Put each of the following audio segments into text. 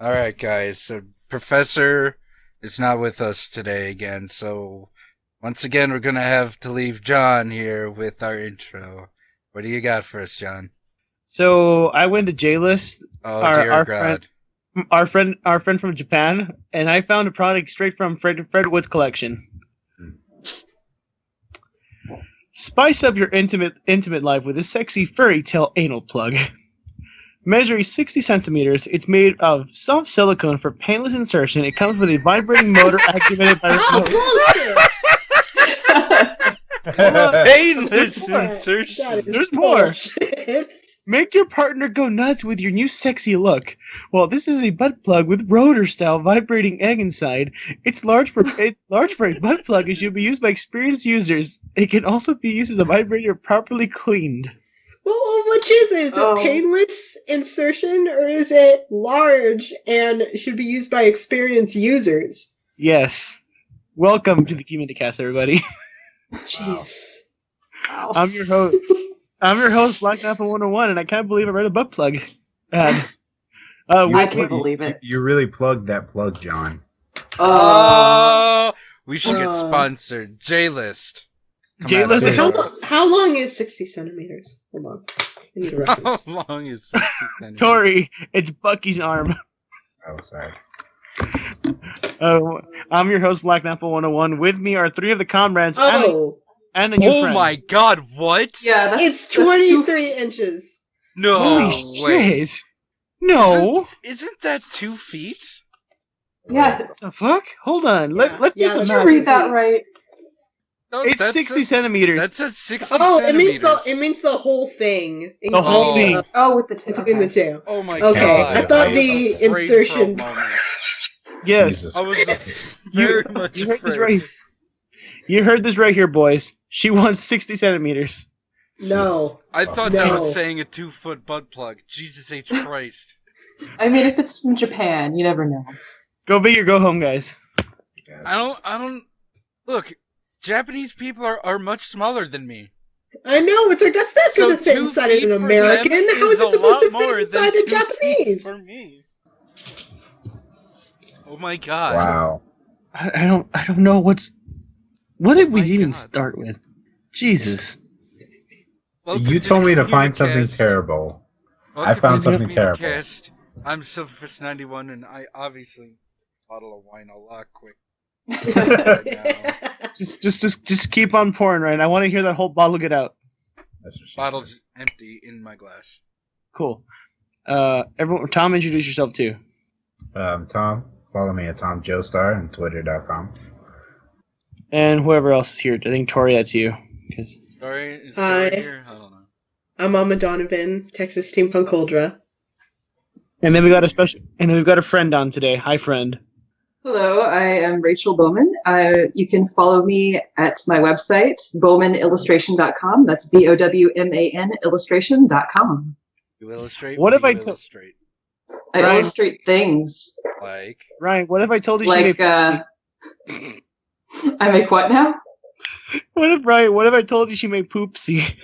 All right, guys. So Professor is not with us today again. So once again, we're gonna have to leave John here with our intro. What do you got for us, John? So I went to JList, Oh our dear our God. friend from Japan, and I found a product straight from Fred Wood's collection. Spice up your intimate life with a sexy furry tail anal plug. Measuring 60 centimeters, it's made of soft silicone for painless insertion. It comes with a vibrating motor activated by Oh, bullshit! Painless more. insertion. That is There's more. bullshit. Make your partner go nuts with your new sexy look. Well, this is a butt plug with rotor-style vibrating egg inside. It's large for a butt plug and should be used by experienced users. It can also be used as a vibrator properly cleaned. Well, which is it? Is it painless insertion or is it large and should be used by experienced users? Yes. Welcome to the Communicast, everybody. Jeez. Wow. I'm your host, Black Apple 101, and I can't believe I read a butt plug ad. I can't believe it. You really plugged that plug, John. Oh, we should get Uh, sponsored. J-List. J-List Wait, is how long is 60 centimeters? Hold on. I need a How reference. long is 60 centimeters? Tori. It's Bucky's arm. Oh, sorry. I'm your host, Black Apple 101. With me are three of the comrades Oh, and a new Oh friend. my God! What? Yeah, that's it's 23 inches. No Holy way. shit! No. Isn't that 2 feet? Yes. What the fuck? Hold on. Yeah. Let's do Yeah, some that's Did you math. read that right? No, It's that 60 says- centimeters. That says 60 Oh, centimeters. it means the whole thing. The whole including thing. Oh, with the tip. Between the two. Oh my Okay, God! I thought was the afraid insertion- For a moment. Yes. Jesus I was Christ. very much You heard this afraid. right. You heard this right here, boys. She wants 60 centimeters. No. I thought that No. was saying a 2-foot butt plug. Jesus H. Christ. I mean, if it's from Japan, you never know. Go big or go home, guys. I don't. Look, Japanese people are much smaller than me. I know, it's like, that's not So going to fit 2 inside feet an for them American. How is a it supposed lot to more fit than inside 2 a Japanese? feet for me. Oh my God. Wow. I don't know what did we my even God. start with? Jesus. Welcome You to told the me to find something Communicast. terrible. Welcome I found to the something terrible. Communicast. I'm Silverfish91, and I obviously bottle of wine a lot quick right now. Just keep on pouring, right? I want to hear that whole bottle get out. That's what she Bottle's empty in my glass. Cool. Everyone, Tom, introduce yourself too. said. Tom, follow me at TomJoestar on Twitter.com. And whoever else is here. I think Tori, that's you. 'Cause- Sorry, is Hi. Tori here? I don't know. I'm Mama Donovan, Texas Steampunk Uldra. And then we got a friend on today. Hi, friend. Hello, I am Rachel Bowman. You can follow me at my website, bowmanillustration.com. That's BOWMAN illustration.com. You illustrate? What if do I you to- illustrate? I Ryan. illustrate things. Like, Ryan, what if I told you she Like, made I make what now? What if I told you she made poopsie?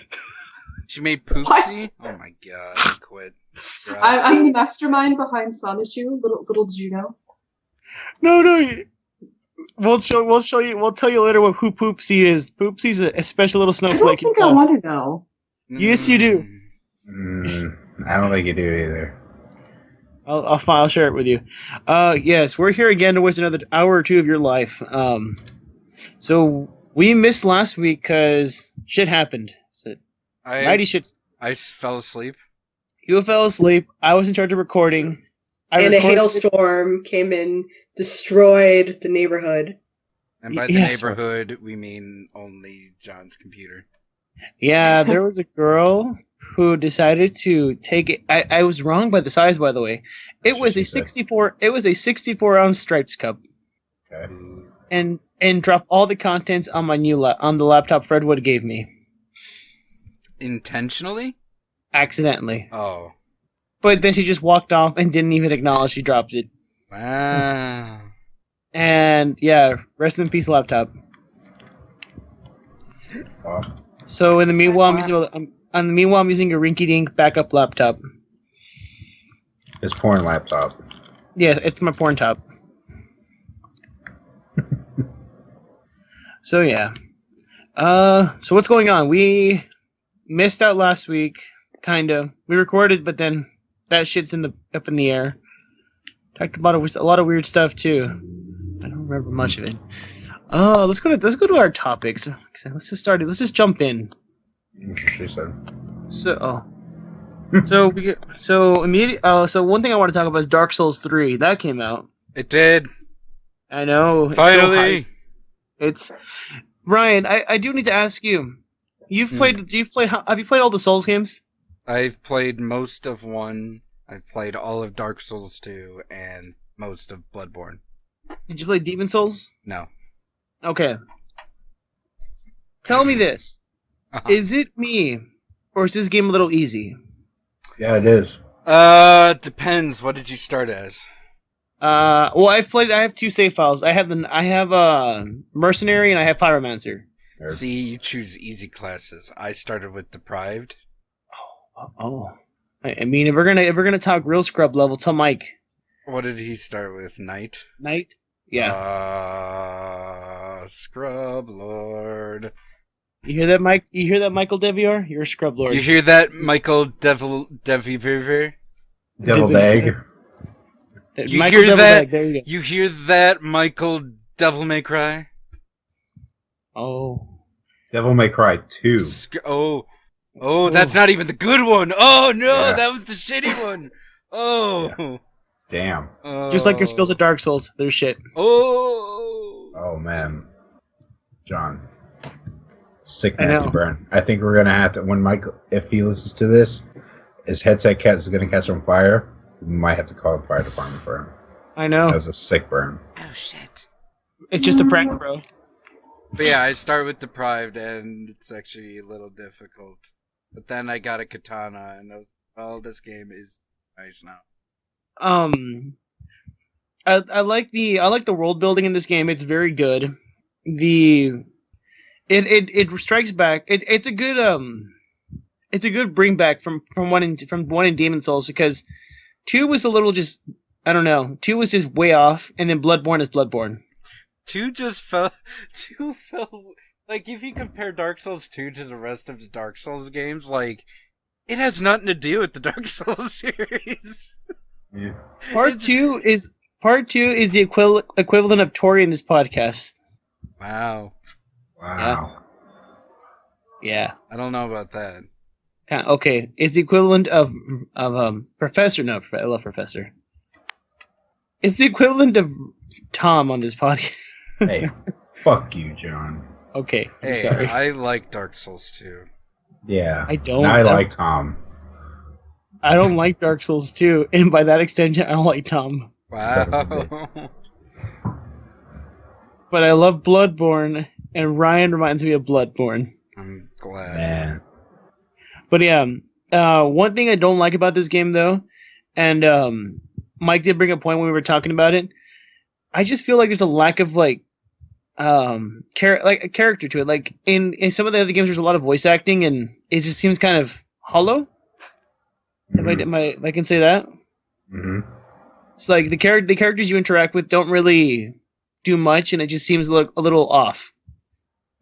she made poopsie? Oh my God, I quit. You're out. I'm the mastermind behind Sonissue. Little did you know. No. We'll show you. We'll tell you later who Poopsie is. Poopsie's a special little I don't snowflake. think I want to know. Yes, you do. I don't think you do either. I'll share it with you. Yes, we're here again to waste another hour or two of your life. So we missed last week because shit happened. So, mighty shit. I fell asleep. You fell asleep. I was in charge of recording. And a hailstorm came in, destroyed the neighborhood. And by the Yes. neighborhood, we mean only John's computer. Yeah, there was a girl who decided to take it. I was wrong by the size, by the way. It That's was what a she said. 64. It was a 64-ounce Stripes cup, Okay. Ooh. and drop all the contents on on the laptop Fred Wood gave me Intentionally? accidentally. Oh. But then she just walked off and didn't even acknowledge she dropped it. Wow. And yeah, rest in peace, laptop. Well, So in the meanwhile, I'm using a rinky-dink backup laptop. it's porn laptop. Yeah, it's my porn top. So yeah. So what's going on? We missed out last week, kinda. We recorded, but then that shit's up in the air. Talked about a lot of weird stuff too. I don't remember much of it. Let's go to our topics. Let's just start it. Let's just jump in. She said. So so one thing I want to talk about is Dark Souls 3. That came out. It did. I know. Finally. It's Ryan. I do need to ask you. Have you played all the Souls games? I've played most of 1. I've played all of Dark Souls 2 and most of Bloodborne. Did you play Demon Souls? No. Okay. Tell me this. Uh-huh. Is it me, or is this game a little easy? Yeah, it is. Depends. What did you start as? Well, I have 2 save files. I have Mercenary and I have Pyromancer. See, you choose easy classes. I started with Deprived. Oh. I mean, if we're gonna talk real scrub level, tell Mike. What did he start with? Knight? Knight? Yeah. Scrub Lord. You hear that, Mike? You hear that, Michael Devior? You're a scrub lord. You hear that, Michael Deviver? Devil Dag. You Michael hear Devil that? Dag, there you go. You hear that, Michael Devil May Cry? Oh. Devil May Cry 2. Oh, that's not even the good one. Oh no, Yeah. that was the shitty one. Oh. Yeah. Damn. Just like your skills at Dark Souls, they're shit. Oh. Oh, man. John. Sick, I nasty know. burn. I think we're going to have to, when Mike, if he listens to this, his headset is going to catch on fire. We might have to call the fire department for him. I know. That was a sick burn. Oh shit. It's just a prank, bro. But yeah, I start with Deprived, and it's actually a little difficult. But then I got a katana, and this game is nice now. I like the world building in this game. It's very good. It strikes back. It's a good bring back from one in Demon Souls, because 2 was a little just, I don't know. 2 was just way off, and then Bloodborne is Bloodborne. 2 fell like, if you compare Dark Souls 2 to the rest of the Dark Souls games, like, it has nothing to do with the Dark Souls series. Yeah. Part 2 is the equivalent of Tori in this podcast. Wow. Wow. Yeah. I don't know about that. Okay, it's the equivalent of Professor. No, I love Professor. It's the equivalent of Tom on this podcast. Hey, fuck you, John. Okay, I'm Hey, sorry. I like Dark Souls 2. Yeah. I don't. And I like Tom. I don't like Dark Souls 2, and by that extension, I don't like Tom. Son of a Wow. But I love Bloodborne, and Ryan reminds me of Bloodborne. I'm glad. Man. But yeah, one thing I don't like about this game, though, and Mike did bring a point when we were talking about it, I just feel like there's a lack of a character to it. Like in some of the other games, there's a lot of voice acting, and it just seems kind of hollow. Mhm. If I can say that. Mhm. It's like the characters you interact with don't really do much, and it just seems a little off.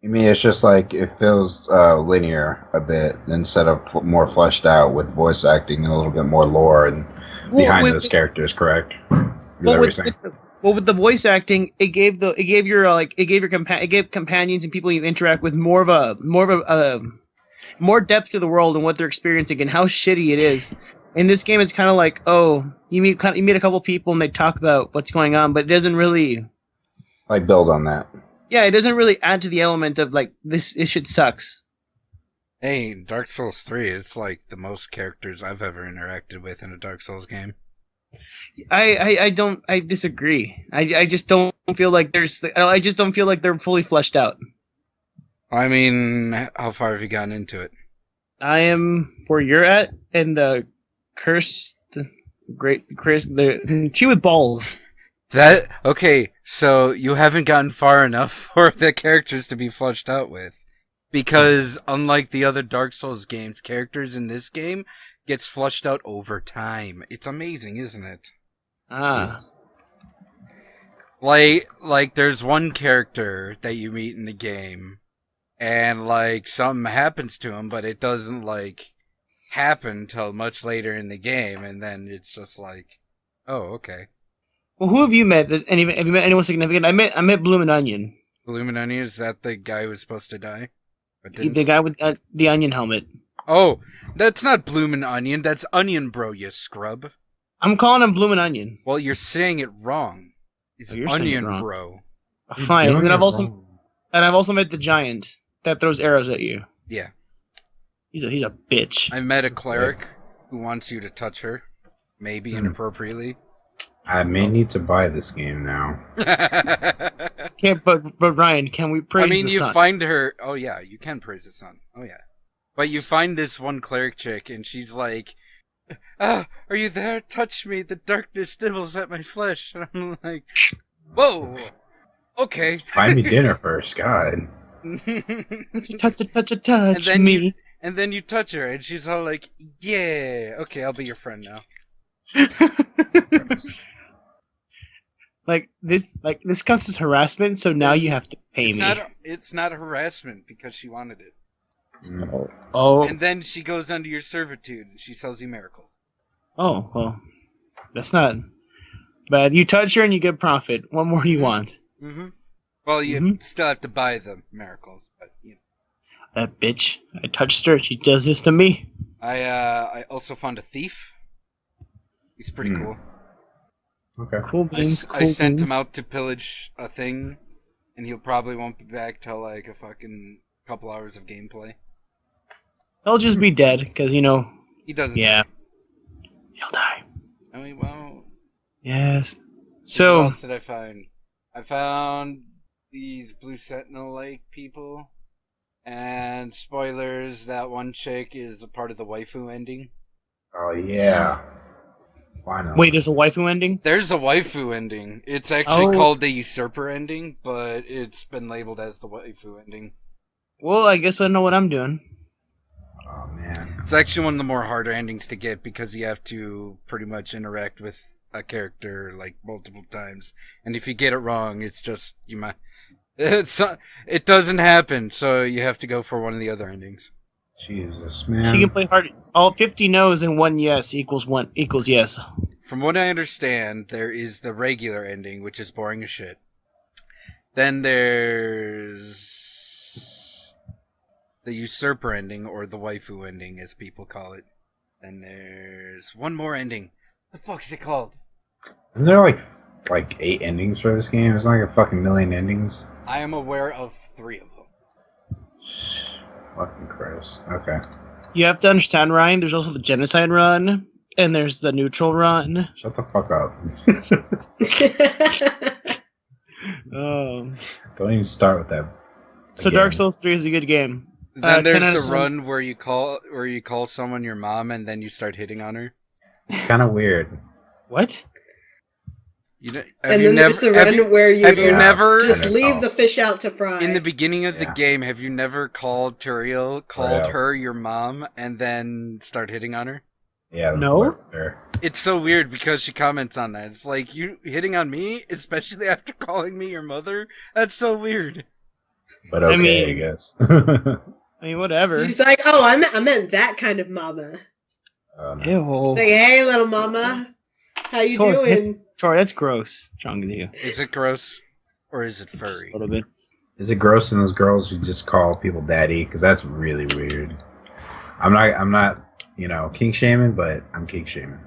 I mean, it's just like it feels linear a bit instead of more fleshed out with voice acting and a little bit more lore and behind those characters. Correct? Is that what you're saying? With the voice acting, it gave companions and people you interact with more depth to the world and what they're experiencing and how shitty it is. In this game, it's kind of like, oh, you meet a couple people and they talk about what's going on, but it doesn't really Like build on that. Yeah, it doesn't really add to the element of like this shit sucks. Hey, Dark Souls 3, it's like the most characters I've ever interacted with in a Dark Souls game. I disagree. I just don't feel like I just don't feel like they're fully fleshed out. I mean, how far have you gotten into it? I am where you're at, and the she with balls. Okay, so you haven't gotten far enough for the characters to be fleshed out with. Because unlike the other Dark Souls games, characters in this game gets fleshed out over time. It's amazing, isn't it? Ah. Like there's one character that you meet in the game, and like something happens to him, but it doesn't like happen till much later in the game, and then it's just like, oh, okay. Well, who have you met? Have you met anyone significant? I met Bloomin' Onion. Bloomin' Onion, is that the guy who was supposed to die? But The didn't? guy with the onion helmet. Oh, that's not Bloomin' Onion, that's Onion Bro, you scrub. I'm calling him Bloomin' Onion. Well, you're saying it wrong. It's Oh, you're saying it Onion wrong. Bro. Fine. You're And doing I've it also wrong. met the giant that throws arrows at you. Yeah. He's a bitch. I met a cleric who wants you to touch her, maybe inappropriately. I may need to buy this game now. Can't. But Ryan, can we praise I mean, the you sun? find her. Oh yeah, you can praise the sun. Oh yeah, but you find this one cleric chick, and she's like, "Ah, are you there? Touch me. The darkness nibbles at my flesh." And I'm like, "Whoa, okay." Buy me dinner first, God. touch then me. And then you touch her, and she's all like, "Yeah, okay, I'll be your friend now." Like this counts as harassment. So now you have to pay me. It's not harassment because she wanted it. Oh. And then she goes under your servitude, and she sells you miracles. Oh well, that's not bad. You touch her and you get profit. What more do you want? Mm-hmm. Well, you still have to buy the miracles, but you know. That bitch. I touched her. She does this to me. I also found a thief. He's pretty cool. Okay. Cool beans. I sent him out to pillage a thing, and he'll probably won't be back till like a fucking couple hours of gameplay. He'll just be dead because He doesn't. Yeah. He'll die. No, he won't. Yes. What So else did I find? I found these Blue Sentinel-like people, and spoilers, that one chick is a part of the waifu ending. Oh yeah. Why not? wait, there's a waifu ending? There's a waifu ending. It's actually Oh. called the Usurper ending, but it's been labeled as the waifu ending. Well, I guess I know what I'm doing. Oh man. It's actually one of the more harder endings to get because you have to pretty much interact with a character like multiple times, and if you get it wrong, it's just you might. It doesn't happen, so you have to go for one of the other endings. Jesus, man. She can play hard. All 50 no's and 1 yes equals yes. From what I understand, there is the regular ending, which is boring as shit. Then there's the Usurper ending, or the waifu ending, as people call it. Then there's one more ending. What the fuck is it called? Isn't there like 8 endings for this game? It's like a fucking million endings. I am aware of 3 of them. Fucking Christ. Okay. You have to understand, Ryan, there's also the genocide run, and there's the neutral run. Shut the fuck up. Um, Don't even start with that. so again. Dark Souls 3 is a good game. Then 10 there's out of the 10. run where you call someone your mom and then you start hitting on her. It's kind of weird. What? You know, And then there's the run where you have you never just I leave know. the fish out to fry. in the beginning of the Yeah. game, have you never called Turiel, called Turiel. her your mom, and then start hitting on her? Yeah. the No? part there. It's so weird because she comments on that. It's like, you hitting on me, especially after calling me your mother? That's so weird. But okay, I, mean- guess. I mean, whatever. She's like, oh, I meant that kind of mama. No. Ew. Like, hey, little mama, how you Tori, doing? Tori, that's gross. What's wrong with you? Is it gross? Or is it Just furry? a little bit. Is it gross in those girls who just call people daddy? Because that's really weird. I'm not, kink shaming, but I'm kink shaming.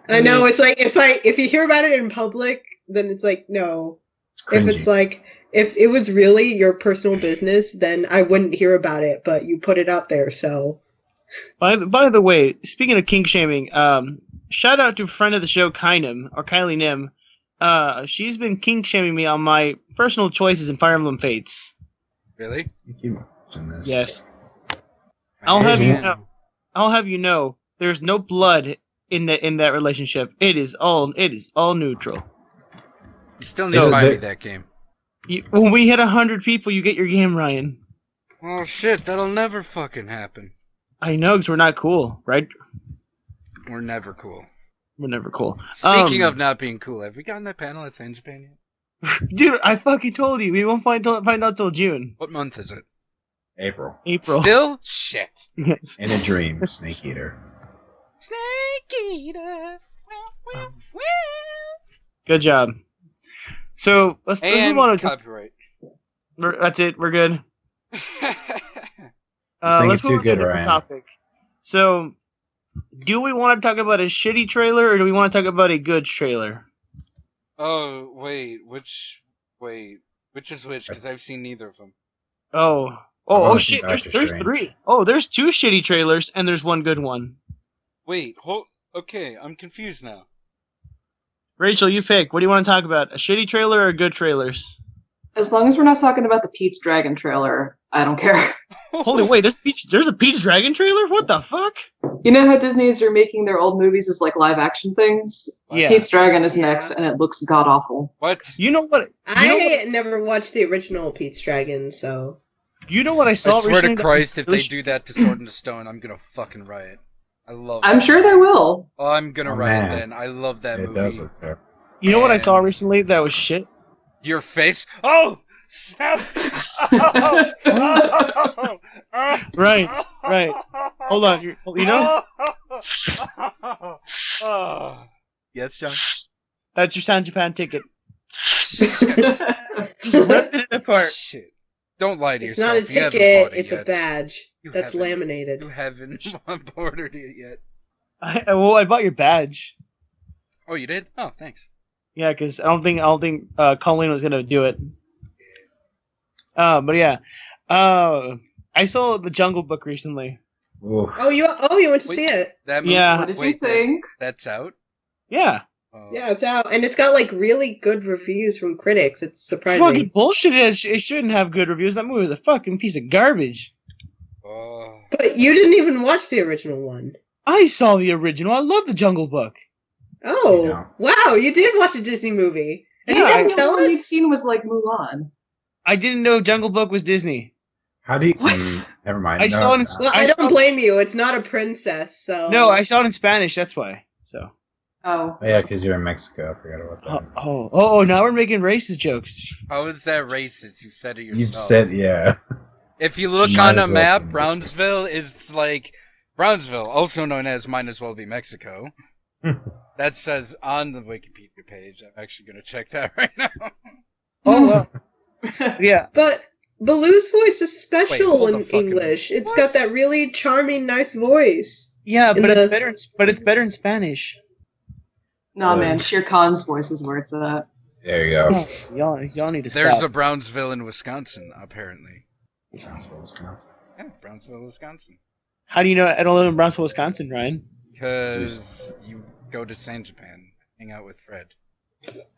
I know, it's like, if you hear about it in public, then it's like, no. It's If cringy. it's like, if it was really your personal business, then I wouldn't hear about it, but you put it out there, so. By the way, speaking of kink shaming, shout out to friend of the show, Kylie Nim. She's been kink shaming me on my personal choices in Fire Emblem Fates. Really? You keep mentioning this. Yes. I'll have you I'll have you know, there's no blood in that relationship. It is all neutral. You still need So to buy the- me that game. When we hit 100 people, you get your game, Ryan. Oh shit, that'll never fucking happen. I know, because we're not cool, right? We're never cool. We're never cool. Speaking of not being cool, have we gotten that panel at San Japan yet? Dude, I fucking told you. We won't find out till June. What month is it? April. Still? Shit. Yes. In a dream, Snake Eater. Snake Eater. Good job. So let's And move on to copyright. That's it. We're good. Saying Let's it too move on to good, a different Ryan. topic. So, do we want to talk about a shitty trailer or do we want to talk about a good trailer? Oh, wait. Which is which? Because I've seen neither of them. Oh only shit! seen There's Doctor Strange. 3. Oh, there's 2 shitty trailers and there's 1 good one. Wait, okay, I'm confused now. Rachel, you pick. What do you want to talk about? A shitty trailer or good trailers? As long as we're not talking about the Pete's Dragon trailer, I don't care. Holy wait, there's a Peach Dragon trailer? What the fuck? You know how Disney's are making their old movies as like live action things? Yeah. Pete's Dragon is Yeah. next, and it looks god awful. What? You know what? I never watched the original Pete's Dragon, so You know what I saw I swear recently? to Christ, if they really do that to Sword in the Stone, I'm gonna fucking riot. I love I'm that sure movie. they will. Oh, I'm gonna Oh, riot man. then. I love that It movie. does look terrible. You know what I saw And- recently that was shit? Your face? Oh! Snap! Right. Hold on. You know? Yes, John? That's your San Japan ticket. Shit. Just ripping it apart. Shit. Don't lie to it's yourself. not a You haven't ticket, bought it it's a yet. badge You that's haven't. laminated. You haven't ordered it yet. I bought your badge. Oh, you did? Oh, thanks. Yeah, because I don't think Colleen was gonna do it. But yeah, I saw the Jungle Book recently. Oof. Oh, you went to Wait. see it? That movie, Yeah. What did you wait, think? that's out? Yeah, Oh. Yeah, it's out, and it's got like really good reviews from critics. It's surprising. fucking bullshit. It shouldn't have good reviews. That movie was a fucking piece of garbage. Oh. But you didn't even watch the original one. I saw the original. I love the Jungle Book. Oh, Yeah. wow! You did watch a Disney movie. And Yeah, you I didn't The tell only one you'd us? seen was like Mulan. I didn't know Jungle Book was Disney. How do you? What? Never mind. I No, saw it in- no. Well, I I saw- don't blame you. It's not a princess, so No, I saw it in Spanish. That's why. So. Oh. Oh, yeah, because you're in Mexico. I forgot about that. Oh! Now we're making racist jokes. How is that racist? You've said it yourself. You've said, yeah. If you look Might on as a well map, be Mexico. Brownsville is like Brownsville, also known as might as well be Mexico. That says on the Wikipedia page. I'm actually going to check that right now. Oh well. Yeah. But Baloo's voice is Wait, special hold the in fucking- English. It's What? got that really charming, nice voice. Yeah, In but the- it's better in Spanish. Nah, man, Shere Khan's voice is where it's at. There you go. Oh, y'all need to There's stop. a Brownsville in Wisconsin, apparently. Brownsville, Wisconsin. Yeah, Brownsville, Wisconsin. How do you know I don't live in Brownsville, Wisconsin, Ryan? Because you go to San Japan, hang out with Fred.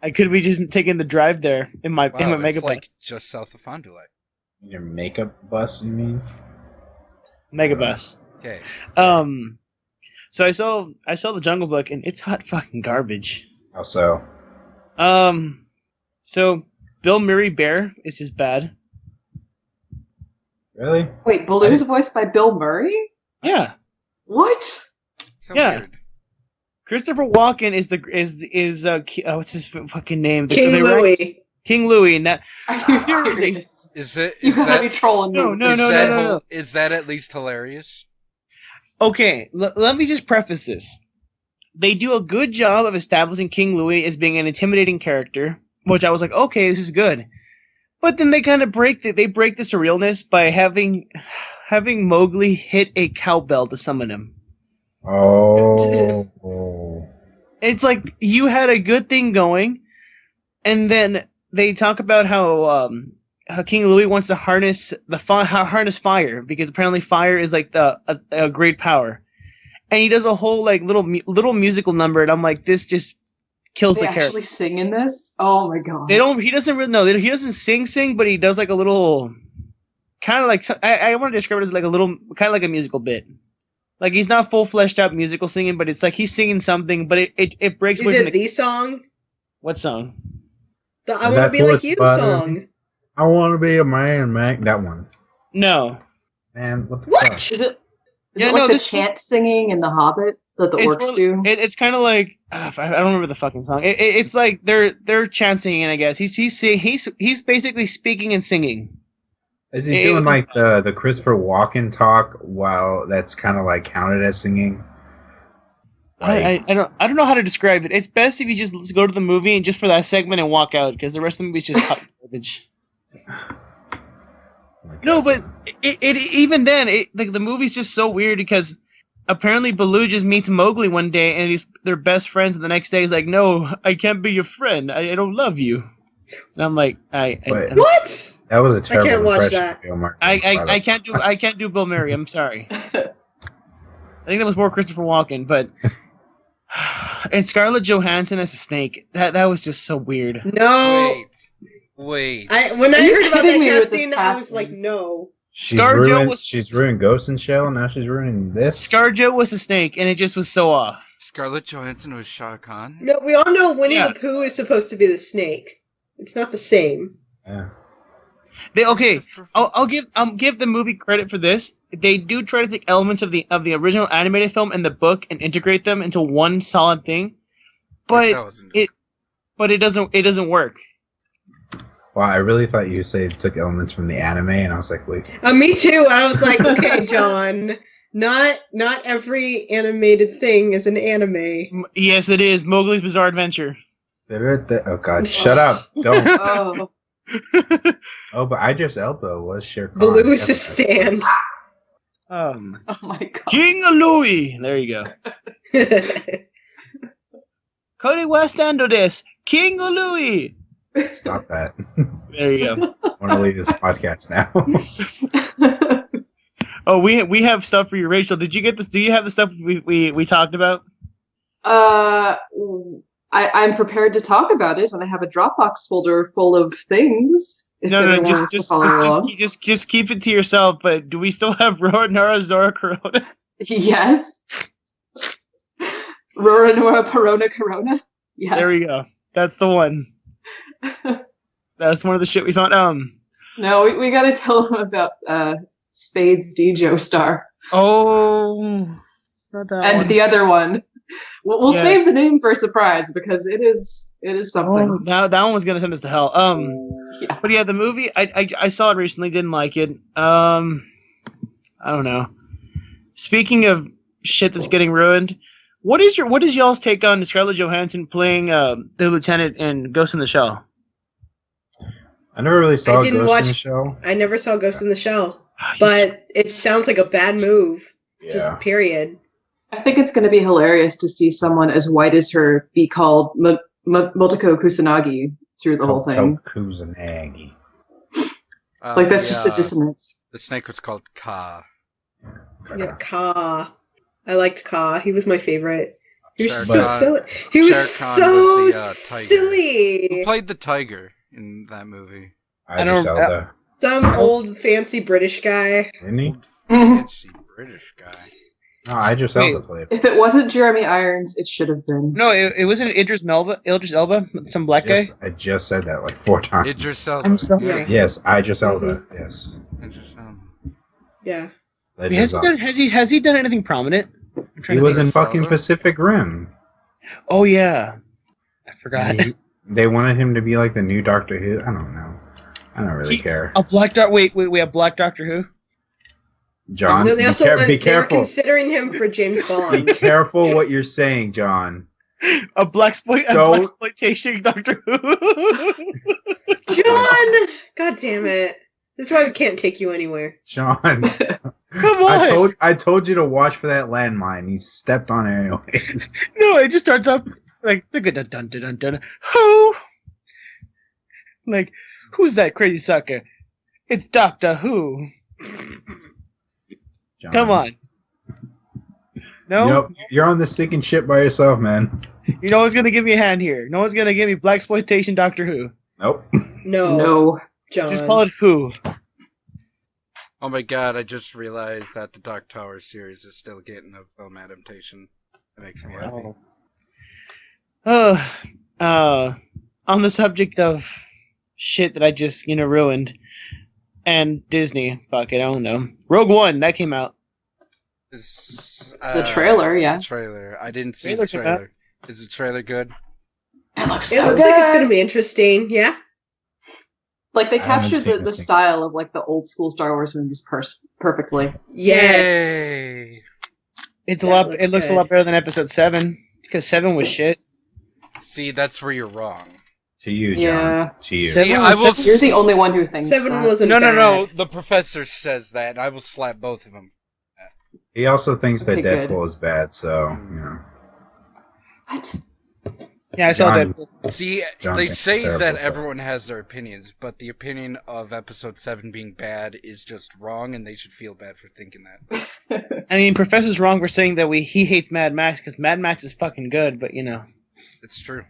I could be just taking the drive there in my Wow, mega it's like bus. just south of Fond du Lac. Your makeup bus, you mean? Mega bus. Okay. So I saw the Jungle Book and it's hot fucking garbage. Also, So Bill Murray Bear is just bad. really? Wait, Baloo's voiced by Bill Murray? Yeah. What? So Yeah. weird. Christopher Walken is what's his fucking name? King They were- Louis. King Louis, and that Are you Seriously. serious? Is it? You Is gotta be that? trolling me. No, no, Is no, that no, no, whole- no. Is that at least hilarious? Okay, let me just preface this. They do a good job of establishing King Louis as being an intimidating character, which I was like, okay, this is good. But then they kind of break the surrealness by having Mowgli hit a cowbell to summon him. Oh. It's like you had a good thing going, and then they talk about how King Louis wants to harness harness fire because apparently fire is like a great power, and he does a whole like little musical number, and I'm like, this just kills They the actually character. sing in this? Oh my god. He doesn't really know. He doesn't sing, but he does like a little, kind of like I want to describe it as like a little kind of like a musical bit. Like he's not full fleshed out musical singing, but it's like he's singing something, but it breaks Is away from it the song? what song? The I Is Want that to Be Like Bullets You Butter? song. I want to be a man. That one. No. Man, what the What? fuck? Is it Yeah, like no, the this- chant singing in The Hobbit? that the orcs do. It's kind of like I don't remember the fucking song. It's like they're chanting, and I guess he's basically speaking and singing. Is he doing like the Christopher Walken talk while that's kind of like counted as singing? I don't know how to describe it. It's best if you just go to the movie and just for that segment and walk out, because the rest of the movie is just hot garbage. No, but even then, the movie's just so weird because apparently Baloo just meets Mowgli one day and they're best friends, and the next day he's like, "No, I can't be your friend. I don't love you." And I'm like, what? That was a terrible I can't watch impression. that. I can't do Bill Murray. I'm sorry. I think that was more Christopher Walken, but and Scarlett Johansson as a snake. That was just so weird. No. Wait. When I heard about that casting, I was like, no. She's ruined Ghost in Shell, now she's ruining this. ScarJo was a snake, and it just was so off. Scarlett Johansson was Shah Khan? No, we all know Winnie the Pooh is supposed to be the snake. It's not the same. Yeah. I'll give the movie credit for this. They do try to take elements of the original animated film and the book and integrate them into one solid thing, but it doesn't work. Wow, I really thought you took elements from the anime, and I was like, wait. Me too. I was like, okay, John, not every animated thing is an anime. Yes, it is. Mowgli's Bizarre Adventure. Oh God, shut up! Don't. Oh, but Idris Elba was Shere Khan. Baloo is a stand. Oh my God. King Louis. There you go. Cody West Endo this. King Louis. Stop that. There you go. I want to leave this podcast now. Oh, we have stuff for you, Rachel. Did you get this? Do you have the stuff we talked about? I'm prepared to talk about it, and I have a Dropbox folder full of things. No, just keep it to yourself. But do we still have Roar Nora Zora Corona? Yes. Roar Nora Perona Corona. Yes. There we go. That's the one. That's one of the shit we found. No, we got to tell them about Spade's DJ Star. Oh, not that and one. The other one. We'll save the name for a surprise because it is something. Oh, that one was gonna send us to hell. Yeah. But yeah, the movie I saw it recently, didn't like it. I don't know. Speaking of shit that's getting ruined, what is y'all's take on Scarlett Johansson playing the lieutenant in Ghost in the Shell? I never really saw Ghost in the Shell. I never saw Ghost in the Shell, but it sounds like a bad move. Yeah. Just period. I think it's going to be hilarious to see someone as white as her be called Motoko Kusanagi through the whole thing. Kusanagi. Like that's just a dissonance. The snake was called Ka. Yeah, Ka. I liked Ka. He was my favorite. He was Shere so Khan- silly. He was Shere Khan so was the, tiger. silly. Who played the tiger in that movie? Idris Elba. Some old fancy British guy. Didn't he? Fancy British guy. No, Idris Elba played. If it wasn't Jeremy Irons, it should have been. No, it wasn't Idris Elba, some black guy. I just said that like 4 times. Idris Elba. I'm sorry. Yeah. Yes, Idris Elba. Yes. Idris Elba. Yeah. Has he done anything prominent? He was in fucking Elba? Pacific Rim. Oh yeah, I forgot. They wanted him to be like the new Doctor Who. I don't know. I don't really care. A black Doctor. Wait, we have Black Doctor Who. John, No, they be careful. were considering him for James Bond. Be careful what you're saying, John. A blaxploitation Doctor Who. John! God damn it. This is why we can't take you anywhere. John, Come on. I told you to watch for that landmine. You stepped on it anyway. No, it just starts up like dun dun dun dun dun. Who? Like, who's that crazy sucker? It's Doctor Who. John. Come on. No? Nope, you're on the sinking ship by yourself, man. You know who's gonna give me a hand here? No one's gonna give me blaxploitation Doctor Who. Nope. No. John. Just call it Who. Oh my god, I just realized that the Dark Tower series is still getting a film adaptation. That makes me happy. On the subject of shit that I just, ruined. And Disney. Fuck it, I don't know. Rogue One, that came out. The trailer, yeah. The trailer. I didn't see Trailer the trailer. Is the trailer good? It looks It so looks good. like it's going to be interesting. Yeah. Like they I haven't captured seen the this thing. style of like the old school Star Wars movies perfectly. Yes. Yay. It's a That lot. looks It looks a good. lot better than Episode 7 because 7 was shit. See, that's where you're wrong. To you, John. Yeah. To you. Seven See, was I will. seven- You're the only one who thinks 7 that. wasn't No. bad. The professor says that, and I will slap both of them. He also thinks Okay, that good. Deadpool is bad, so, you know. What? Yeah, I saw John- that. See, John they thinks say it's terrible, that so. everyone has their opinions, but the opinion of Episode 7 being bad is just wrong, and they should feel bad for thinking that. I mean, Professor's wrong for saying that he hates Mad Max because Mad Max is fucking good, but you know. It's true.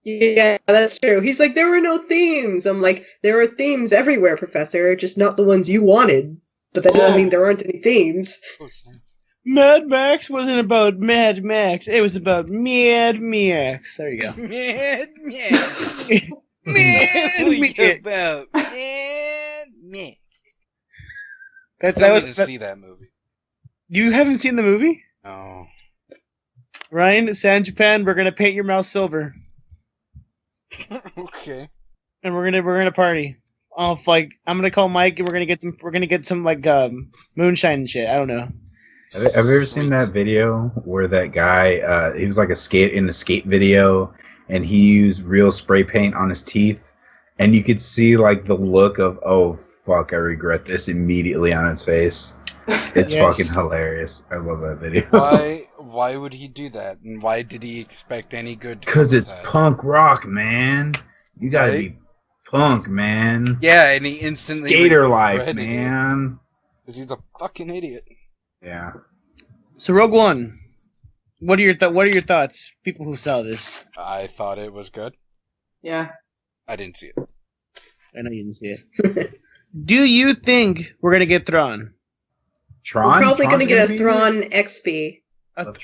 Yeah, that's true. He's like, there were no themes. I'm like, there are themes everywhere, Professor, just not the ones you wanted. But that doesn't mean there aren't any themes. Mad Max wasn't about Mad Max. It was about Mad Max. There you go. Man. Mad Max. Man. That Still was. need to see that movie. You haven't seen the movie, No. Ryan? San Japan. We're gonna paint your mouth silver, Okay. and we're gonna party. I'm gonna call Mike, and we're gonna get some like moonshine and shit. I don't know. Have you ever seen that video where that guy, he was like in the skate video, and he used real spray paint on his teeth, and you could see like the look of, oh fuck, I regret this immediately on his face. It's Yes. fucking hilarious. I love that video. Why would he do that? And why did he expect any good? Because it's that? punk rock, man. You gotta Right? be punk, man. Yeah, and he instantly Skater life, regretted it, man. 'cause he's a fucking idiot. Yeah. So Rogue One. What are your thoughts, people who saw this? I thought it was good. Yeah. I didn't see it. I know you didn't see it. Do you think we're gonna get Thrawn? Tron? We're probably going to Tron's get a be- Thrawn XP.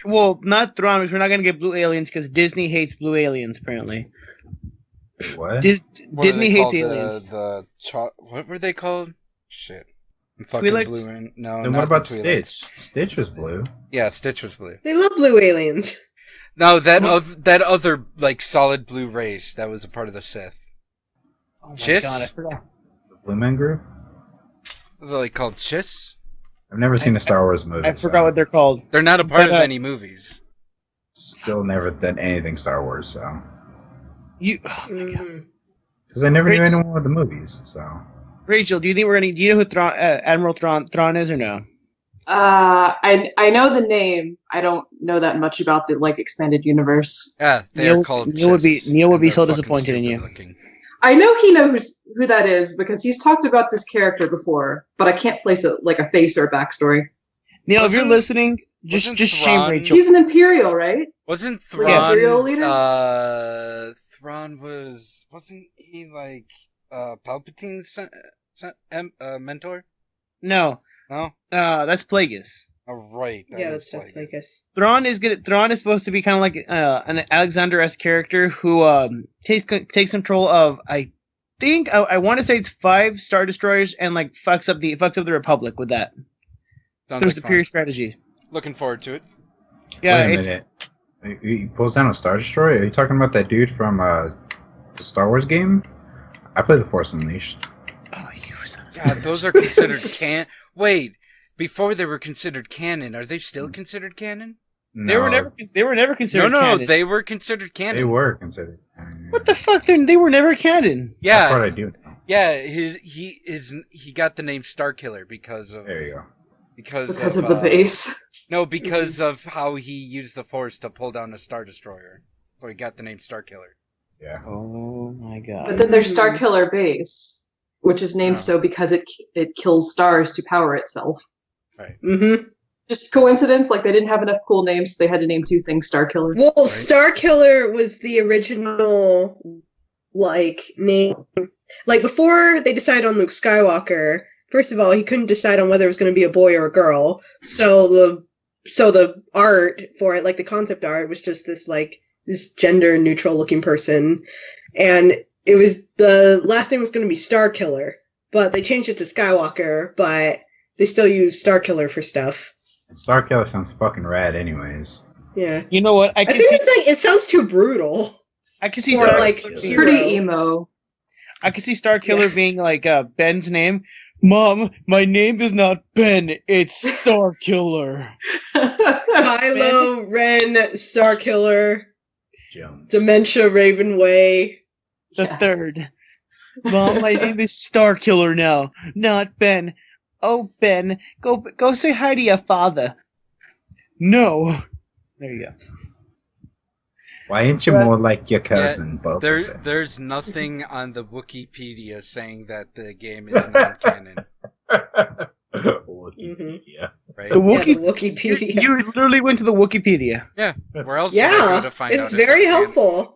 Well, not Thrawn, because we're not gonna get blue aliens because Disney hates blue aliens. Apparently, What? What are Disney they hates called? aliens. What were they called? Shit. I'm fucking Twi'leks? blue. No, Then not what about the Twi'leks. Stitch? Stitch was blue. Yeah, Stitch was blue. They love blue aliens. No, that other like solid blue race that was a part of the Sith. Oh my Chiss? God, I forgot. The Blue Man Group? They're like called Chiss. I've never seen a Star Wars movie. I forgot what they're called. They're not a part But, of any movies. Still never done anything Star Wars, so. Oh my God. Mhm. Because I never knew Rachel- anyone with the movies, so. Rachel, do you think we're gonna? Do you know who Admiral Thrawn is or no? I know the name. I don't know that much about the like expanded universe. Yeah, they Neil- are called Neil would be- Chiss, Neil would and be they're so fucking disappointed in stupid you. looking. I know he knows who that is because he's talked about this character before, but I can't place a face or a backstory. Neil, if you're Wasn't- listening, just wasn't shame Thrawn- Rachel. He's an Imperial, right? Wasn't Like Thrawn? Imperial leader? Thrawn wasn't he like Palpatine's mentor? No, No. that's Plagueis. Oh, right. that Yeah, is that's Plagueis. definitely guess. Thrawn is supposed to be kind of like an Alexander-esque character who takes control of. I think I want to say it's 5 Star Destroyers and like fucks up the Republic with that. Sounds There's like superior fun. strategy. Looking forward to it. Yeah, Wait a it's minute. He pulls down a Star Destroyer? Are you talking about that dude from the Star Wars game? I play The Force Unleashed. oh, you son of a- God, those are considered Wait, before they were considered canon, are they still considered canon? They were never considered. No, canon. they were considered canon. They were considered. What the fuck? They were never canon. That's what I Yeah, do. yeah. He got the name Starkiller because of There you go. because of the base. No, because of how he used the Force to pull down a Star Destroyer. So he got the name Starkiller. Yeah. Oh my god. But then there's Starkiller Base, which is named Oh. so because it kills stars to power itself. Mm-hmm. Just coincidence? Like they didn't have enough cool names, so they had to name 2 things Starkiller. Well, Starkiller was the original, name. Like, before they decided on Luke Skywalker, first of all, he couldn't decide on whether it was going to be a boy or a girl. So the art for it, like the concept art, was just this gender neutral looking person. And it was, the last name was going to be Starkiller, but they changed it to Skywalker, but they still use Starkiller for stuff. Starkiller sounds fucking rad, anyways. Yeah. You know what? I think it's like it sounds too brutal. I can see Or Star. like It's hero. pretty emo. I can see Starkiller being like Ben's name. Mom, my name is not Ben. It's Starkiller. Kylo Ren, Starkiller, Jones. Dementia Ravenway. The Yes. third. Mom, my name is Starkiller now, not Ben. Oh, Ben, go say hi to your father. No. There you go. Why ain't you more like your cousin, Boba Fett? There's nothing on the Wikipedia saying that the game is non-canon. Wikipedia. Right? The Yeah, the Wookie- Wikipedia. You literally went to the Wikipedia. Yeah. Where else would I go Yeah, to find out it's if very canon? helpful.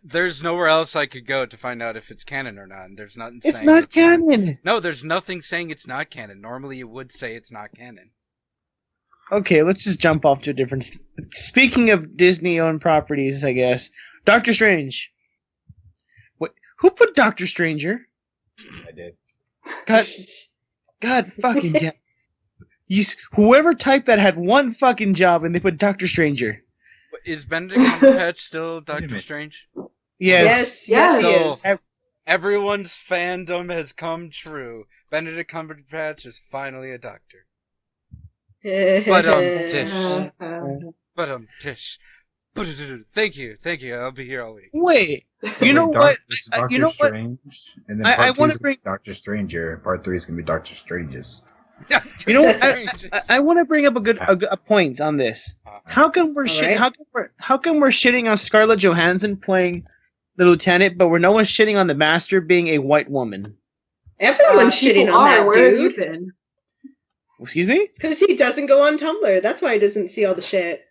There's nowhere else I could go to find out if it's canon or not. And there's nothing It's saying not it's canon. No, there's nothing saying it's not canon. Normally you would say it's not canon. Okay, let's just jump off to a different. Speaking of Disney-owned properties, I guess Doctor Strange. What? Who put Doctor Stranger? I did. God fucking damn. Whoever typed that had one fucking job, and they put Doctor Stranger. Is Benedict Cumberbatch still Doctor Strange? Yes. Yes, So- he is. Everyone's fandom has come true. Benedict Cumberbatch is finally a doctor. But Tish. But Tish. Thank you. I'll be here all week. Wait. You know what? Doctor You know what? Strange, and then I part wanna 2 is bring- Doctor Stranger. Part 3 is gonna be Doctor Strangest. You know what? Strange. I want to bring up a point on this. How come we're All right. how come we're shitting on Scarlett Johansson playing the lieutenant, but we're no one shitting on the master being a white woman? Everyone's shitting people on that, Where have you dude. been? Excuse me? It's because he doesn't go on Tumblr. That's why he doesn't see all the shit.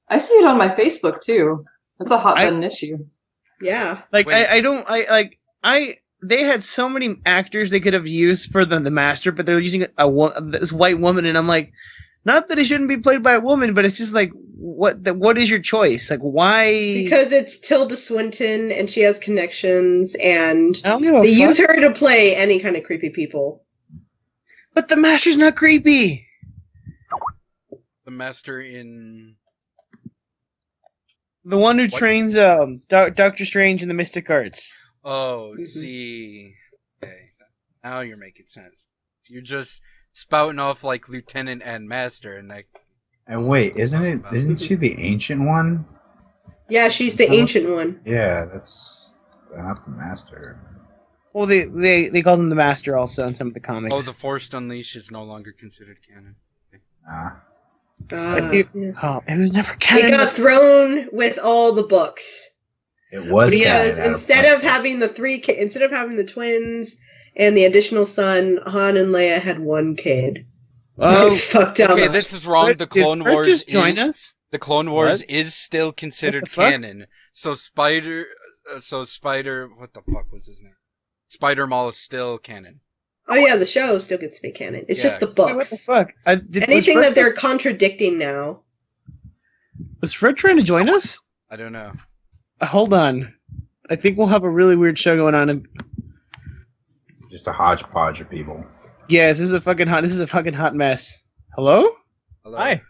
I see it on my Facebook too. That's a hot button issue. Yeah. Like Wait. they had so many actors they could have used for the master, but they're using this white woman, and I'm like, not that it shouldn't be played by a woman, but it's just like, what is your choice? Like, why? Because it's Tilda Swinton and she has connections, and I don't give a they fuck. use her to play any kind of creepy people. But the master's not creepy. The master in... The one who What? trains Doctor Strange in the Mystic Arts. Oh, Mhm. see. Okay. Now you're making sense. You're just spouting off like lieutenant and master, and like... And wait, isn't she the ancient one? Yeah, she's the ancient one. Yeah, that's not the master. Well, they call him the master also in some of the comics. Oh, the Force Unleashed is no longer considered canon. Nah. It was never It canon. got thrown with all the books. It was Because canon at a instead point. of having instead of having the twins and the additional son, Han and Leia had one kid. Oh, Fucked up. Okay, this is wrong. The Clone Did Fred Wars just join us? The Clone Wars What? is still considered What the fuck? canon. So Spider, what the fuck was his name? Spider Maul is still canon. Oh yeah, the show still gets to be canon. It's Yeah. just the Wait, books. what the fuck? Anything that they're contradicting now. Was Fred trying to join us? I don't know. Hold on. I think we'll have a really weird show going on. Just a hodgepodge of people. Yes, this is a fucking hot mess. Hello? Hello? Hi.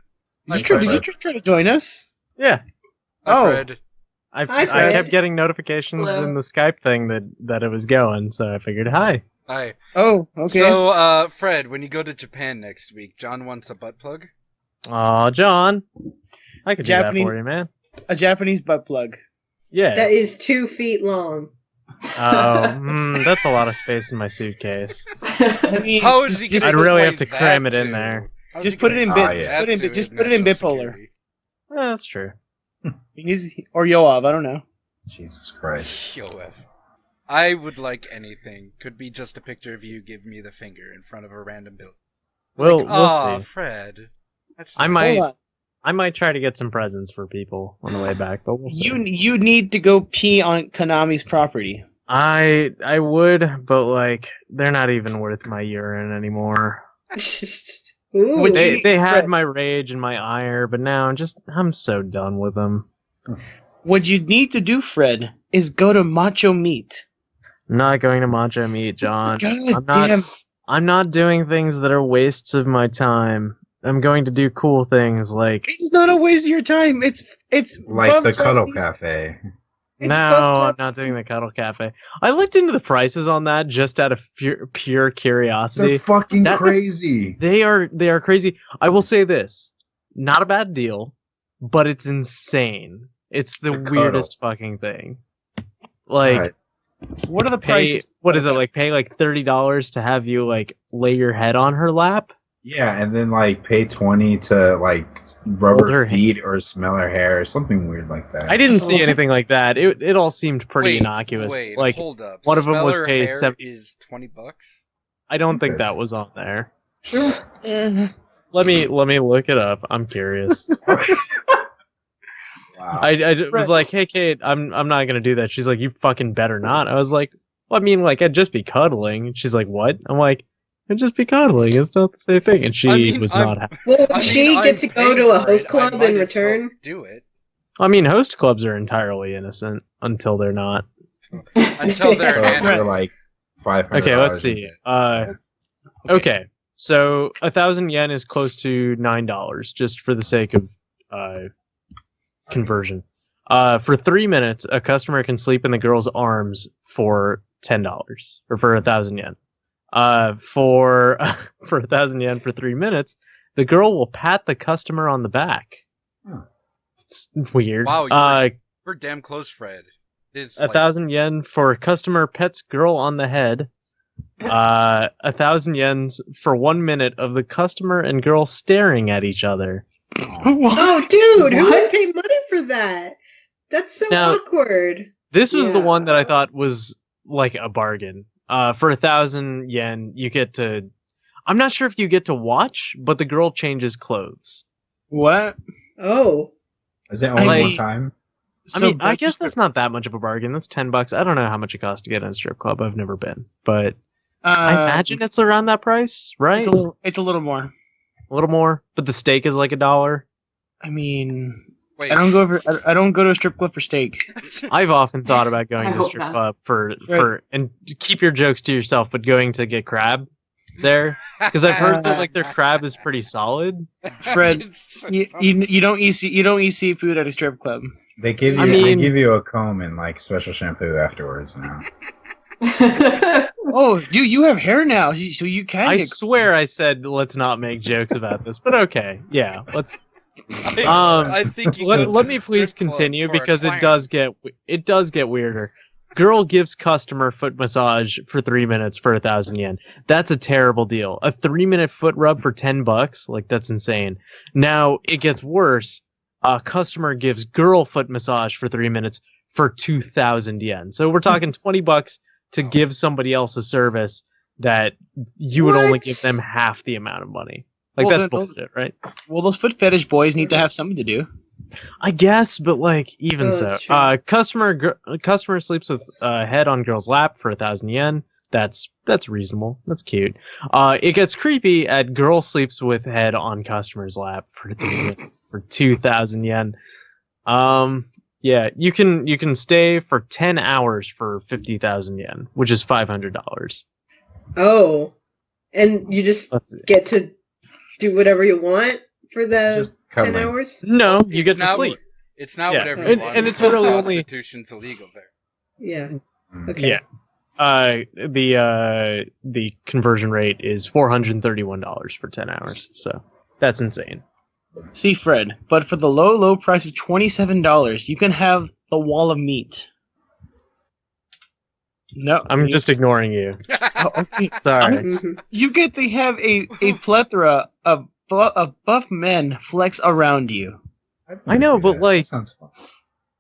Did Fred. you just try to join us? Yeah, Hi, Oh. Fred. I Hi, Fred. kept getting notifications Hello. in the Skype thing that it was going, so I figured, hi. Hi. Oh, okay. So, Fred, when you go to Japan next week, John wants a butt plug. Aw, John. I could Japanese- do that for you, man. a Japanese butt plug. Yeah. That is 2 feet long. That's a lot of space in my suitcase. I mean, How is he just, gonna I'd really have explain to cram that it in to- there. how's Just he put gonna it in bit- explain just that put it in to bit- just put it in national bipolar. security? That's true. or Yoav, I don't know. Jesus Christ. Yo, F. I would like anything. Could be just a picture of you giving me the finger in front of a random building. We'll Aw, see. Fred. That's I nice. might- Hold on. I might try to get some presents for people on the way back, but we'll see. You need to go pee on Konami's property. I would, but like they're not even worth my urine anymore. Ooh. Would you- They had Fred. my rage and my ire, but now I'm so done with them. What you need to do, Fred, is go to Macho Meat. I'm not going to Macho Meat, John. God I'm not. damn. I'm not doing things that are wastes of my time. I'm going to do cool things like It's not a waste of your time. It's Like the buff Cuddle Japanese- Cafe. it's no, buff I'm not Japanese- doing the Cuddle Cafe. I looked into the prices on that just out of pure curiosity. They're fucking That- crazy. They are crazy. I will say this: not a bad deal, but it's insane. It's the It's a weirdest fucking thing. Like, Right. What are the pay prices? what is it like? Pay like $30 to have you like lay your head on her lap. Yeah, and then like pay 20 to like rub Hold her her feet or smell her hair or something weird like that. I didn't see anything like that. It all seemed pretty innocuous. Wait, like, hold up. one of them was Smeller pay hair $7. is $20. I don't think Okay. that was on there. Sure. Let me look it up. I'm curious. Wow. I was like, hey Kate, I'm not gonna do that. She's like, you fucking better not. I was like, well, I mean, like, I'd just be cuddling. And she's like, what? I'm like, I'd just be cuddling. It's not the same thing. And she was not happy. Will I mean, she I'm get to go paying to a for host it. I club might in as well return? do it I mean, host clubs are entirely innocent until they're not. until they're So an for like $500. Okay, let's see. Okay, so 1,000 yen is close to $9, just for the sake of conversion. For 3 minutes, a customer can sleep in the girl's arms for $10, or for 1,000 yen. For 1,000 yen for 3 minutes, the girl will pat the customer on the back. Huh. It's weird. Wow, we're damn close, Fred. It's 1,000 yen for customer pets girl on the head. 1,000 yens for 1 minute of the customer and girl staring at each other. What? Oh, dude, who would What? pay money for that? That's so Now- awkward. This was the Yeah. one that I thought was like a bargain. For 1,000 yen, you get to. I'm not sure if you get to watch, but the girl changes clothes. What? Oh. Is it only Like- one time? I mean, I guess that's not that much of a bargain. That's $10. I don't know how much it costs to get in a strip club. I've never been, but I imagine it's around that price, right? it's a little more. A little more, but the steak is like $1. I mean, wait. I don't go to a strip club for steak. I've often thought about going I to a hope strip not. club for and keep your jokes to yourself, but going to get crab there because I've heard that like their crab is pretty solid. Fred, It's You, something- you don't eat seafood at a strip club. They give you I they mean- give you a comb and like special shampoo afterwards now. Oh, dude, you have hair now, so you can. I get swear I said let's not make jokes about this, but okay, yeah, let's. I think you go to Let the me strip please club continue for a because clown. it does get weirder. Girl gives customer foot massage for 3 minutes for 1,000 yen. That's a terrible deal. A 3-minute foot rub for $10, like that's insane. Now it gets worse. A customer gives girl foot massage for 3 minutes for 2,000 yen. So we're talking $20 to give somebody else a service that you would only What? give them half the amount of money. Like Well, that's then- bullshit, right? Well, those foot fetish boys need to have something to do. I guess, but like even Oh, so, that's true. customer sleeps with head on girl's lap for 1,000 yen. That's reasonable. That's cute. It gets creepy at girl sleeps with head on customer's lap for 3 minutes for 2,000 yen. Yeah, you can stay for 10 hours for 50,000 yen, which is $500. Oh. And you just Let's see. get to do whatever you want for the Just 10 cuddling. hours? No, you get It's to not- sleep. It's not Yeah. whatever And- you want. and it's because really only- prostitution's illegal there. Yeah. Mm. Okay. Yeah. The conversion rate is $431 for 10 hours. So that's insane. See, Fred, but for the low price of $27, you can have the wall of meat. No, I'm just ignoring you. Oh, okay. Sorry. Mhm. You get to have a plethora of buff men flex around you. I know, but, like- That sounds fun.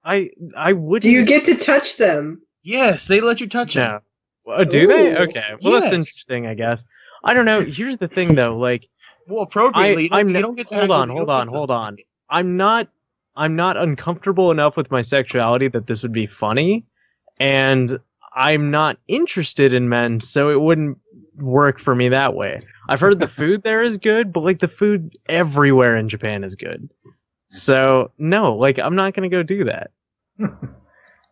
I wouldn't. Do you get to touch them? Yes, they let you touch them. No. Do they? Ooh. Okay. Well, that's Yes. interesting, I guess. I don't know. Here's the thing, though. Like, Well, appropriately, I'm you not- don't get to hold have- on, you hold don't on, get to- hold on. I'm not uncomfortable enough with my sexuality that this would be funny, and I'm not interested in men, so it wouldn't work for me that way. I've heard the food there is good, but like the food everywhere in Japan is good. So no, like I'm not gonna go do that.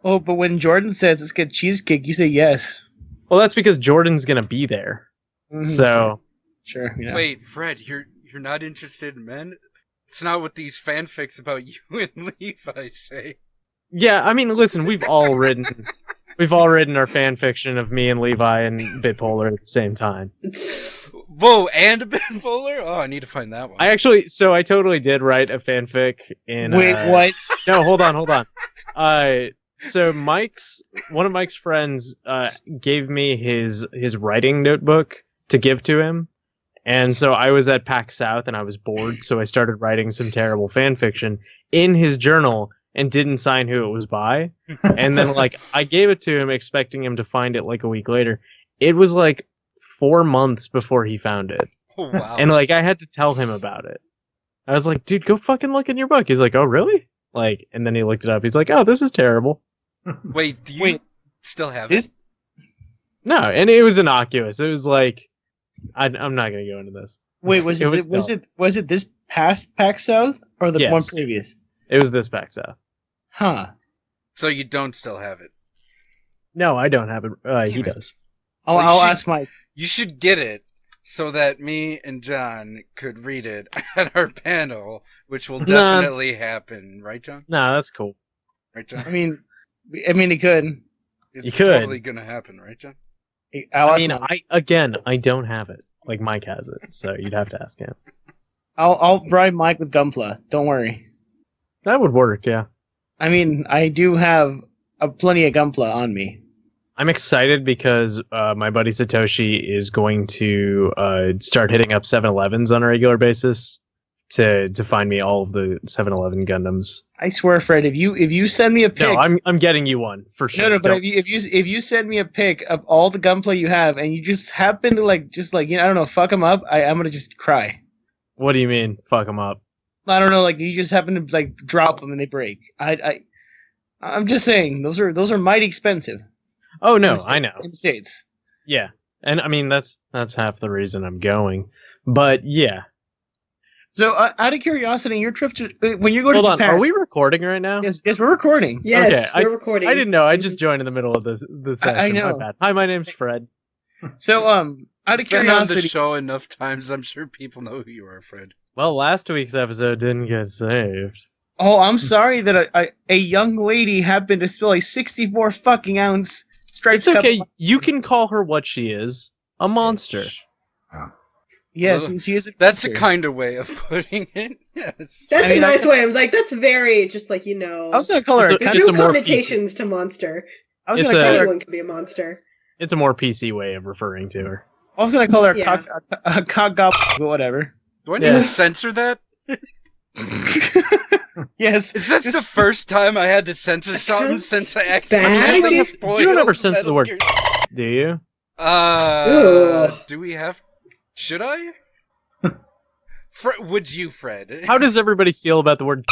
Oh, but when Jordan says let's get cheesecake, you say yes. Well, that's because Jordan's gonna be there. Mhm. So Sure, yeah. Wait, Fred, you're You're not interested in men? It's not what these fanfics about you and Levi say. Yeah, I mean, listen, we've all written our fan fiction of me and Levi and Bitpolar at the same time. Whoa, and a Bitpolar? Oh, I need to find that one. I totally did write a fanfic in. Wait, what? No, hold on. So one of Mike's friends gave me his writing notebook to give to him, and so I was at PAX South and I was bored, so I started writing some terrible fan fiction in his journal and didn't sign who it was by, and then I gave it to him expecting him to find it a week later. It was 4 months before he found it. Oh, wow. And I had to tell him about it. I was like, dude, go fucking look in your book. He's like, oh really? And then he looked it up. He's like, oh, this is terrible. Wait, do you still have it? No, and it was innocuous. It was I'm not gonna go into this. Wait, was it this past PAX South or the one previous? It was this PAX South. Huh. So you don't still have it? No, I don't have it. He does. I'll ask Mike. You should get it so that me and John could read it at our panel, which will definitely happen, right, John? Nah, that's cool. Right, John? I mean, it could. It's could. totally gonna happen, right, John? I don't have it. Mike has it, so you'd have to ask him. I'll bribe Mike with Gunpla. Don't worry. That would work, yeah. I mean, I do have plenty of Gunpla on me. I'm excited because my buddy Satoshi is going to start hitting up 7-Elevens on a regular basis to find me all of the 7-Eleven Gundams. I swear, Fred, if you send me a pic, no, I'm getting you one for sure. No, but if you send me a pic of all the Gunpla you have, and you just happen to I don't know, fuck them up, I'm gonna just cry. What do you mean, fuck them up? I don't know, you just happen to drop them and they break. I'm just saying those are mighty expensive. Oh no, I know. In the States. Yeah, and I mean that's half the reason I'm going. But yeah. So out of curiosity, your trip to when you go to Japan, are we recording right now? Yes, we're recording. Yes, okay, we're recording. I didn't know. I just joined in the middle of the session. I know. My bad. Hi, my name's Fred. So out of curiosity, been on the show enough times. I'm sure people know who you are, Fred. Well, last week's episode didn't get saved. Oh, I'm sorry that a young lady happened to spill a 64 fucking ounce striped. It's okay. You can call her what she is, a monster. Oh. Yes, she is. That's a kind of way of putting it. Yes. That's a nice way. I was like, that's very just I was gonna call her. There's no connotations to monster. I was gonna call her. Anyone can be a monster. It's a more PC way of referring to her. I was gonna call her a cock goblin, but whatever. Do I need to censor that? Yes. Is that the first time I had to censor something since I accidentally spoiled? You don't ever censor the word, do you? Do we have? Should I? Would you, Fred? How does everybody feel about the word?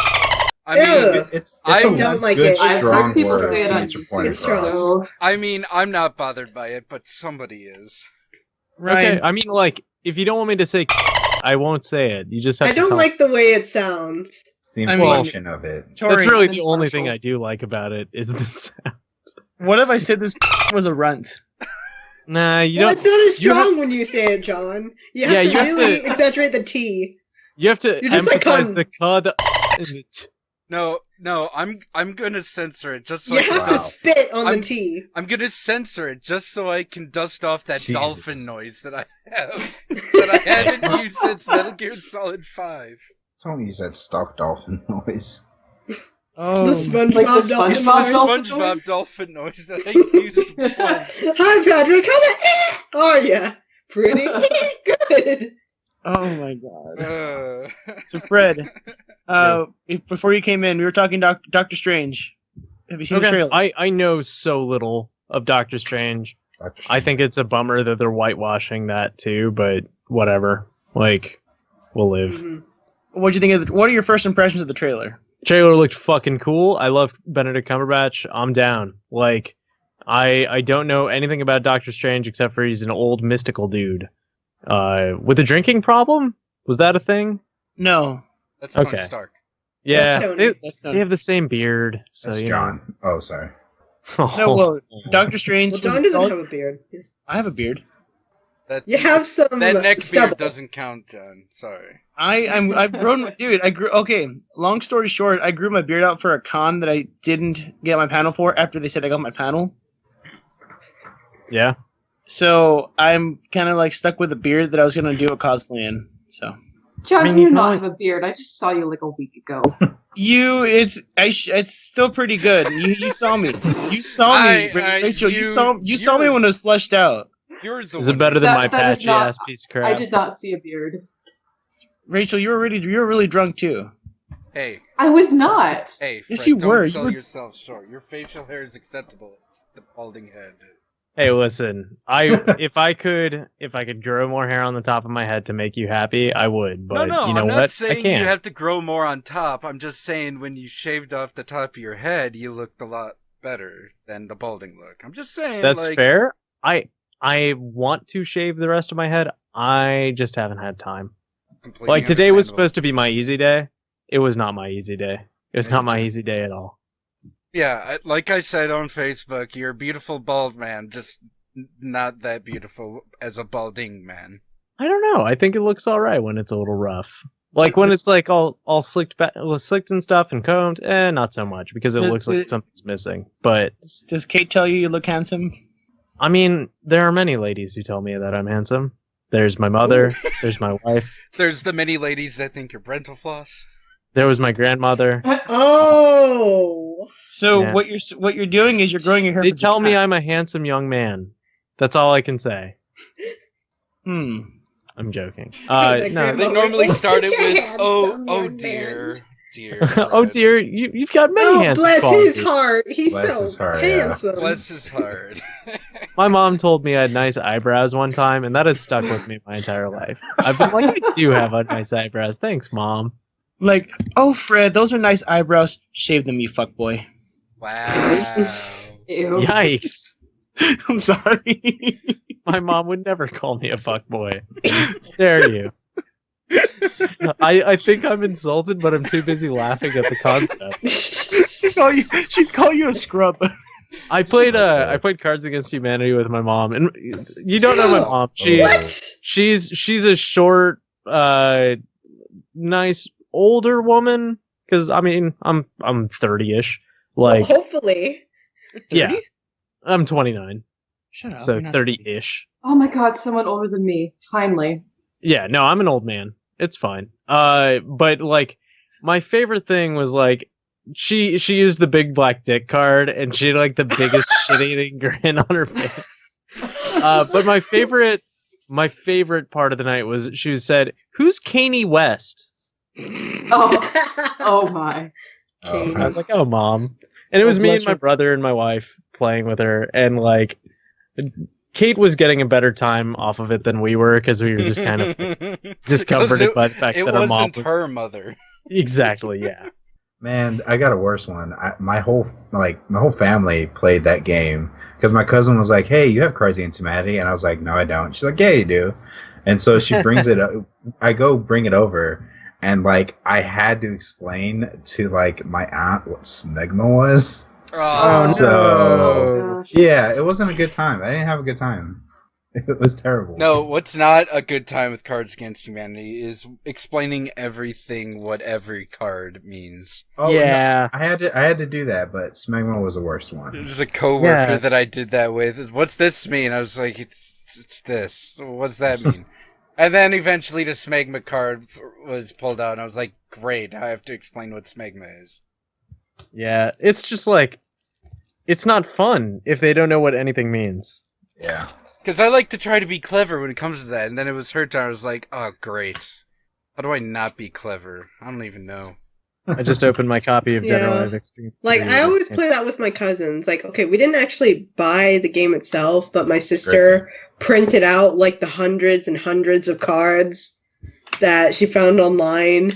I mean, I don't like it. I've heard people say it on YouTube. I mean, I'm not bothered by it, but somebody is. Right. Okay, I mean, if you don't want me to say, I won't say it. You just have I to don't tell like the way it sounds. The inflection of it. Tori, that's really the only thing I do like about it is the sound. What if I said this was a runt? Nah, you Well, don't. it's not as strong when you say it, John. You have to really exaggerate the T. You have to emphasize the c. No, I'm gonna censor it just so You I can have to spit on the T. I'm gonna censor it just so I can dust off that dolphin noise that I have that I haven't used since Metal Gear Solid 5. Tell me you said stuck dolphin noise. Oh, the SpongeBob dolphin It's noise. the SpongeBob dolphin noise that I used once. Hi, Patrick. How are ya? Pretty good. Oh my god. So Fred, before you came in, we were talking Doctor Strange. Have you seen the trailer? I know so little of Doctor Strange. I think it's a bummer that they're whitewashing that too, but whatever. We'll live. Mm-hmm. What'd you think of what are your first impressions of the trailer? Trailer looked fucking cool. I love Benedict Cumberbatch. I'm down. I don't know anything about Doctor Strange except for he's an old mystical dude. With a drinking problem? Was that a thing? No. That's Tony Stark. Yeah, That's they have the same beard. So That's John. Oh, sorry. No, well, Doctor Strange. Well, John doesn't have a beard. I have a beard. You have some That neck stubble. beard doesn't count, John. Sorry. I've grown, dude. I grew. Okay, long story short, I grew my beard out for a con that I didn't get my panel for after they said I got my panel. Yeah. So I'm kind of like stuck with a beard that I was gonna do a cosplay in. So John, I mean, you you do not can have a beard. I just saw you like a week ago. it's still pretty good. You saw me. You saw me, Rachel. You saw me when it was fleshed out. Yours Is it better than my That is patchy not- ass piece of crap? I did not see a beard. Rachel, you were really drunk too. Hey, I was not. hey, Yes, Fred, you don't were. You sell were- yourself short. Your facial hair is acceptable. It's the balding head. Hey, listen. If I could grow more hair on the top of my head to make you happy, I would. But No, you know I'm what? not saying I can't. you have to grow more on top. I'm just saying when you shaved off the top of your head, you looked a lot better than the balding look. I'm just saying. That's like, fair. I want to shave the rest of my head. I just haven't had time. completely Like today was understandable. supposed to be my easy day. It was not my easy day. It was not my easy day at all. Yeah, like I said on Facebook, you're a beautiful bald man, just not that beautiful as a balding man. I don't know. I think it looks all right when it's a little rough. Like when it's like all slicked back, slicked and stuff and combed. Not so much because it looks like something's missing. But Does Kate tell you look handsome? I mean, there are many ladies who tell me that I'm handsome. There's my mother. There's my wife. There's the many ladies that think you're Brental Floss. There was my grandmother. Oh. So Yeah. what you're doing is you're growing your hair. They for tell me Japan. I'm a handsome young man. That's all I can say. I'm joking. My No. They grandma- normally start it with, Handsome oh young dear, dear. Oh Fred. dear, you've got many Oh, handsome bless qualities. his heart. He's Bless so his heart, yeah. handsome. Bless his heart. My mom told me I had nice eyebrows one time, and that has stuck with me my entire life. I've been like, I do have nice eyebrows. Thanks, Mom. Like, oh Fred, those are nice eyebrows. Shave them, you fuckboy. Wow. Ew. Yikes. I'm sorry. My mom would never call me a fuckboy. Dare you? I think I'm insulted, but I'm too busy laughing at the concept. She'd call you a scrub. I played Cards Against Humanity with my mom, and you don't know my mom. What? She's a short, nice older woman. Because I mean, I'm 30ish. Like, Well, hopefully. yeah, I'm 29, Shut up. so you're not- 30ish. Oh my god, someone older than me. Finally. Yeah, no, I'm an old man. It's fine. But like, my favorite thing was like, she used the big black dick card, and she had like the biggest shit-eating grin on her face. But my favorite part of the night was she said, "Who's Kanye West?" Oh my. Oh, I was like, "Oh, Mom," and it was me and my brother and my wife playing with her, and like, Kate was getting a better time off of it than we were because we were just kind of discomforted by the fact it that our mom wasn't was her mother. exactly, yeah. man, I got a worse one. My whole family played that game because my cousin was like, "Hey, you have Cards Against Humanity," and I was like, "No, I don't." She's like, "Yeah, you do," and so she brings it. I go bring it over, and like I had to explain to like my aunt what smegma was. Oh, no. So Gosh. yeah, it wasn't a good time. I didn't have a good time. It was terrible. No, what's not a good time with Cards Against Humanity is explaining everything what every card means. Oh, Yeah. no, I had to do that, but smegma was the worst one. There's a coworker Yeah. that I did that with. What's this mean? I was like, it's this. What's that mean? And then eventually the smegma card was pulled out, and I was like, great, I have to explain what smegma is. Yeah, it's just like, it's not fun if they don't know what anything means. Yeah. Because I like to try to be clever when it comes to that, and then it was her turn. I was like, oh, great. How do I not be clever? I don't even know. I just opened my copy of Dead or Yeah. Alive Extreme. Like, I always play that with my cousins. Like, okay, we didn't actually buy the game itself, but my sister printed out, like, the hundreds and hundreds of cards that she found online.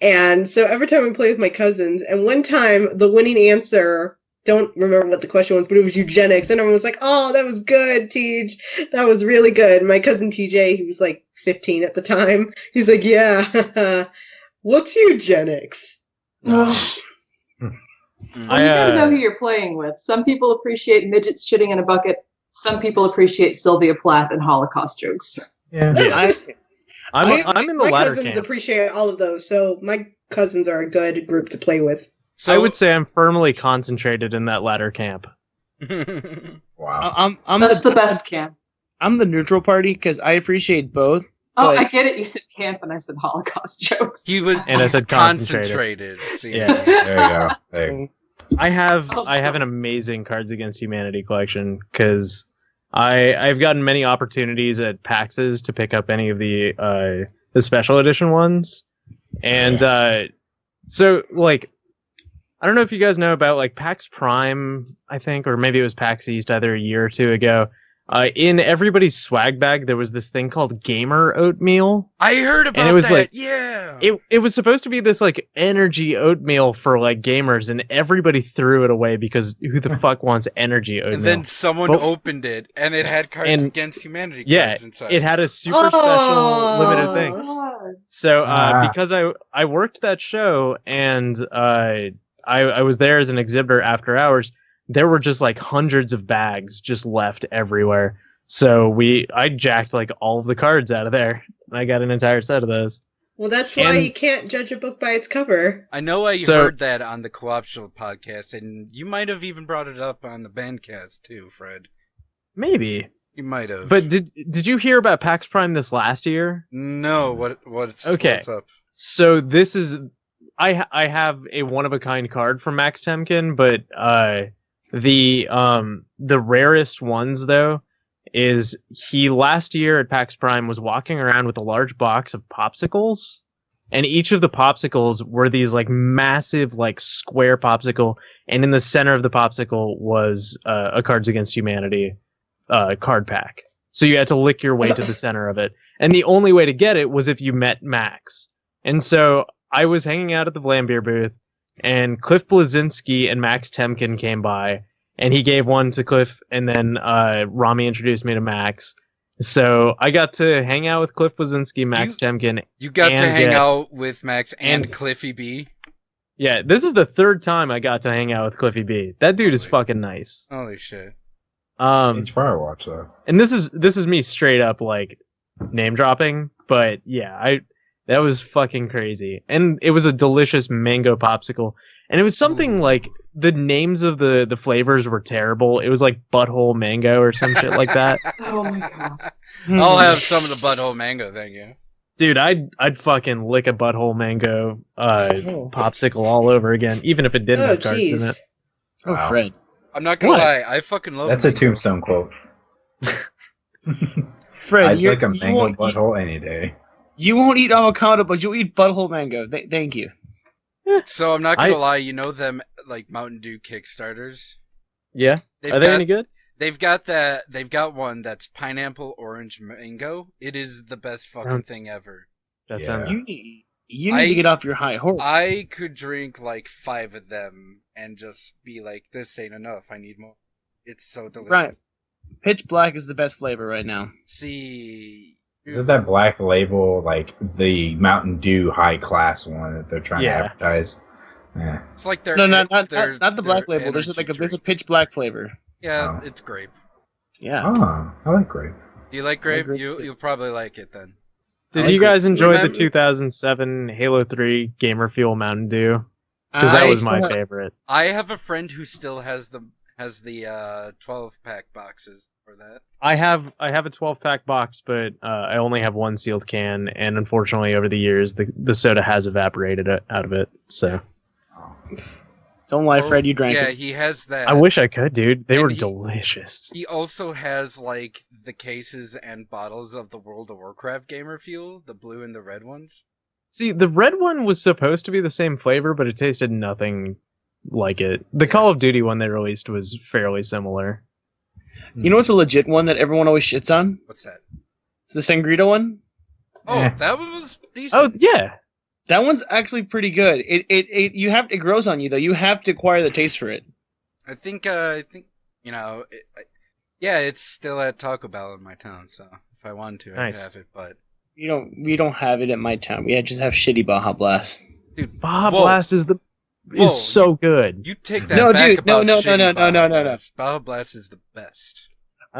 And so every time I play with my cousins, and one time the winning answer, don't remember what the question was, but it was eugenics. And everyone was like, oh, that was good, Tej. That was really good. My cousin TJ, he was like 15 at the time. He's like, yeah, what's eugenics? Ugh. Mm. Well, you gotta know who you're playing with. Some people appreciate midgets shitting in a bucket. Some people appreciate Sylvia Plath and Holocaust jokes. Yeah. I'm in the my latter cousins camp. appreciate all of those, so my cousins are a good group to play with. So I would say I'm firmly concentrated in that latter camp. Wow. That's the best camp. I'm the neutral party because I appreciate both. Oh, But- I get it. You said camp, and I said Holocaust jokes. he was And I he's said concentrated. See? Yeah. There you go. There. I have an amazing Cards Against Humanity collection because I've gotten many opportunities at PAXs to pick up any of the special edition ones, and so like I don't know if you guys know about like PAX Prime, I think, or maybe it was PAX East either a year or two ago. In everybody's swag bag, there was this thing called Gamer Oatmeal. I heard about And it was that. like- yeah. It was supposed to be this like energy oatmeal for like gamers, and everybody threw it away because who the fuck wants energy oatmeal? And then someone Well- opened it, and it had Cards And- Against Humanity yeah, cards inside. it had a super Oh. special limited thing. God. So Ah. because I worked that show and I was there as an exhibitor after hours, there were just like hundreds of bags just left everywhere. So I jacked like all of the cards out of there. And I got an entire set of those. Well, that's why And- you can't judge a book by its cover. I know I So- heard that on the Co-op Show podcast, and you might have even brought it up on the Bandcast too, Fred. Maybe. You might have. But did you hear about PAX Prime this last year? no, what's Okay. what's up? So this is I have a one of a kind card from Max Temkin, but the rarest ones though is he last year at PAX Prime was walking around with a large box of popsicles, and each of the popsicles were these like massive like square popsicle, and in the center of the popsicle was a Cards Against Humanity card pack. So you had to lick your way to the center of it, and the only way to get it was if you met Max. And so I was hanging out at the Vlambeer booth, and Cliff Blazinski and Max Temkin came by, and he gave one to Cliff, and then Rami introduced me to Max. So I got to hang out with Cliff Blazinski, Max Temkin. You got to and hang get- out with Max and and- Cliffy B. Yeah, this is the third time I got to hang out with Cliffy B. That dude is Holy- fucking nice. Holy shit! It's Firewatch though. And this is me straight up like name dropping, but yeah, that was fucking crazy. And it was a delicious mango popsicle. And it was something like the names of the flavors were terrible. It was like butthole mango or some shit like that. Oh my god. I'll have some of the butthole mango thing, yeah. Dude, I'd fucking lick a butthole mango popsicle all over again, even if it didn't Oh, have cards in jeez. it. Oh, Wow. Fred. I'm not gonna What? lie, I fucking love That's a mango. Tombstone quote. Fred, I'd like a you mango won't eat- butthole any day. You won't eat avocado, but you'll eat butthole mango. Thank you. So I'm not gonna I- lie, you know them like Mountain Dew Kickstarters? Yeah, They've are they got- any good? They've got one that's pineapple orange mango. It is the best fucking Sounds- thing ever. That Yeah. sounds. You need to get off your high horse. I could drink like 5 of them and just be like, this ain't enough. I need more. It's so delicious. Right. Pitch Black is the best flavor right now. See, Isn't that Black Label like the Mountain Dew high class one that they're trying Yeah. to advertise? Yeah. It's like their No, not their- the Black their Label. There's energy like there's a drink. Pitch Black flavor. Yeah, Oh. it's grape. Yeah. Oh, I like grape. Do you like grape? grape. You'll probably like it then. Did I you like guys enjoy Remember- the 2007 Halo 3 Gamer Fuel Mountain Dew? Because that I was my still- favorite. I have a friend who still has the 12-pack boxes for that. I have a 12-pack box, but I only have one sealed can, and unfortunately, over the years, the soda has evaporated out of it. So Don't lie, Fred. You drank Yeah, it. he has that. I wish I could, dude. They And were he- delicious. He also has like the cases and bottles of the World of Warcraft Gamer Fuel, the blue and the red ones. See, the red one was supposed to be the same flavor, but it tasted nothing like it. The Call of Duty one they released was fairly similar. You know what's a legit one that everyone always shits on? What's that? It's the Sangrita one. Oh, Eh. that one was decent. Oh yeah, That one's actually pretty good. It grows on you though. You have to acquire the taste for it. I think you know, yeah, it's still at Taco Bell in my town. So if I wanted to, Nice. I'd have it. But We don't have it at my town. We just have shitty Baja Blast. dude, Baja whoa, Blast is Whoa, so good. You take that No, back dude, no, about no, no, shitty no, no, Baja no, no, no. Blast. Baja Blast is the best.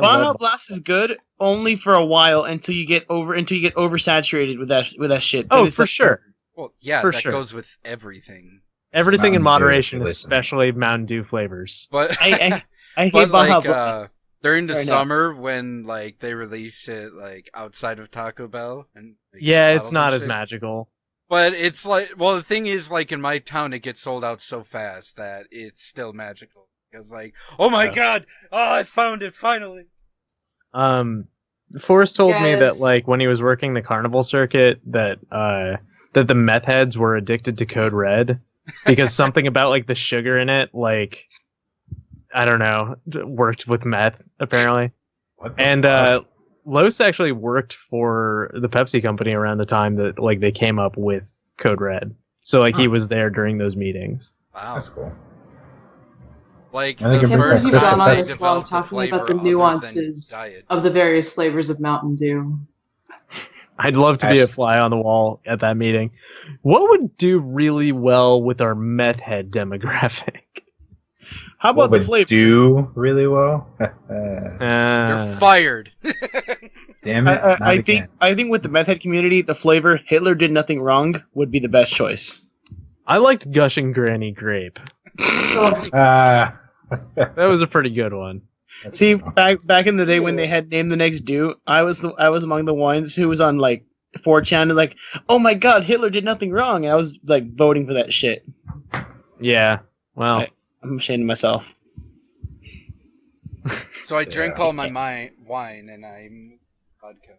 Baja Blast is good only for a while until you get oversaturated with that shit. Then Oh, it's for like- sure. Well, yeah, For that sure. goes with everything. Everything in Mountain Dew, moderation, if you listen. especially Mountain Dew flavors. But I hate but Baja like Blast. during the Right now. summer when like they release it like outside of Taco Bell and like, Yeah, it's bottles not and as shit. magical. But it's like, well, the thing is, like in my town, it gets sold out so fast that it's still magical. Because like, oh my Yeah. god, oh I found it finally. Forrest told me that Yes. like when he was working the carnival circuit that the meth heads were addicted to Code Red because something about like the sugar in it, like I don't know, worked with meth apparently. What the And fuck? Los actually worked for the Pepsi company around the time that like they came up with Code Red. So like he was there during those meetings. Wow, That's cool. like I think the if we're first gone time on they this long developed a talking flavor about the other nuances than diet. of the various flavors of Mountain Dew. I'd love to be a fly on the wall at that meeting. What would do really well with our meth head demographic? How What about the would flavor? do really well? You're fired. Damn it! not I again. think with the meth head community, the flavor "Hitler did nothing wrong" would be the best choice. I liked Gushing Granny Grape. Ah. That was a pretty good one. See, back in the day when they had Name the Next Do, I was among the ones who was on like 4chan and like, oh my god, Hitler did nothing wrong, and I was like voting for that shit. Yeah. Well, Right. I'm ashamed of myself. So I drank Yeah. all my wine and I moved vodka.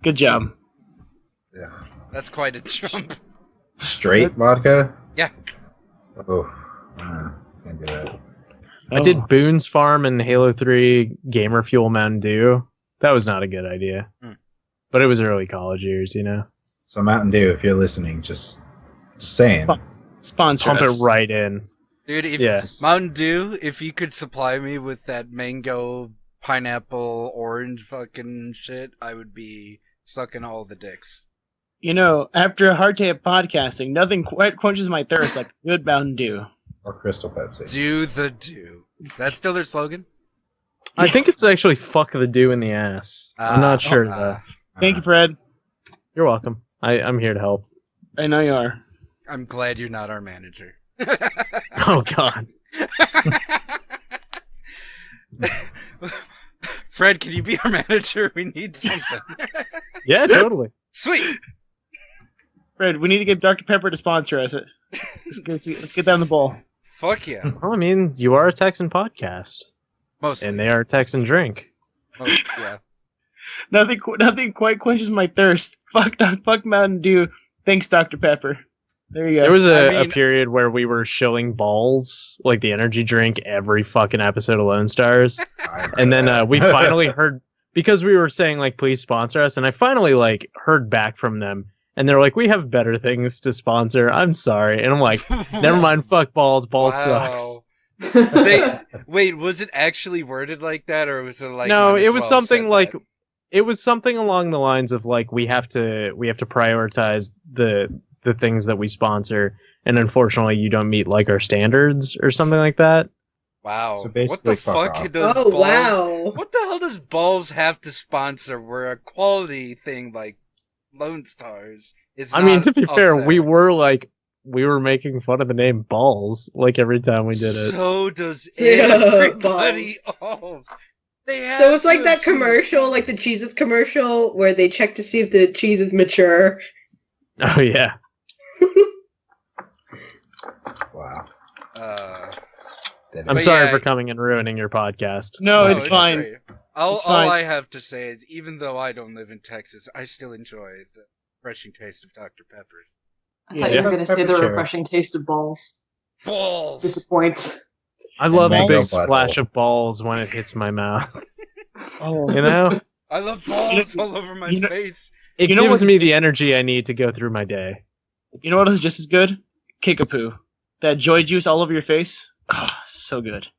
Good job. Yeah. That's quite a jump. Straight vodka? Yeah. Oh, can't do that. I did Boone's Farm and Halo 3 Gamer Fuel Mountain Dew. That was not a good idea. Hmm. But it was early college years, you know? So Mountain Dew, if you're listening, just saying. Sponsor Pump us. it right in. Dude, if Yeah. Mountain Dew, if you could supply me with that mango, pineapple, orange fucking shit, I would be sucking all the dicks. You know, after a hard day of podcasting, nothing quite quenches my thirst like good Mountain Dew. Or Crystal Pepsi. Do the do. Is that still their slogan? I think it's actually fuck the dew in the ass. I'm not sure, though. Thank you, Fred. You're welcome. I'm here to help. I know you are. I'm glad you're not our manager. Oh, God. Fred, can you be our manager? We need something. Yeah, totally. Sweet. Fred, we need to get Dr. Pepper to sponsor us. Let's get that on the ball. Fuck yeah. Well, I mean, you are a Texan podcast, Mostly. and they are a Texan drink. Yeah. Nothing quite quenches my thirst. Fuck Mountain Dew. Thanks, Dr. Pepper. There you go. There was a I mean- period where we were shilling balls, like the energy drink, every fucking episode of Lone Stars. And then we finally heard, because we were saying, like, please sponsor us, and I finally, like, heard back from them. And they're like, we have better things to sponsor. I'm sorry. And I'm like, never mind, fuck balls. Balls sucks. Wait, was it actually worded like that, or was it like No, might it as was well something said like, that? it was something along the lines of, like, we have to prioritize the things that we sponsor. And unfortunately, you don't meet, like, our standards or something like that. Wow. So What basically, the fuck fuck off. does Oh, balls? wow. What the hell does balls have to sponsor? Where a quality thing like Lone Stars is. I mean, not to be up fair, there. we were making fun of the name balls, like, every time we did it. So does Yeah, everybody else. So it's like that commercial, like the cheeses commercial, where they check to see if the cheese is mature. Oh, yeah. Wow. I'm But sorry yeah, for coming and ruining your podcast. No, No, it's fine. great. All It's fine. I have to say is, even though I don't live in Texas, I still enjoy the refreshing taste of Dr. Pepper. I thought you were Yeah. going to say the Pepper cherry. refreshing taste of balls. Balls. Disappoint. I love the mango big butthole. splash of balls when it hits my mouth. Oh, You know? I love balls all over my you know- face. It You know gives what's me the just- energy I need to go through my day. you know what is just as good? Kickapoo. That joy juice all over your face. Oh, so good. Love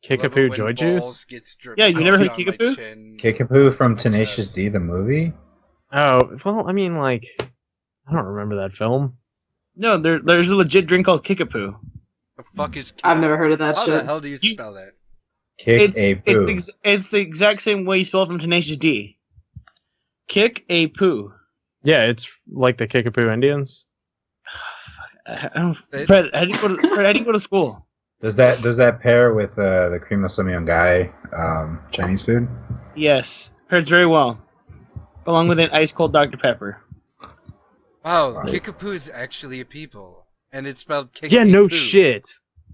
it Kickapoo when joy balls juice? gets dripped Yeah, you never heard down of my Kickapoo? chin, Kickapoo from my Tenacious chest. D, the movie? Oh, well, I mean, like, I don't remember that film. No, there's a legit drink called Kickapoo. The fuck is? I've never heard of that How the shit. hell do you You- spell that? Kick a poo. It's the exact same way you spell it from Tenacious D. Kick a poo. Yeah, it's like the Kickapoo Indians. Fred, how do you go to school? Does that pair with the cream of some young guy Chinese food? Yes, pairs very well, along with an ice cold Dr. Pepper. Wow, Kickapoo is actually a people, and it's spelled Kick. Yeah, no shit.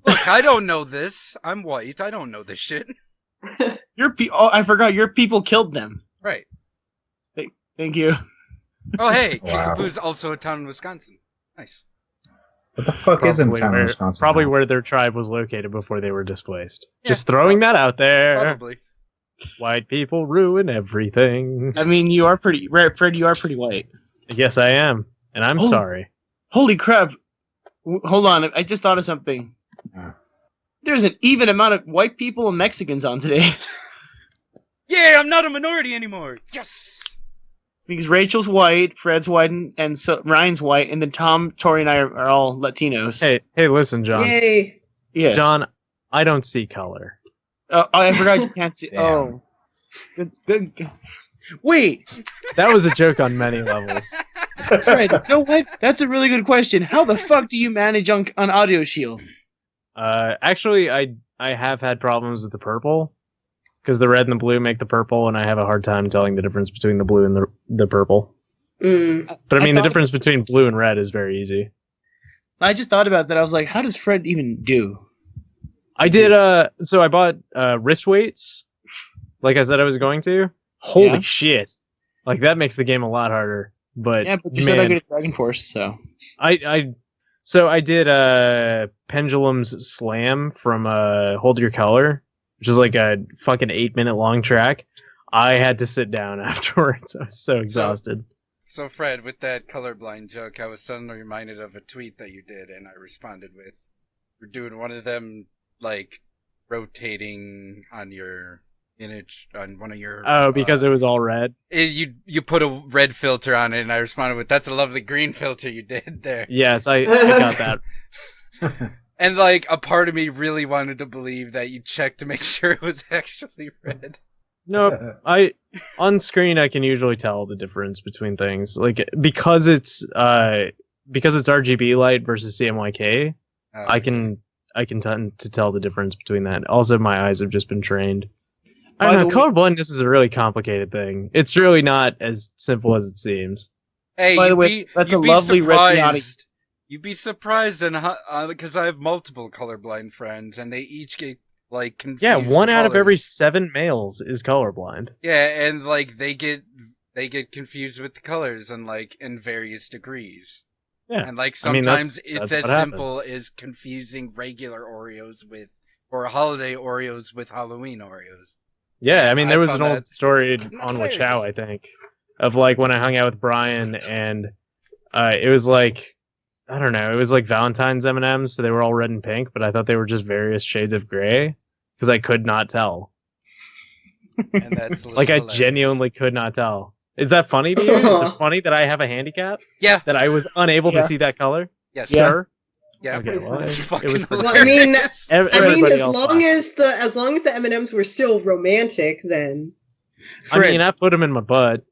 Look, I don't know this. I'm white. I don't know this shit. I forgot. Your people killed them. Right. Thank you. Oh, hey, Wow. Kickapoo's also a town in Wisconsin. Nice. What the fuck is in town in Wisconsin? Probably now? where their tribe was located before they were displaced. Yeah, Just throwing that out there. Probably. White people ruin everything. I mean, you are pretty, Fred. You are pretty white. Yes, I am, and I'm sorry. Holy crap! Hold on, I just thought of something. There's an even amount of white people and Mexicans on today. Yeah, I'm not a minority anymore. Yes. Because Rachel's white, Fred's white, and so Ryan's white, and then Tom, Tori, and I are all Latinos. Hey, listen, John. Yay! Yes. John, I don't see color. Oh, I forgot you can't see. Damn. Oh, good. Wait, That was a joke on many levels. Fred. You know what? That's a really good question. How the fuck do you manage on Audio Shield? Actually, I have had problems with the purple. Because the red and the blue make the purple, and I have a hard time telling the difference between the blue and the purple. Mm. But I mean, the thought- difference between blue and red is very easy. I just thought about that. I was like, how does Fred even do? I did, so I bought wrist weights, like I said I was going to. Holy Yeah. shit. Like, that makes the game a lot harder. But, Yeah, but you said I get a Dragon Force, so. So I did Pendulum's Slam from Hold Your Color, which is like a fucking 8-minute long track. I had to sit down afterwards. I was so exhausted. So, Fred, with that colorblind joke, I was suddenly reminded of a tweet that you did, and I responded with, "We're doing one of them, like, rotating on your image, on one of your..." Oh, because it was all red? You put a red filter on it, and I responded with, "That's a lovely green filter you did there." Yes, I got that. And, like, a part of me really wanted to believe that you checked to make sure it was actually red. No, on screen I can usually tell the difference between things. Like, because it's RGB light versus CMYK, Oh, I can tend to tell the difference between that. Also, my eyes have just been trained. I By don't know, the way- color blindness is a really complicated thing. It's really not as simple as it seems. Hey, By the you'd way, be- that's you'd a be lovely red surprised. You'd be surprised, and because I have multiple colorblind friends, and they each get like confused. Yeah, one out of every colors. 7 males is colorblind. Yeah, and like they get confused with the colors, and like in various degrees. Yeah, And like I mean, sometimes that's it's as what simple happens. as confusing regular Oreos or holiday Oreos with Halloween Oreos. Yeah, I mean, there was found an old that story not on hilarious. Wachow, I think, of like when I hung out with Brian, and it was like, I don't know, it was like Valentine's M&Ms, so they were all red and pink, but I thought they were just various shades of gray because I could not tell. And that's a little Like, I hilarious. genuinely could not tell. Is that funny to you? Is it funny that I have a handicap? Yeah. That I was unable Yeah. to see that color? Yes. Yeah. Sir? Yeah. Okay, well, It's it fucking was pretty- Well, I mean, hilarious. I mean, Everybody as else long laughed. as the M&Ms were still romantic, then I mean, I put them in my butt.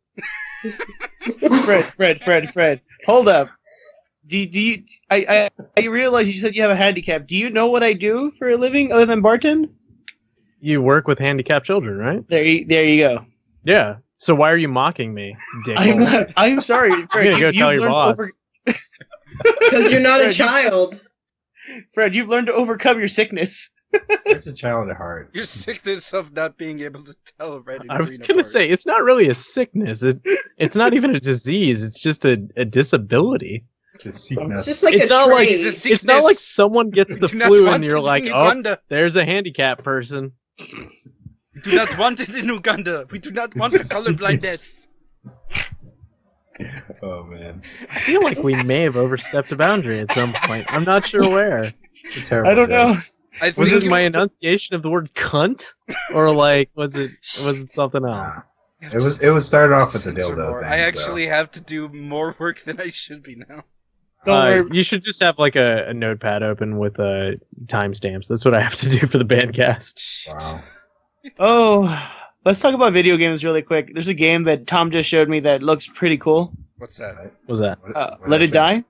Fred. Hold up. Do you? I realize you said you have a handicap. Do you know what I do for a living other than bartend? You work with handicapped children, right? There you go. Yeah. So why are you mocking me, dick? I'm sorry, Fred. I'm gonna go tell your boss. because you're not a Fred, you- child. Fred, you've learned to overcome your sickness. It's a child at heart. Your sickness of not being able to tell red and I was green gonna apart. say it's not really a sickness. It's not even a disease. It's just a disability. It's a sickness. Just like It's a not like- trait. It's a It's not like sickness. someone gets We the do not flu want and you're it like, in oh, Uganda. there's a handicapped person. We do not want it in Uganda. We do not want the colorblindness. Oh man, I feel like we may have overstepped a boundary at some point. I'm not sure where. it's a terrible. I don't joke. know. I Was think it my enunciation of the word cunt, or like was it something else? Nah. It was started off with the Censor dildo more. thing. I actually have to do more work than I should be now. Don't worry. You should just have like a notepad open with timestamps. That's what I have to do for the bandcast. So. Wow. Oh, let's talk about video games really quick. There's a game that Tom just showed me that looks pretty cool. What's that? What was that? Let It Die.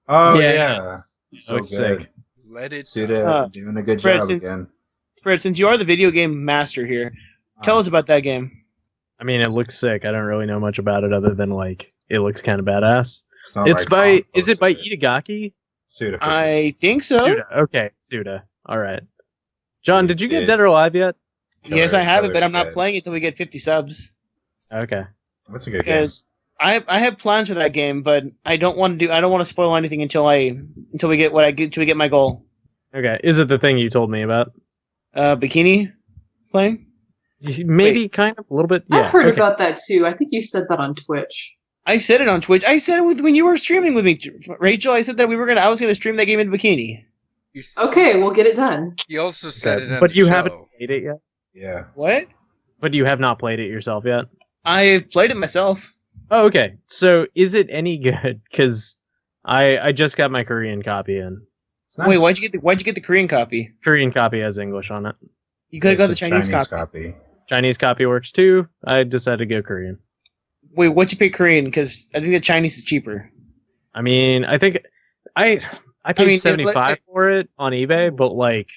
Oh Yeah, yeah, so looks good. sick. Let it. Suda doing a good Fred, job since- again. Fred, since you are the video game master here, tell us about that game. I mean, it looks sick. I don't really know much about it other than like it looks kind of badass. not It's like by. compost Is it by it. Itagaki? Suda. I think so. Suda. Okay, Suda. All right. John, did you get Yeah. Dead or Alive yet? Yes, I have it, Killer but I'm not Dead. playing it until we get 50 subs. Okay. That's a good game. Because I have plans for that game, but I don't want to spoil anything until we get my goal. Okay. Is it the thing you told me about? Bikini playing. Maybe kind of a little bit. Yeah. I've heard okay. about that too. I think you said that on Twitch. I said it on Twitch. I said it when you were streaming with me, Rachel. I said that I was gonna stream that game in bikini. Okay, we'll get it done. You also said Okay, it on but the you show. haven't played it yet. Yeah. What? But you have not played it yourself yet. I played it myself. Oh, okay. So is it any good? Because I just got my Korean copy in. It's nice. Wait, why'd you get the Korean copy? Korean copy has English on it. You could have got the It's a Chinese copy. Chinese copy works too. I decided to go Korean. Wait, what'd you pick Korean? Because I think the Chinese is cheaper. I mean, I think I paid mean, $75 for it on eBay, but like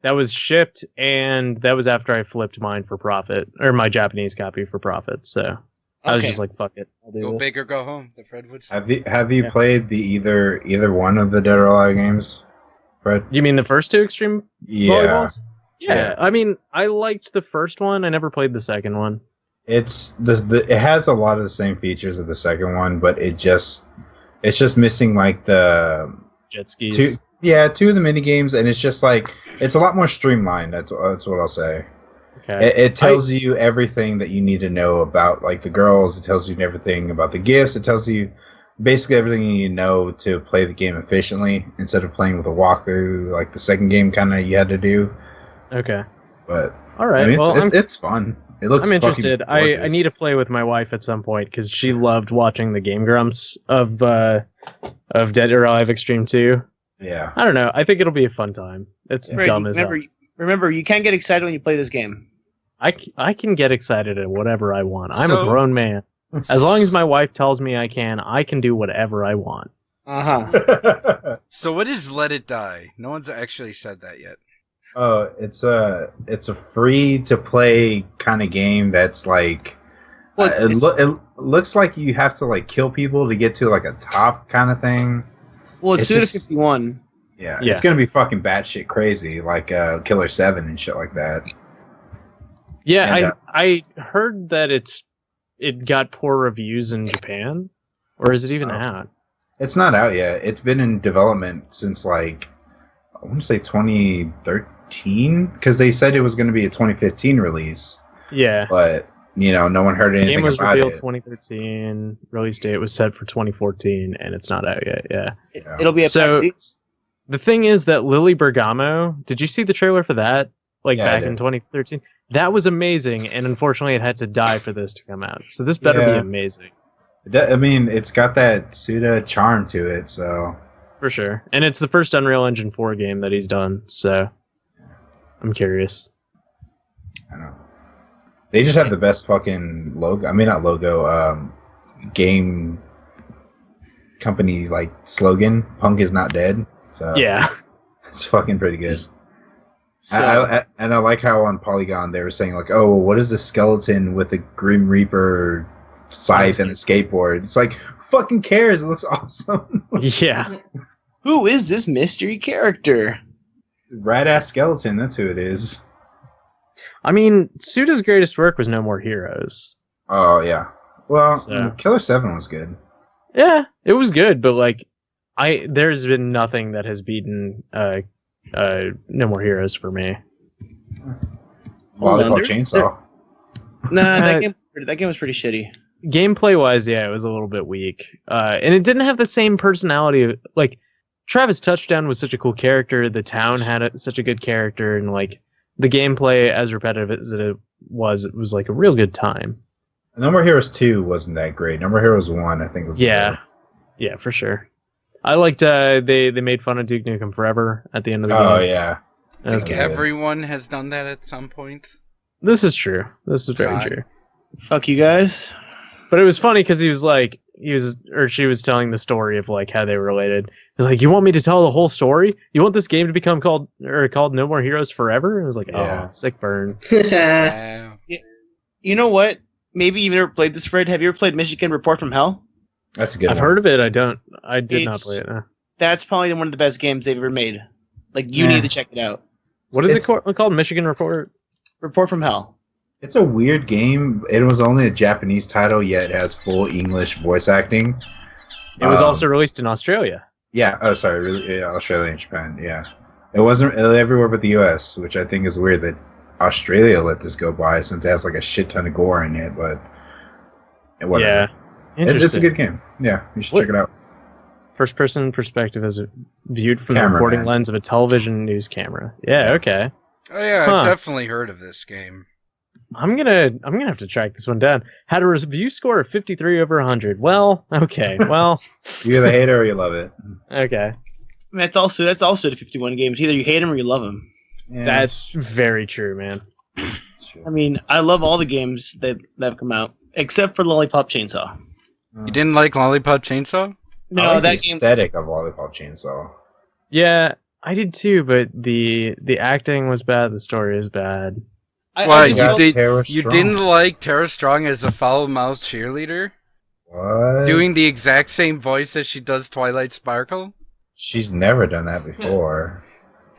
that was shipped, and that was after I flipped mine for profit, or my Japanese copy for profit. So I was Okay. just like, "Fuck it, I'll do Go this." big or go home. The Fred Wood. Have you Yeah. played the either one of the Dead or Alive games, Fred? You mean the first two Extreme Yeah. Volleyballs? Yeah, Yeah. I mean, I liked the first one. I never played the second one. It's it has a lot of the same features of the second one, but it's just missing like the Jet skis. two of the mini games, and it's just like it's a lot more streamlined. That's what I'll say. Okay. It tells you everything that you need to know about like the girls. It tells you everything about the gifts. It tells you basically everything you need to know to play the game efficiently instead of playing with a walkthrough like the second game kind of you had to do. Okay. But All right. I mean, well, it's fun. It looks. I'm interested. fucking I gorgeous. need to play with my wife at some point because she loved watching the Game Grumps of Dead or Alive Extreme 2. Yeah. I don't know. I think it'll be a fun time. It's Fred, dumb as hell. remember, you can't get excited when you play this game. I can get excited at whatever I want. I'm So- a grown man. As long as my wife tells me I can do whatever I want. Uh-huh. So what is Let It Die? No one's actually said that yet. Oh, it's a free to play kind of game that's like Well, it looks like you have to like kill people to get to like a top kind of thing. Well, it's it's Suda just- 51. Yeah, Yeah. it's gonna be fucking batshit crazy, like Killer 7 and shit like that. Yeah, And, I heard that it got poor reviews in Japan, or is it even Oh. out? It's not out yet. It's been in development since like I want to say 2013 because they said it was going to be a 2015 release, Yeah. but no one heard The anything game was about revealed it. 2013. Release date was set for 2014, and it's not out yet. Yeah. Yeah. It'll be a So- PAX. The thing is that Lily Bergamo. Did you see the trailer for that? Like Yeah, I back in did. 2013. That was amazing, and unfortunately, it had to die for this to come out. So this better be Yeah. amazing I mean, it's got that Suda charm to it, so for sure. And it's the first Unreal Engine 4 game that he's done. So I'm curious. I don't know. They just have the best fucking logo. I mean, not logo. Game company like slogan. Punk is not dead. So Yeah. it's fucking pretty good. So, I like how on Polygon they were saying like, oh, what is the skeleton with a Grim Reaper scythe and a skateboard? It's like, who fucking cares? It looks awesome. Yeah. who is this mystery character? Rad ass skeleton. That's who it is. I mean, Suda's greatest work was No More Heroes. Oh yeah. Well, So- Killer 7 was good. Yeah, it was good, but like, there's been nothing that has beaten No More Heroes for me. Hold on, Volleyball there's- Chainsaw. Nah, Uh, that game was pretty shitty. Gameplay wise, yeah, it was a little bit weak, and it didn't have the same personality. Like Travis Touchdown was such a cool character. The town had such a good character, and like the gameplay, as repetitive as it was like a real good time. No More Heroes 2 wasn't that great. No More Heroes 1, I think, was Yeah, yeah, for sure. I liked they made fun of Duke Nukem Forever at the end of the Oh game. yeah. I That was think good. everyone has done that at some point. This is true. This is very John. true. Fuck you guys. But it was funny because she was telling the story of like how they were related. He was like, "You want me to tell the whole story? You want this game to become called No More Heroes Forever?" And I was like, Yeah. "Oh, sick burn." Wow. You know what? Maybe you've never played this, Fred. Have you ever played Michigan Report from Hell? That's a good I've one. heard of it. I did not It's- play it. No. That's probably one of the best games they've ever made. Like, you need to check it out. What is it It's- called? Michigan Report. Report from Hell. It's a weird game. It was only a Japanese title, yet it has full English voice acting. It was also released in Australia. Yeah. Oh, sorry. Really, yeah, Australia and Japan. Yeah. It wasn't everywhere but the U.S., which I think is weird that Australia let this go by since it has like a shit ton of gore in it. But whatever. Yeah, It's a good game. Yeah, you should check it out. First-person perspective is viewed from the Cameraman. reporting lens of a television news camera. Yeah, okay. Oh yeah, Huh. I've definitely heard of this game. I'm gonna have to track this one down. Had a review score of 53 over 100. Well, okay. Well, You either hate it or you love it. okay. I mean, that's also the 51 games. Either you hate them or you love them. Yeah, That's very true, man. that's true. I mean, I love all the games that have come out, except for Lollipop Chainsaw. You didn't like Lollipop Chainsaw? No, I like that the game. aesthetic of Lollipop Chainsaw. Yeah, I did too, but the acting was bad. The story is bad. What, just you felt- did- Tara You Strong. didn't like Tara Strong as a foul-mouthed cheerleader? What? Doing the exact same voice as she does Twilight Sparkle? She's never done that before.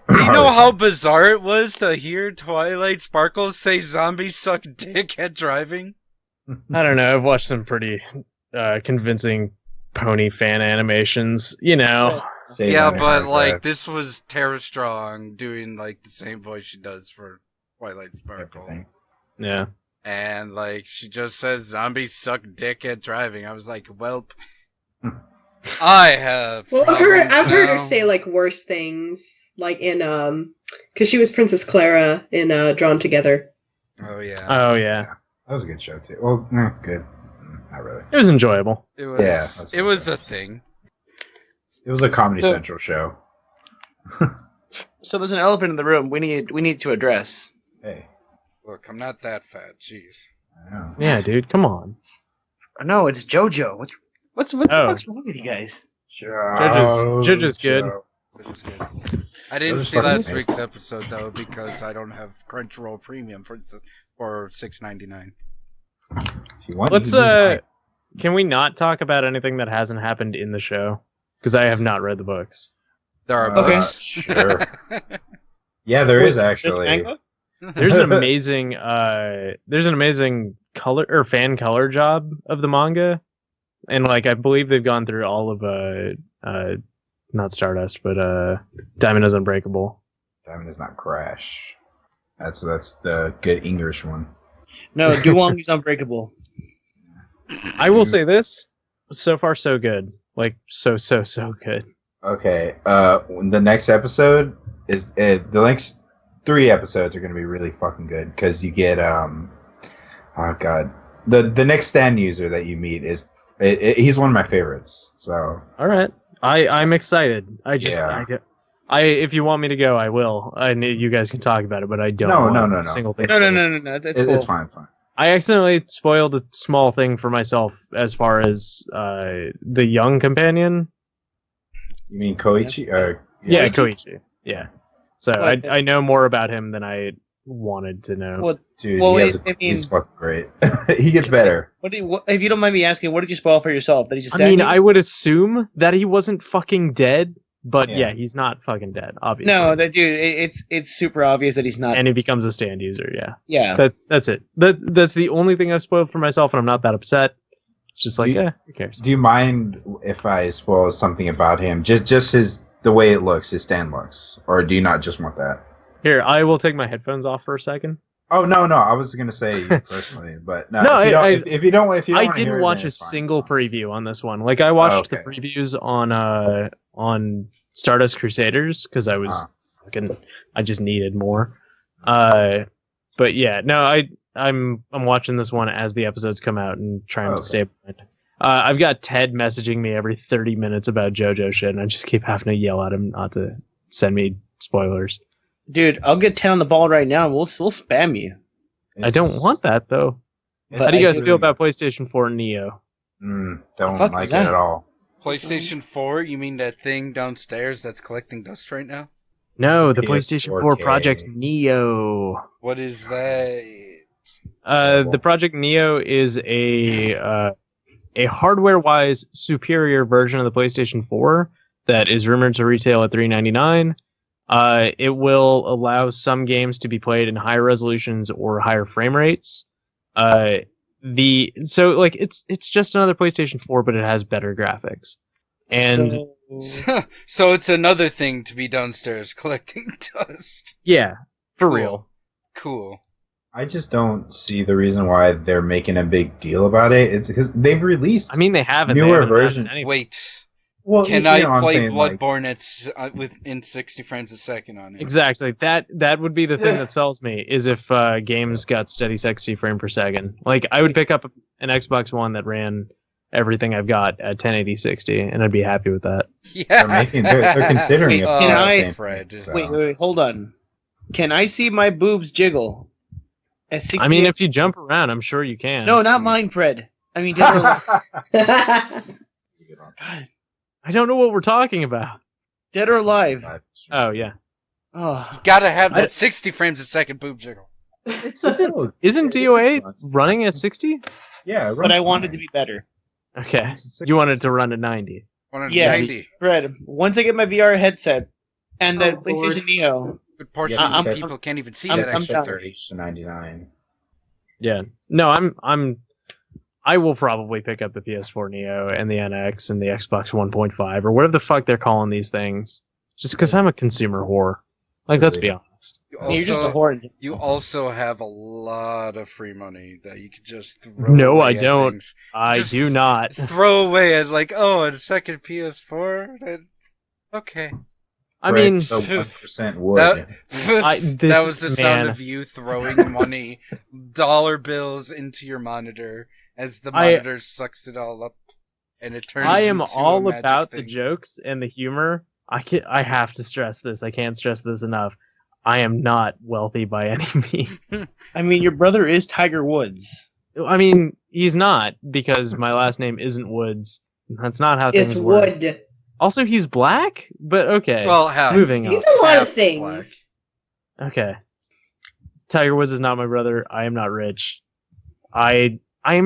You know how bizarre it was to hear Twilight Sparkle say zombies suck dick at driving? I don't know. I've watched some pretty convincing pony fan animations. You know, Save Yeah, on your but hard like drive. this was Tara Strong doing like the same voice she does for Twilight Sparkle. Everything. yeah. And like she just says zombies suck dick at driving. I was like, welp. I have Well, I've problems heard her now. say like worse things, like in because she was Princess Clara in Drawn Together. Oh yeah. Oh yeah. That was a good show too. Well, good. Not really. It was enjoyable. It was Yeah, that's it was what a thing. It was a Comedy So- Central show. So there's an elephant in the room. We need to address. Hey, Look, I'm not that fat. Jeez. I know. Yeah, dude. Come on. No, it's JoJo. What the Oh. fuck's wrong with you guys? Jojo's good. This is good. I didn't was see fucking last amazing. week's episode though because I don't have Crunchyroll Premium for $6.99. If you want, Let's you can can we not talk about anything that hasn't happened in the show? Because I have not read the books. There are Okay. books. Sure. Yeah, there is actually. manga? There's an amazing color or fan color job of the manga, and like I believe they've gone through all of not Stardust, but Diamond is Unbreakable. Diamond is not Crash. That's the good English one. No, Duong is unbreakable. I will say this: so far, so good. Like so good. Okay. The next episode is the next 3 episodes are going to be really fucking good because you get oh god, the next stand user that you meet is he's one of my favorites. So All right, I'm excited. I just Yeah. I if you want me to go, I will. I need you guys can talk about it, but I don't. No, want no, no, a no. Single thing. No. That's cool. it's fine. I accidentally spoiled a small thing for myself as far as the young companion. You mean Koichi? Yeah, Koichi. Yeah. So Okay. I know more about him than I wanted to know. Well, Dude, Well, he's fucking great. He gets better. if you don't mind me asking, what did you spoil for yourself? That he's just I mean, stagnant? I would assume that he wasn't fucking dead, but Yeah. yeah, he's not fucking dead, obviously. No, that dude. It's super obvious that he's not. and he becomes a stand user. Yeah, Yeah. that's it. That's the only thing I've spoiled for myself, and I'm not that upset. It's just like, Do you- who cares? Do you mind if I spoil something about him? Just the way it looks, his stand looks, or do you not just want that? Here, I will take my headphones off for a second. Oh no, I was gonna say you personally, but no. No, if you don't, I wanna hear didn't it, watch then a it's fine, single it's fine. preview on this one. Like I watched okay. the previews on Stardust Crusaders because I was fucking I just needed more. But yeah, no, I'm watching this one as the episodes come out and trying Okay. to stay behind. I've got Ted messaging me every 30 minutes about JoJo shit, and I just keep having to yell at him not to send me spoilers. Dude, I'll get 10 on the ball right now, and we'll spam you. I don't want that though. But How do you I guys do- feel about PlayStation 4 Neo? Don't fuck like is it that? at all. PlayStation 4? You mean that thing downstairs that's collecting dust right now? No, the PS4 PlayStation 4 Project K. Neo. What is that? The Project Neo is a hardware-wise superior version of the PlayStation 4 that is rumored to retail at $399. It will allow some games to be played in higher resolutions or higher frame rates. It's just another PlayStation 4, but it has better graphics. And So it's another thing to be downstairs collecting dust. yeah, for Cool. real. Cool. I just don't see the reason why they're making a big deal about it. It's because they've released. I mean, they haven't. Newer They haven't announced version. anything. Wait, Well, can you I know what I'm play saying, like, Bloodborne within 60 frames a second on it? Exactly. That would be the thing that sells me is if games got steady 60 frame per second. Like I would pick up an Xbox One that ran everything I've got at 1080 60, and I'd be happy with that. Yeah, they're considering it. Can I- Fred? So- Wait, hold on. Can I see my boobs jiggle? At 60 I mean, if you jump around, I'm sure you can. No, not mine, Fred. I mean, Dead or Alive. God, I don't know what we're talking about. Dead or Alive. Oh yeah. Oh, Gotta have that 60 frames a second boob jiggle. Isn't DOA running at 60? Yeah, but I wanted to be better. Okay. You wanted to run at 90. 190. Yes, Fred. Once I get my VR headset and the Oh, PlayStation Lord. Neo, Good portion Yeah, of I'm- people can't even see I'm- that I'm extra down. 30. to 99. Yeah. No, I will probably pick up the PS4 Neo and the NX and the Xbox 1.5 or whatever the fuck they're calling these things. Just because I'm a consumer whore. Like, let's be honest. you're just a whore. You also have a lot of free money that you could just throw No, away I at don't. things. I Just do not. Throw away at like, oh, a second PS4? Okay. I mean, so 1% would. That, this- that was the sound man. of you throwing money, dollar bills into your monitor as the I- monitor sucks it all up and it turns I am into all a magic about the thing. jokes and the humor. I have to stress this. I can't stress this enough. I am not wealthy by any means. I mean, your brother is Tiger Woods. I mean, he's not because my last name isn't Woods. That's not how It's things work. wood. Also, he's black, but okay. Well, half. Moving on. He's a lot of Half things. Okay. Tiger Woods is not my brother. I am not rich. I am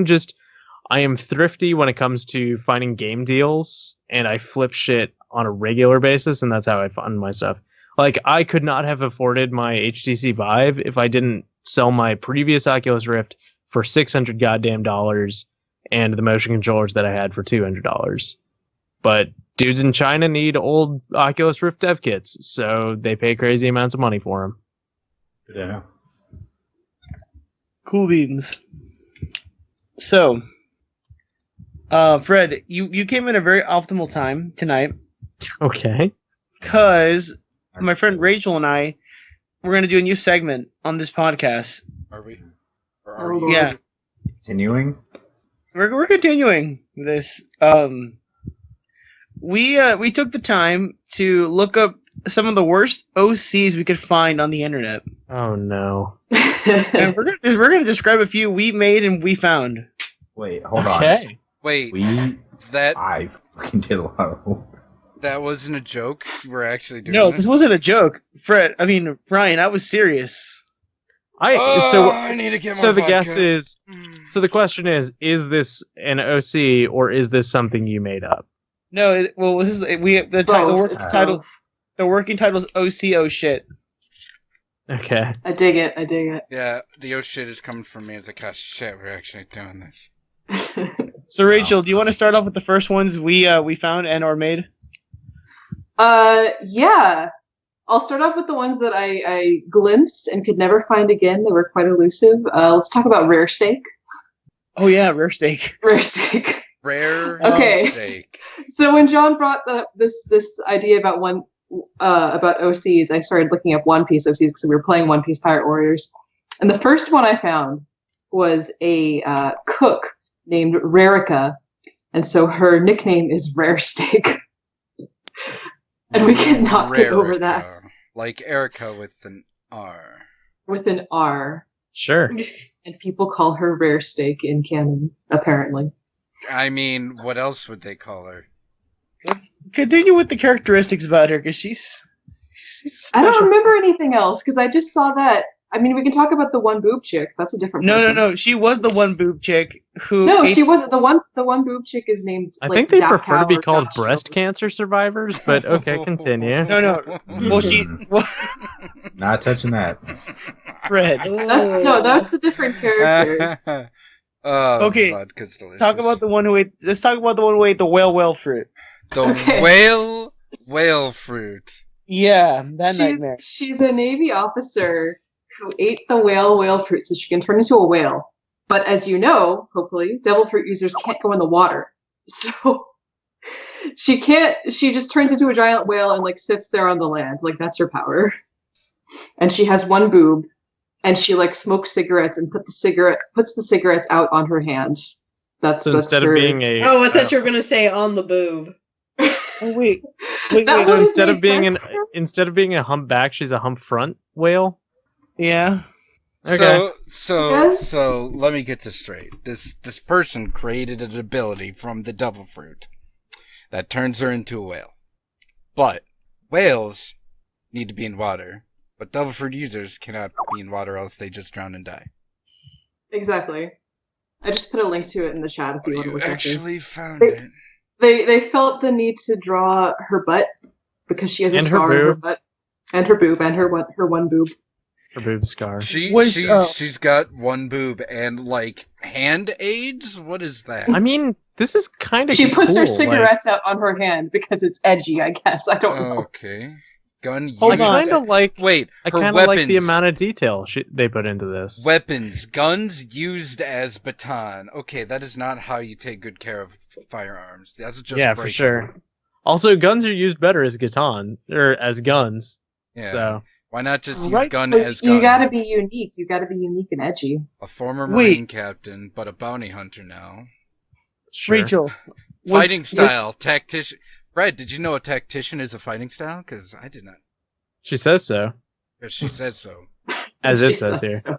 thrifty when it comes to finding game deals, and I flip shit on a regular basis, and that's how I fund my stuff. Like, I could not have afforded my HTC Vive if I didn't sell my previous Oculus Rift for $600 goddamn dollars and the motion controllers that I had for $200. But dudes in China need old Oculus Rift dev kits, so they pay crazy amounts of money for them. Yeah. Cool beans. So, Fred, you came in a very optimal time tonight Okay. because my friend Rachel and I we're going to do a new segment on this podcast. Are we? Oh, Or are you? Lord. Yeah, Continuing. we're continuing this. We took the time to look up some of the worst OCs we could find on the internet, Oh no. and we're gonna describe a few we made and we found. Wait, hold on. Okay. Wait, I fucking did a lot of. that wasn't a joke? You were actually doing No, this? this wasn't a joke, Fred. I mean, Ryan, I was serious. I need to get more So the vodka. guess is so the question is this an OC or is this something you made up? No, this is the title. Both. It's Title. both. The working title is OCO shit. Okay. I dig it. I dig Yeah, the oh shit is coming from me as like, oh shit, we're actually doing this. it. So Rachel, do you want to start off with the first ones we found and or made? Yeah. I'll start off with the ones that I glimpsed and could never find again. They were quite elusive. Let's talk about rare steak. Oh yeah, rare steak. Rare steak. Rare Okay. steak. So when John brought this idea about about OCs, I started looking up One Piece OCs because we were playing One Piece Pirate Warriors, and the first one I found was a cook named Rarica, and so her nickname is Rare Steak, and we could not get over that Rarica. Like Erica with an R. with an R. Sure. And people call her Rare Steak in canon, apparently. I mean, what else would they call her? Let's continue with the characteristics about her, because she's I don't special. remember anything else, because I just saw that. I mean, we can talk about the one boob chick. That's a different person. No. She was the one boob chick who. No, she wasn't. The one boob chick is named. I like, think they Dak prefer to Cow be or called Dacia. breast cancer survivors, but okay, continue. No. Well, she. Well, Not touching that. Fred. No, that's a different character. Oh, Okay, vodka's delicious. Talk about the one who ate. Let's talk about the one who ate the whale fruit. the Okay. whale fruit. Yeah, that nightmare. She's a Navy officer who ate the whale fruit so she can turn into a whale. But as you know, hopefully, devil fruit users can't go in the water. So she can't, she just turns into a giant whale and like sits there on the land. Like that's her power. And she has one boob and she like smokes cigarettes and puts the cigarettes out on her hands. That's So instead her, of being a Oh, I thought you were gonna say on the boob. Oh wait. That's so what his instead of name being says. instead of being a humpback, she's a hump front whale. Yeah. Okay. So let me get this straight. This person created an ability from the devil fruit that turns her into a whale. But whales need to be in water, but devil fruit users cannot be in water, else they just drown and die. Exactly. I just put a link to it in the chat if you want to You look at it. actually found Wait. it. They felt the need to draw her butt because she has a And her scar on her boob. butt, and her boob, and her one boob. Her boob scar. She's got one boob and like hand aids. What is that? I mean, this is kind of She puts her cool, cigarettes out on her hand because it's edgy. I guess I don't know. Okay. Gun Hold used. I on. kind of like. Wait, I her kind of weapons. like the amount of detail they put into this. Weapons, guns used as baton. Okay, that is not how you take good care of firearms. That's just Yeah, for break sure. them. Also, guns are used better as as guns. Yeah. So Why not just use Right, gun But as gun? you gotta be unique. You gotta be unique and edgy. A former Wait. Marine captain, but a bounty hunter now. sure. Rachel. Fighting style, tactician. Brad, did you know a tactician is a fighting style? Because I did not. She says so, Because she said so. as She it says here. so.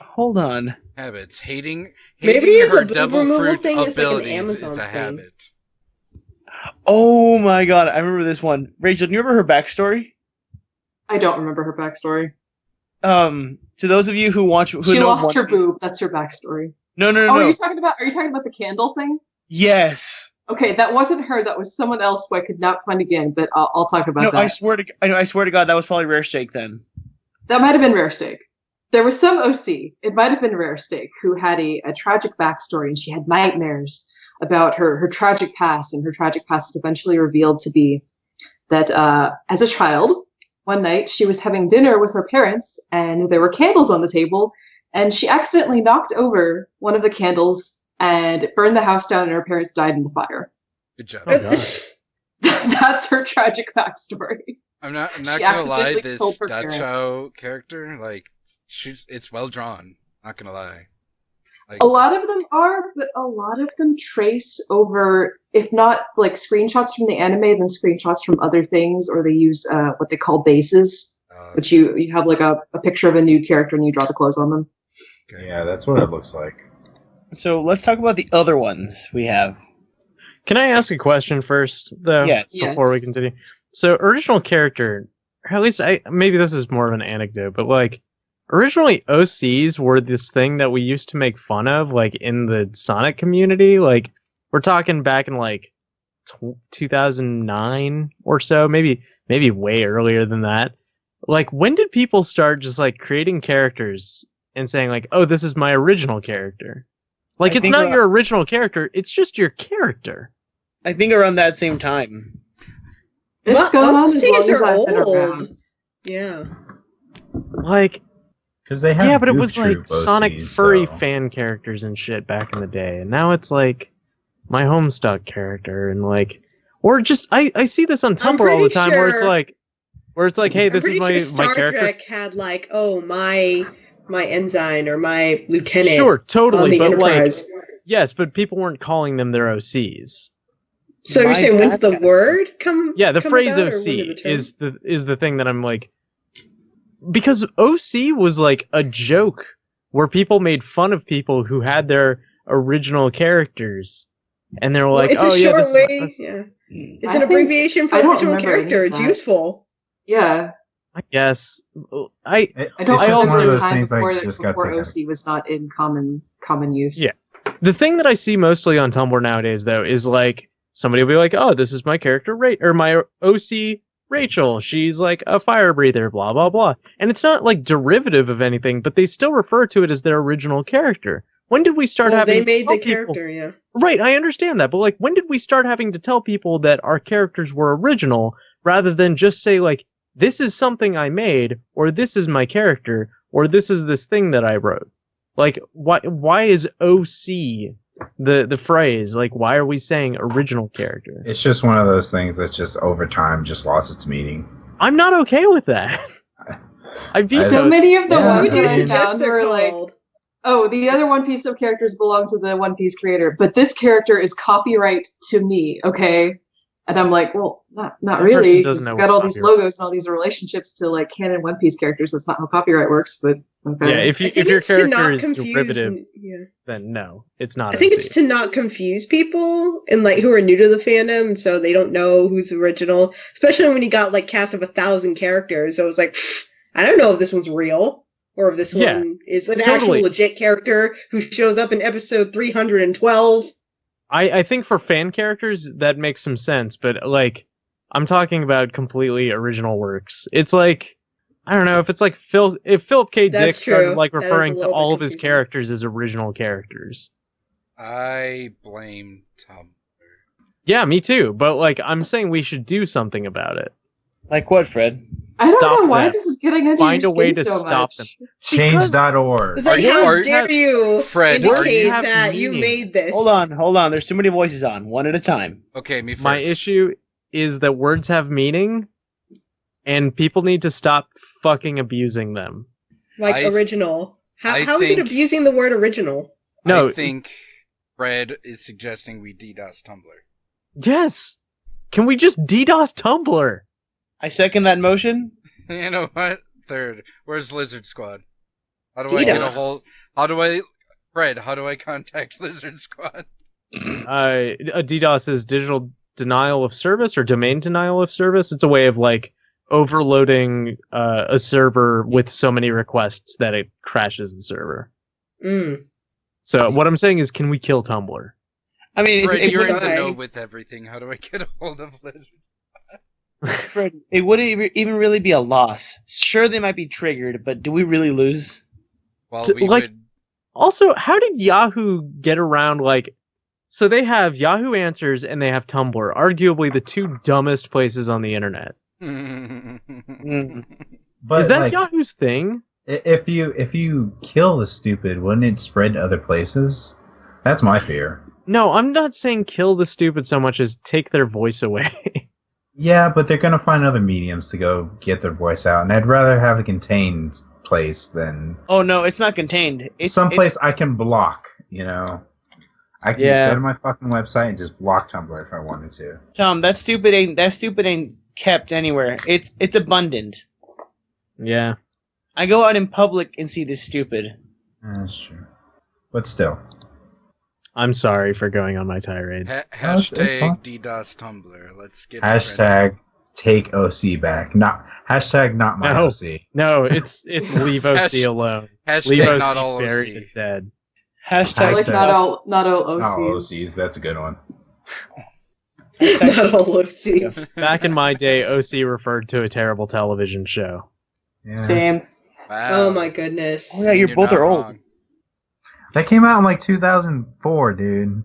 Hold on. Habits. Hating Maybe her the boob devil removal fruit thing is like an abilities Amazon is a thing. habit. Oh my god, I remember this one. Rachel, do you remember her backstory? I don't remember her backstory. To those of you who watch, who She know lost One her Piece- boob. That's her backstory. No. Are you talking about the candle thing? Yes. Okay, that wasn't her. That was someone else who I could not find again. But I'll talk about No, that. I swear to God, that was probably Rare Steak then. That might have been Rare Steak. There was some OC. It might have been Rare Steak who had a tragic backstory, and she had nightmares about her tragic past, and her tragic past is eventually revealed to be that as a child, one night she was having dinner with her parents, and there were candles on the table, and she accidentally knocked over one of the candles and it burned the house down, and her parents died in the fire. Good job. Oh, God. That's her tragic backstory. I'm not She gonna lie, accidentally this killed her parents. Dacho character, like, it's well drawn. Not gonna lie. Like, A lot of them are, but a lot of them trace over, if not like screenshots from the anime, then screenshots from other things, or they use what they call bases, which you have like a picture of a nude character and you draw the clothes on them. okay. Yeah, that's what it looks like. So let's talk about the other ones we have. Can I ask a question first, though? Yes. Before we Yes. continue. So, original character, or at least maybe this is more of an anecdote, but like, originally OCs were this thing that we used to make fun of, like in the Sonic community. Like, we're talking back in like 2009 or so, maybe way earlier than that. Like, when did people start just like creating characters and saying like, "Oh, this is my original character"? Like, I it's think not your original character; it's just your character. I think around that same time. It's Well, going on as long OCs as are I've been old. around. Yeah. Like, Because they have yeah, but it Goof was like Troop Sonic OCs, furry so- fan characters and shit back in the day, and now it's like my Homestuck character, and like, or just I see this on Tumblr all the pretty time where it's like, hey, I'm this is pretty my sure Star character. Trek had like, oh, my ensign or my lieutenant Sure, on totally, the but Enterprise. like, yes, but people weren't calling them their OCs. So you're My saying when's the podcast. word come? Yeah, the come phrase about, or OC when did the term- is the thing that I'm like, because OC was like a joke where people made fun of people who had their original characters, and they were like, it's "Oh a yeah, short this is way. my-" Yeah, it's I an think- abbreviation for I don't original remember any character. of It's that. useful. Yeah. I guess I don't I think also- there was a those time things I before, just got before taken OC was not in common use. Yeah. The thing that I see mostly on Tumblr nowadays, though, is like somebody will be like, "Oh, this is my character, or my OC Rachel. She's like a fire breather, blah blah blah." And it's not like derivative of anything, but they still refer to it as their original character. When did we start Well, having? they made to tell the people- character, yeah. Right, I understand that, but like, when did we start having to tell people that our characters were original rather than just say like, "This is something I made," or "This is my character," or "This is this thing that I wrote"? Like, why is OC the phrase? Like, why are we saying original character? It's just one of those things that just over time just lost its meaning. I'm not okay with that. I vetoed. So many of the Yeah, What ones would you that I suggest found they're were like, called? oh, the other One Piece of characters belong to the One Piece creator, but this character is copyright to me, okay? And I'm like, well, not That really, person because doesn't you've know got what all these copyright logos and all these relationships to like canon One Piece characters. That's not how copyright works, but okay. Yeah, if I think your it's to character not is confuse. derivative, Yeah. then no, it's not. I think OC. it's to not confuse people and like who are new to the fandom, so they don't know who's original. Especially when you got like cast of 1,000 characters, so it was like, I don't know if this one's real or if this Yeah, one is an totally. actual legit character who shows up in episode 312. I think for fan characters that makes some sense, but like I'm talking about completely original works. It's like I don't know if it's like if Philip K. Dick That's started true. like That is a referring to little bit all of his confusing. characters as original characters. I blame Tumblr. Yeah, me too. But like I'm saying we should do something about it. Like what, Fred? I don't Stop know why them. this is getting under Find your a way skin to so stop much. them. Change.org. It's like, how are- dare you Fred, are indicate you- have that you meaning. made this? Hold on. There's too many voices on. One at a time. Okay, me first. My issue is that words have meaning, and people need to stop fucking abusing them. Like I- original. I How is it think- abusing the word original? No. I think Fred is suggesting we DDoS Tumblr. Yes. Can we just DDoS Tumblr? I second that motion. You know what? Third. Where's Lizard Squad? How do I get a DDoS. hold? Fred, how do I contact Lizard Squad? A DDoS is digital denial of service or domain denial of service. It's a way of like overloading a server with so many requests that it crashes the server. Mm. So what I'm saying is, can we kill Tumblr? I mean, Fred, it you're in would, the try. know with everything. How do I get a hold of Lizard? Fred, it wouldn't even really be a loss. Sure, they might be triggered, but do we really lose? Well, T- we like- would. Also, how did Yahoo get around like? So they have Yahoo Answers and they have Tumblr, arguably the two dumbest places on the internet. But Is that like, Yahoo's thing? if you kill the stupid, wouldn't it spread to other places? That's my fear. No, I'm not saying kill the stupid so much as take their voice away. Yeah, but they're gonna find other mediums to go get their voice out, and I'd rather have a contained place than Oh no, it's not contained. It's someplace I can block. You know, I can Yeah. just go to my fucking website and just block Tumblr if I wanted to. Tom, that stupid ain't kept anywhere. It's abundant. Yeah. I go out in public and see this stupid. That's true, but still, I'm sorry for going on my tirade. it's Hashtag fine. DDoS Tumblr. Let's get hashtag take OC back. Not hashtag not my No. OC. No, it's leave OC alone. Leave Hashtag OC not all buried OC. and dead. Hashtag I like Hashtag- not all OCs. Oh, OCs, that's a good one. Not all OCs. Back in my day, OC referred to a terrible television show. Yeah. Same. Wow. Oh my goodness. Oh yeah, you're both not are old. wrong. That came out in like 2004, dude.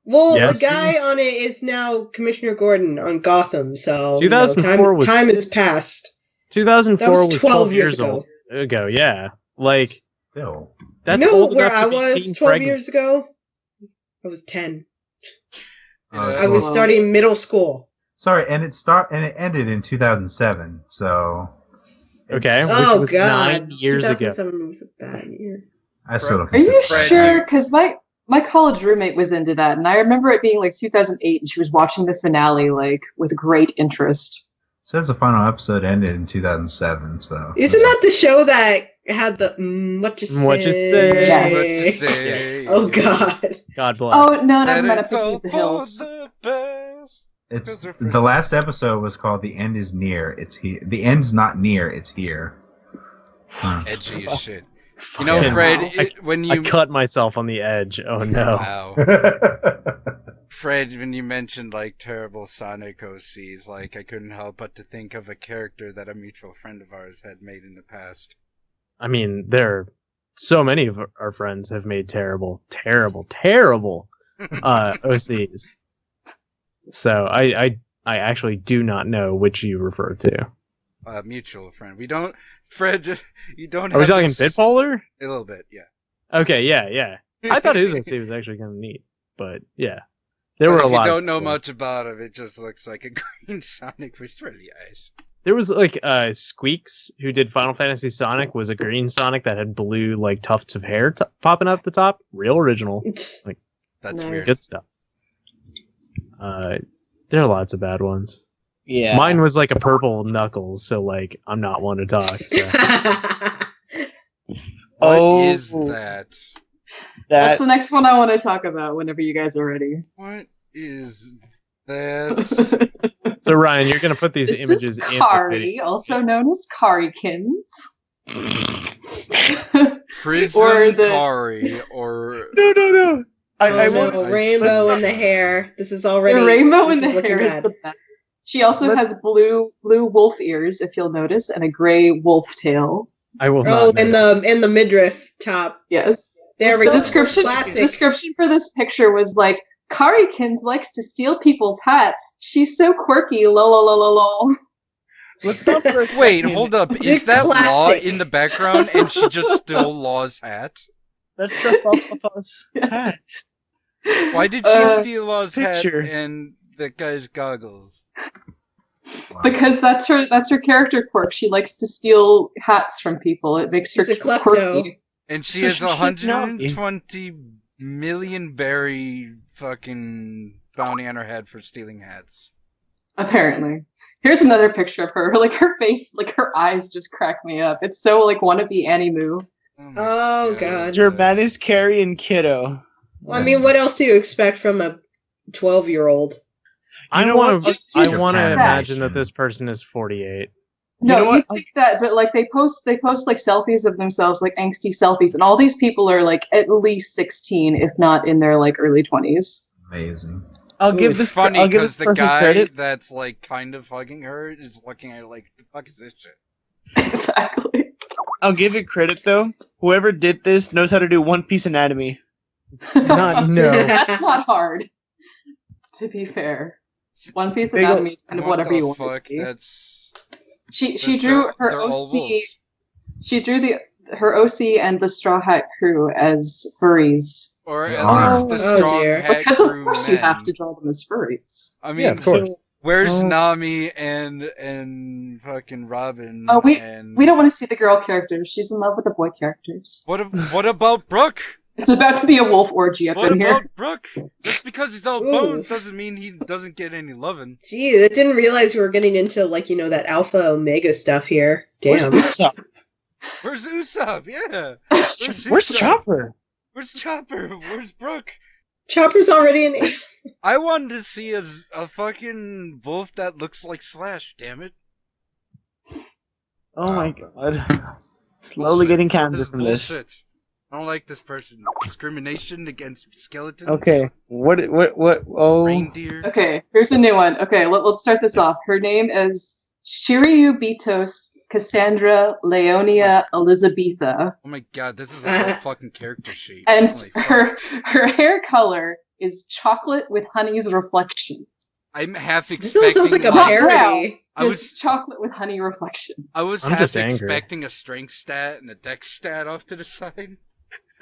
Well, Yes. the guy on it is now Commissioner Gordon on Gotham, so 2004 was- time has passed. 2004 That was was 12 12 years years ago. ago. Yeah, like Still. that's you know old where enough I to be was teen 12 pregnant. years ago? I was 10. You know, I was Wow. starting middle school. Sorry, and it ended in 2007. So Okay, which Oh was god. 9 years ago. 2007 was a bad year. I still don't Are you consider it. sure? Because my college roommate was into that, and I remember it being like 2008, and she was watching the finale like with great interest. Says the final episode ended in 2007, so... Isn't that the show that had the what you say? What you say? Yes. What to say? Oh God. God bless. Oh no, never That mind. I'm it's thinking all of the for hills. the best. It's Those are the friends. last episode was called "The End Is Near." It's here. The end's not near. It's here. Edgy as shit. You know, Fucking- Fred, I- when I you cut myself on the edge. Oh no. wow, Fred, when you mentioned like terrible Sonic OCs, like I couldn't help but to think of a character that a mutual friend of ours had made in the past. I mean, there are so many of our friends have made terrible OCs. So I actually do not know which you refer to. Mutual friend. We don't, Fred. You don't. Are we have talking this- Bitpolar? A little bit, yeah. Okay, yeah. I thought his OC was actually kind of neat, but yeah, there were But a if lot. you of don't know people. much about him, it just looks like a green Sonic with really eyes. There was like Squeaks who did Final Fantasy Sonic was a green Sonic that had blue like tufts of hair popping out the top. Real original, That's Nice. weird. good stuff. There are lots of bad ones. Yeah. Mine was like a purple Knuckles, so like I'm not one to talk. So. What is that? That's the next one I want to talk about whenever you guys are ready. What is that? So Ryan, you're gonna put these This images is in the video. Kari, also known as Karikins. Prison Or the- Kari, or No. I Oh, want no. to Rainbow in the hair. This is already. The rainbow this in the is looking hair is bad. the best. She also has blue wolf ears, if you'll notice, and a gray wolf tail. I will Oh, not. and the midriff top. Yes. There we The go. description Classic. for this picture was like, Karikins likes to steal people's hats. She's so quirky, lol. Let's stop for a wait, second. hold up. The Is that Law classic. in the background, and she just stole Law's hat? That's Truffle's hat. Why did she Uh, steal Law's hat picture. and the guy's goggles? Because that's her character quirk. She likes to steal hats from people. It makes her She's a klepto. quirky. And she So has she should know. 120 million berry fucking bounty on her head for stealing hats. Apparently. Here's another picture of her. Like her face, like her eyes just crack me up. It's so like one of the Animu. my Oh, God. Germanis, Carrie, and Kiddo. Well, I mean, what else do you expect from a 12-year-old? I You know want what? to. I She's want to a imagine cat. that this person is 48. No, know you what? think that, but like they post like selfies of themselves, like angsty selfies, and all these people are like at least 16, if not in their like early 20s. Amazing. I'll give It's this. funny I'll give because this the person guy credit. that's like kind of hugging her is looking at her like, the fuck is this shit? Exactly. I'll give it credit though. Whoever did this knows how to do One Piece anatomy. Not no. That's not hard. To be fair, One Piece They go- Anatomy is kind of What whatever the you want it fuck? to be. That's She drew her they're all OC. wolves. She drew her OC and the Straw Hat Crew as furries. Or at Oh. least the Oh, strong dear. hat Because of crew course you have men. to draw them as furries. I mean, Yeah, of course. where's Oh. Nami and fucking Robin? Oh, and We don't want to see the girl characters. She's in love with the boy characters. What about Brooke? It's about to be a wolf orgy up What in here. about Brooke? Just because he's all Ooh. bones doesn't mean he doesn't get any loving. Gee, I didn't realize we were getting into, like, that alpha omega stuff here. Damn. Where's Usopp? Where's Usopp? Yeah. Where's Usopp? Chopper? Where's Chopper? Where's Brooke? Chopper's already in. I wanted to see a fucking wolf that looks like Slash. Damn it! Oh my god. Slowly Bullshit. getting This cancer is from this. bullshit. I don't like this person. Discrimination against skeletons. Okay. What? Oh. Reindeer. Okay, here's a new one. Okay, let's start this off. Her name is Shiryu Bitos Cassandra Leonia Elizabetha. Oh my god, this is like a fucking character sheet. And Holy fuck. her hair color is chocolate with honey's reflection. I'm half This all expecting. sounds like a Not parody. I Just was chocolate with honey reflection. I was I'm half just angry. expecting a strength stat and a dex stat off to the side.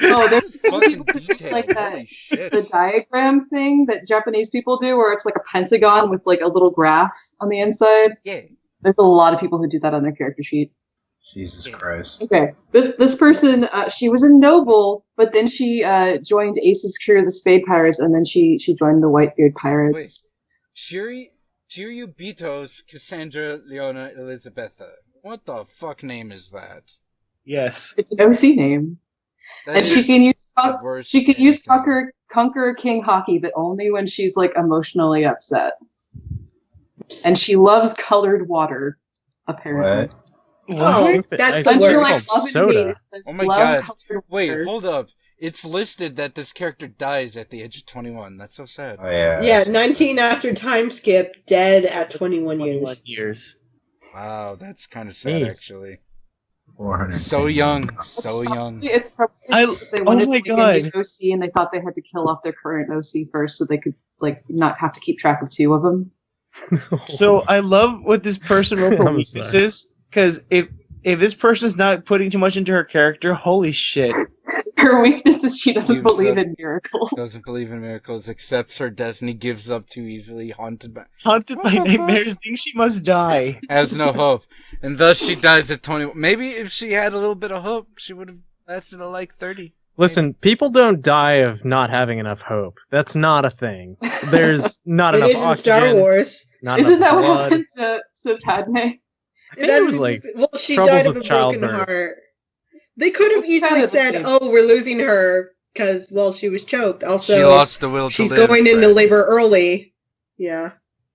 Oh, This there's is fucking people detailed. like that. Holy shit. The diagram thing that Japanese people do, where it's like a pentagon with like a little graph on the inside. Yeah. There's a lot of people who do that on their character sheet. Jesus Yeah. Christ. Okay, this person, she was a noble, but then she joined Ace's crew, the Spade Pirates, and then she joined the Whitebeard Pirates. Shiri Chiyu Bitos Cassandra Leona Elizabetha. What the fuck name is that? Yes. It's an OC name. That And she is can use the worst she can use anything. Conqueror King Hockey, but only when she's like emotionally upset. And she loves colored water, apparently. What? Oh, What? that's I the think Under it's worst. like called love and soda. hate, it says Oh my love god. colored Wait, water. hold up. It's listed that this character dies at the age of 21. That's so sad. Oh yeah. Yeah, 19 after time skip, dead at 21 21 years. years. Wow, that's kind of sad, Neat. actually. 400. So young, so young. It's probably I- just that they oh wanted my to make a new God. OC and they thought they had to kill off their current OC first so they could like not have to keep track of two of them. So I love what this person wrote for I'm weaknesses, because if this person is not putting too much into her character, holy shit. Her weakness is she doesn't Gives believe up- in miracles. Doesn't believe in miracles, accepts her destiny, gives up too easily, haunted by... Haunted What by the fuck? nightmares, thinks she must die. Has no hope. And thus she dies at 21. Maybe if she had a little bit of hope, she would have lasted to like 30. Listen, people don't die of not having enough hope. That's not a thing. There's not It enough is in oxygen. Star Wars. Not Isn't enough that what blood. happened to Padme? I think it was like well, she troubles died of with a broken childbirth. heart. They could have It's easily kind of the said, same. "Oh, we're losing her because she was choked." Also, She lost the will to she's live. going into Fred. labor early. Yeah.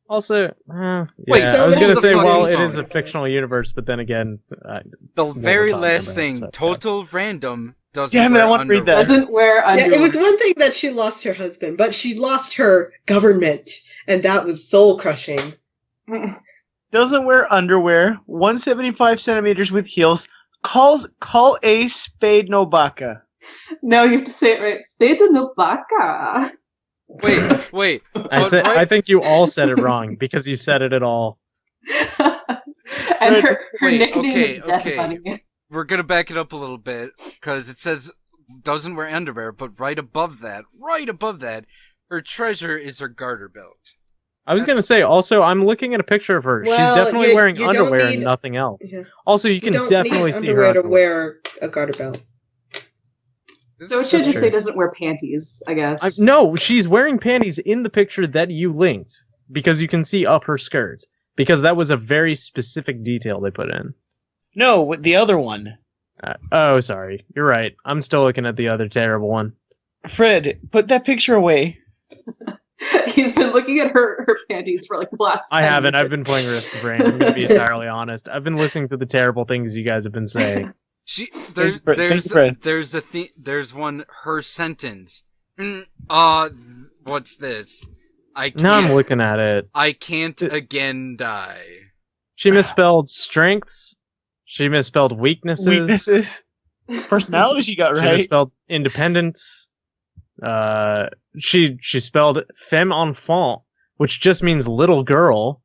Also, Wait, yeah, I was hold gonna the say, well, fucking it is a phone. fictional universe, but then again, The what we're very talking last about, thing, so, total random, doesn't Damn it, I wear wanna read that. underwear. Doesn't wear Yeah, underwear. it was one thing that she lost her husband, but she lost her government, and that was soul crushing. Doesn't wear underwear, 175 centimeters with heels, call a spade no baka. No, you have to say it right. Spade no baka. Wait. I think you all said it wrong because you said it at all. And her Wait, nickname okay, is Death okay. Bunny. We're gonna back it up a little bit, because it says doesn't wear underwear, but right above that, her treasure is her garter belt. I was gonna That's- say, also, I'm looking at a picture of her. Well, She's definitely you- wearing you don't underwear need- and nothing else. Yeah. Also, you can don't definitely need see her underwear to underwear. wear a garter belt. So it should That's just true. say doesn't wear panties, I guess. No, she's wearing panties in the picture that you linked because you can see up her skirt. Because that was a very specific detail they put in. No, with the other one. Oh, sorry. You're right. I'm still looking at the other terrible one. Fred, put that picture away. He's been looking at her panties for like the last. I 10 haven't. I've minutes. been playing Risk of Brain. I'm going to be entirely honest. I've been listening to the terrible things you guys have been saying. There's Fred. there's one, her sentence. What's this? I can't. Now I'm looking at it. I can't again die. She misspelled strengths. She misspelled weaknesses. Weaknesses. Personality she got She right. misspelled independent. She spelled femme enfant, which just means little girl.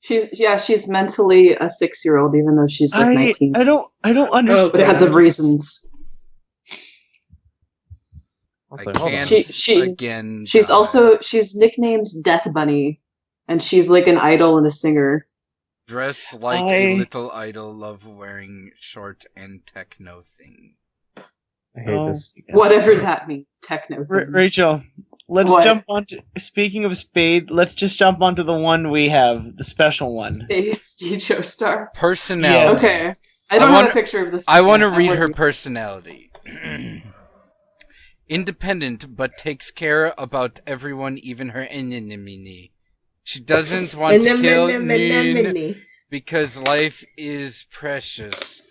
She's mentally a 6-year-old, even though she's like 19. I don't understand. Because of reasons. Also, I hold on. can't again. She's die. she's nicknamed Death Bunny, and she's like an idol and a singer. Dress like a little idol, love wearing short and techno thing. I hate this. Whatever that means, techno. things. Rachel, let's What? jump on to, speaking of Spade, let's just jump onto the one we have, the special one. HD Joestar. Personality. Okay, I don't have a picture of this. I want to yet. read I'm her working- personality. Independent, but takes care about everyone, even her enemy. She doesn't want to kill Noon because life is precious.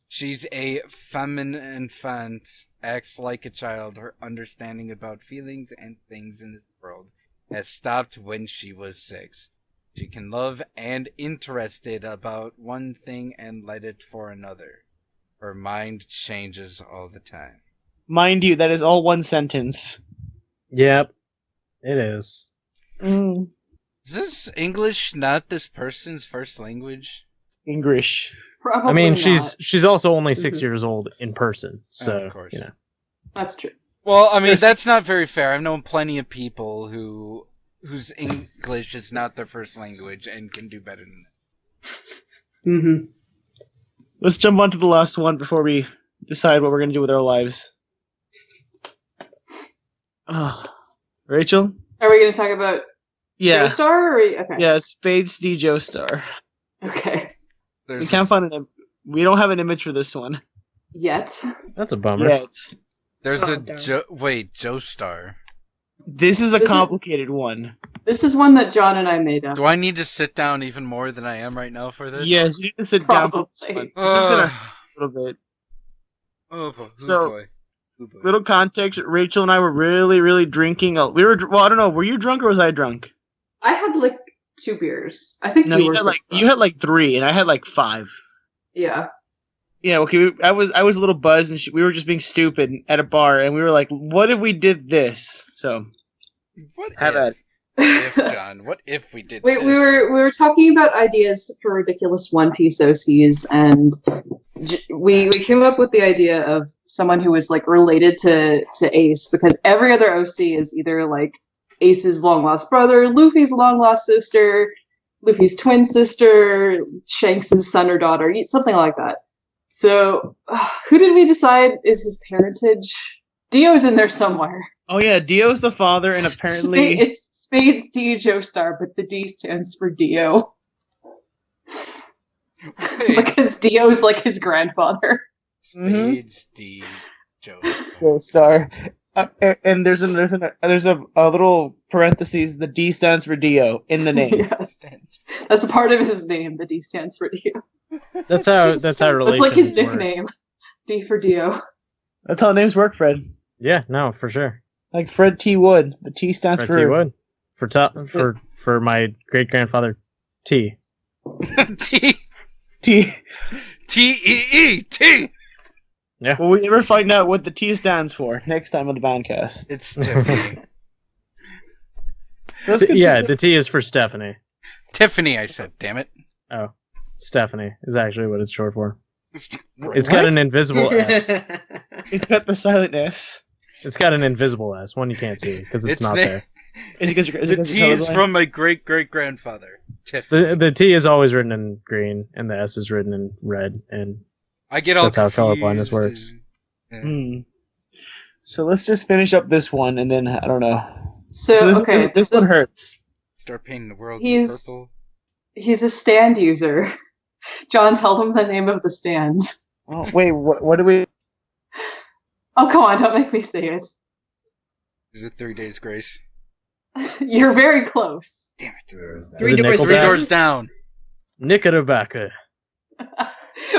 She's a feminine infant, acts like a child. Her understanding about feelings and things in this world has stopped when she was 6. She can love and interested about one thing and let it for another. Her mind changes all the time. Mind you, that is all one sentence. Yep, it is. Mm. Is this English not this person's first language? English. Probably I mean, not. she's also only 6 Mhm. years old in person, so of course. you know. That's true. Well, I mean, There's- that's not very fair. I've known plenty of people whose English is not their first language and can do better than that. Mm-hmm. Let's jump on to the last one before we decide what we're going to do with our lives. Rachel? Are we going to talk about Yeah. Joestar? Okay. Yeah, Spades D Joestar. Okay. We can't find we don't have an image for this one. Yet. That's a bummer. Yet. There's Oh, a darn. Joestar. This is a This is- complicated one. This is one that John and I made up. Do I need to sit down even more than I am right now for this? Yes, you need to sit down for this Probably. one. This is gonna hurt a little bit. Oh boy. So- Boy. Oh boy. Little context, Rachel and I were really, really drinking. I don't know, were you drunk or was I drunk? I had like 2 beers. I think No, you you were. had like 3 and I had like 5. Yeah. Yeah, okay, I was a little buzzed and we were just being stupid at a bar and we were like, what if we did this? So, What have at if, John? What if we did We this? were talking about ideas for ridiculous One Piece OCs, and we came up with the idea of someone who was like related to Ace, because every other OC is either like Ace's long lost brother, Luffy's long lost sister, Luffy's twin sister, Shanks' son or daughter, something like that. So, who did we decide is his parentage? Dio's in there somewhere. Oh yeah, Dio's the father and apparently It's Spades D Joestar, but the D stands for Dio. Wait, Because Dio's like his grandfather. Spades D. Joe. Star. And there's a little parentheses. The D stands for Dio in the name. Yes. That's a part of his name. The D stands for Dio. That's how That's relations like his work. nickname. D for Dio. That's how names work, Fred. Yeah, no, for sure. Like Fred T. Wood. The T stands Fred for T. Wood. For my great grandfather T. T. T. T-E-E. T. Yeah. Will we ever find out what the T stands for next time on the Bandcast? It's Tiffany. Yeah, the T is for Stephanie. Tiffany, I said. Damn it. Oh, Stephanie is actually what it's short for. It's got an invisible S. It's got the silent S. It's got an invisible S, one you can't see because it's not there. Is it 'cause The T is from my great great grandfather, Tiffany. The T is always written in green, and the S is written in red, and I get all that's how confused. colorblindness works. Yeah. So let's just finish up this one, and then I don't know. So, okay. This one hurts. Start painting the world He's- purple. He's a stand user. John, tell them the name of the stand. Oh, wait, what do we? Oh, come on, don't make me say it. Is it 3 Days Grace? You're very close. Damn it. Is it 3 doors Nickelback? 3 doors down. Knickerbocker.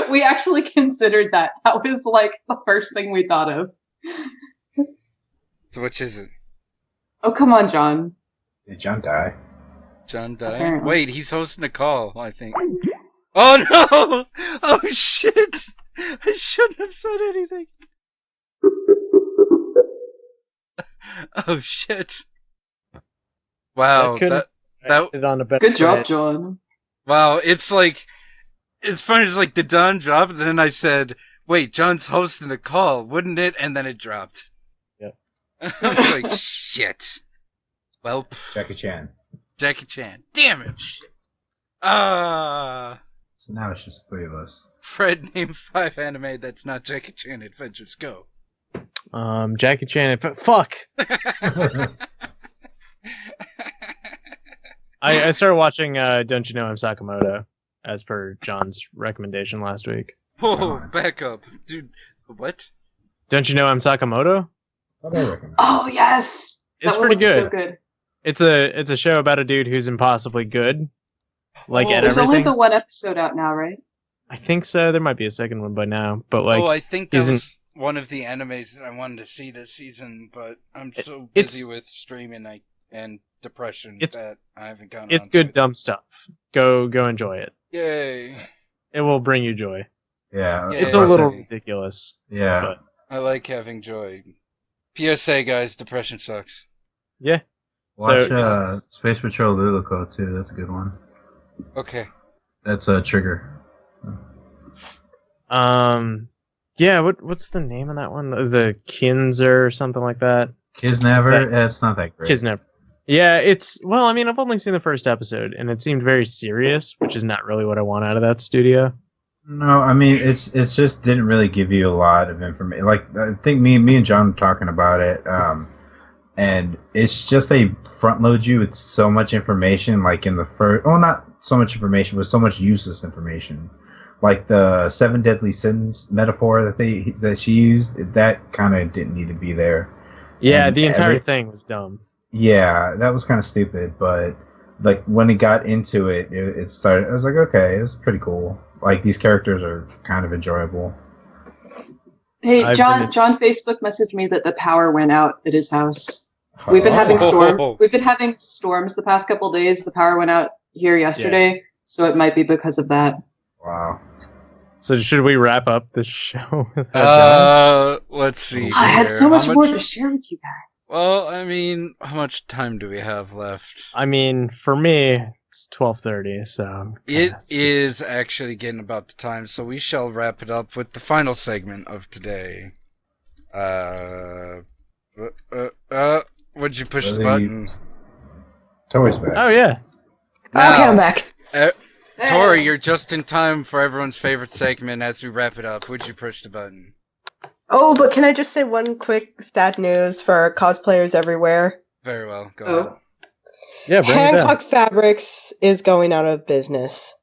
We actually considered that. That was like the first thing we thought of. So which is it? Oh, come on, John. Did John die? John died? Apparently. Wait, he's hosting a call, I think. Oh no! Oh shit! I shouldn't have said anything. Oh shit! Wow, that It on a better Good job, way. John. wow. It's like it's funny. It's like did Don drop? And then I said, "Wait, John's hosting a call, wouldn't it?" And then it dropped. Yep. I was like, "Shit." Well, Jackie Chan. Jackie Chan. Damn it. Ah. So now it's just 3 of us. Fred, name 5 anime that's not Jackie Chan Adventures. Go. Jackie Chan. Fuck. I started watching Don't You Know I'm Sakamoto as per John's recommendation last week. Whoa, back up. Dude, what? Don't You Know I'm Sakamoto? What do I recommend? Oh, yes! It's That pretty one looks good. so good. It's a show about a dude who's impossibly good. Like Oh, at There's everything. only the one episode out now, right? I think so. There might be a second one by now, but like I think that he's in- was one of the animes that I wanted to see this season, but I'm so it's- busy with streaming and depression It's- that I haven't gotten it's onto good it. dumb stuff. Go enjoy it. Yay. It will bring you joy. Yeah. Yeah. It's a little Yay. ridiculous. Yeah. but- I like having joy. PSA, guys, depression sucks. Yeah. Watch So- Space Patrol Luluco too. That's a good one. Okay. That's a Trigger. Yeah, what's the name of that one? Is the Kinzer or something like that? Kisnever. Yeah, it's not that great. Kisnev. Yeah, I mean, I've only seen the first episode, and it seemed very serious, which is not really what I want out of that studio. No, I mean it's just didn't really give you a lot of information. Like I think me and John were talking about it. and it's just they front load you with so much information. Like in the first, well, not so much information, but so much useless information. Like the 7 deadly sins metaphor that she used, that kind of didn't need to be there. Yeah, And the entire thing was dumb. Yeah, that was kind of stupid, but like when it got into it, it started. I was like, okay, it's pretty cool. Like these characters are kind of enjoyable. Hey, John Facebook messaged me that the power went out at his house. We've been having storms the past couple days. The power went out here yesterday, so it might be because of that. Wow. So should we wrap up the show? Let's see. I had so much more to share with you guys. Well, I mean, how much time do we have left? I mean, for me, it's 12:30, so it is actually getting about the time, so we shall wrap it up with the final segment of today. Would you push the button? Tori's back. Oh yeah. Now, okay, I'm back. Tori, you're just in time for everyone's favorite segment as we wrap it up. Would you push the button? Oh, but can I just say one quick sad news for cosplayers everywhere? Very well. Go ahead. Yeah, bring Hancock Fabrics is going out of business,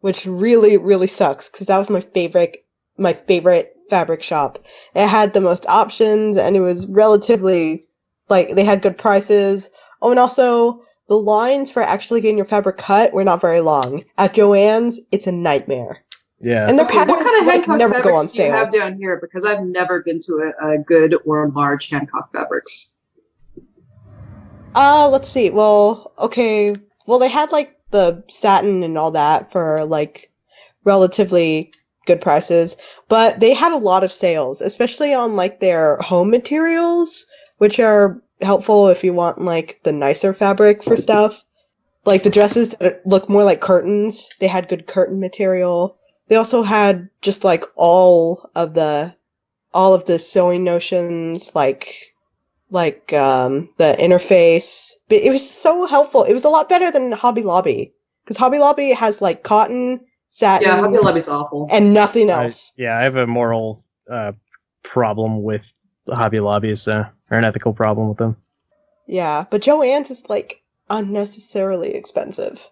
which really, really sucks because that was my favorite fabric shop. It had the most options and it was relatively, like, they had good prices. Oh, and also the lines for actually getting your fabric cut were not very long. At Joann's, it's a nightmare. Yeah. And the Okay, what patterns kind of Hancock never go on fabrics do you sale. have down here? Because I've never been to a good or large Hancock fabrics. Let's see. Well, okay. Well, they had like the satin and all that for like relatively good prices, but they had a lot of sales, especially on like their home materials, which are helpful if you want like the nicer fabric for stuff. Like the dresses that look more like curtains, they had good curtain material. They also had just like all of the sewing notions, like the interface. But it was so helpful. It was a lot better than Hobby Lobby because Hobby Lobby has like cotton, satin, Yeah, Hobby Lobby's awful. and nothing else. I have a moral problem with Hobby Lobby, or an ethical problem with them. Yeah, but Joann's is like unnecessarily expensive.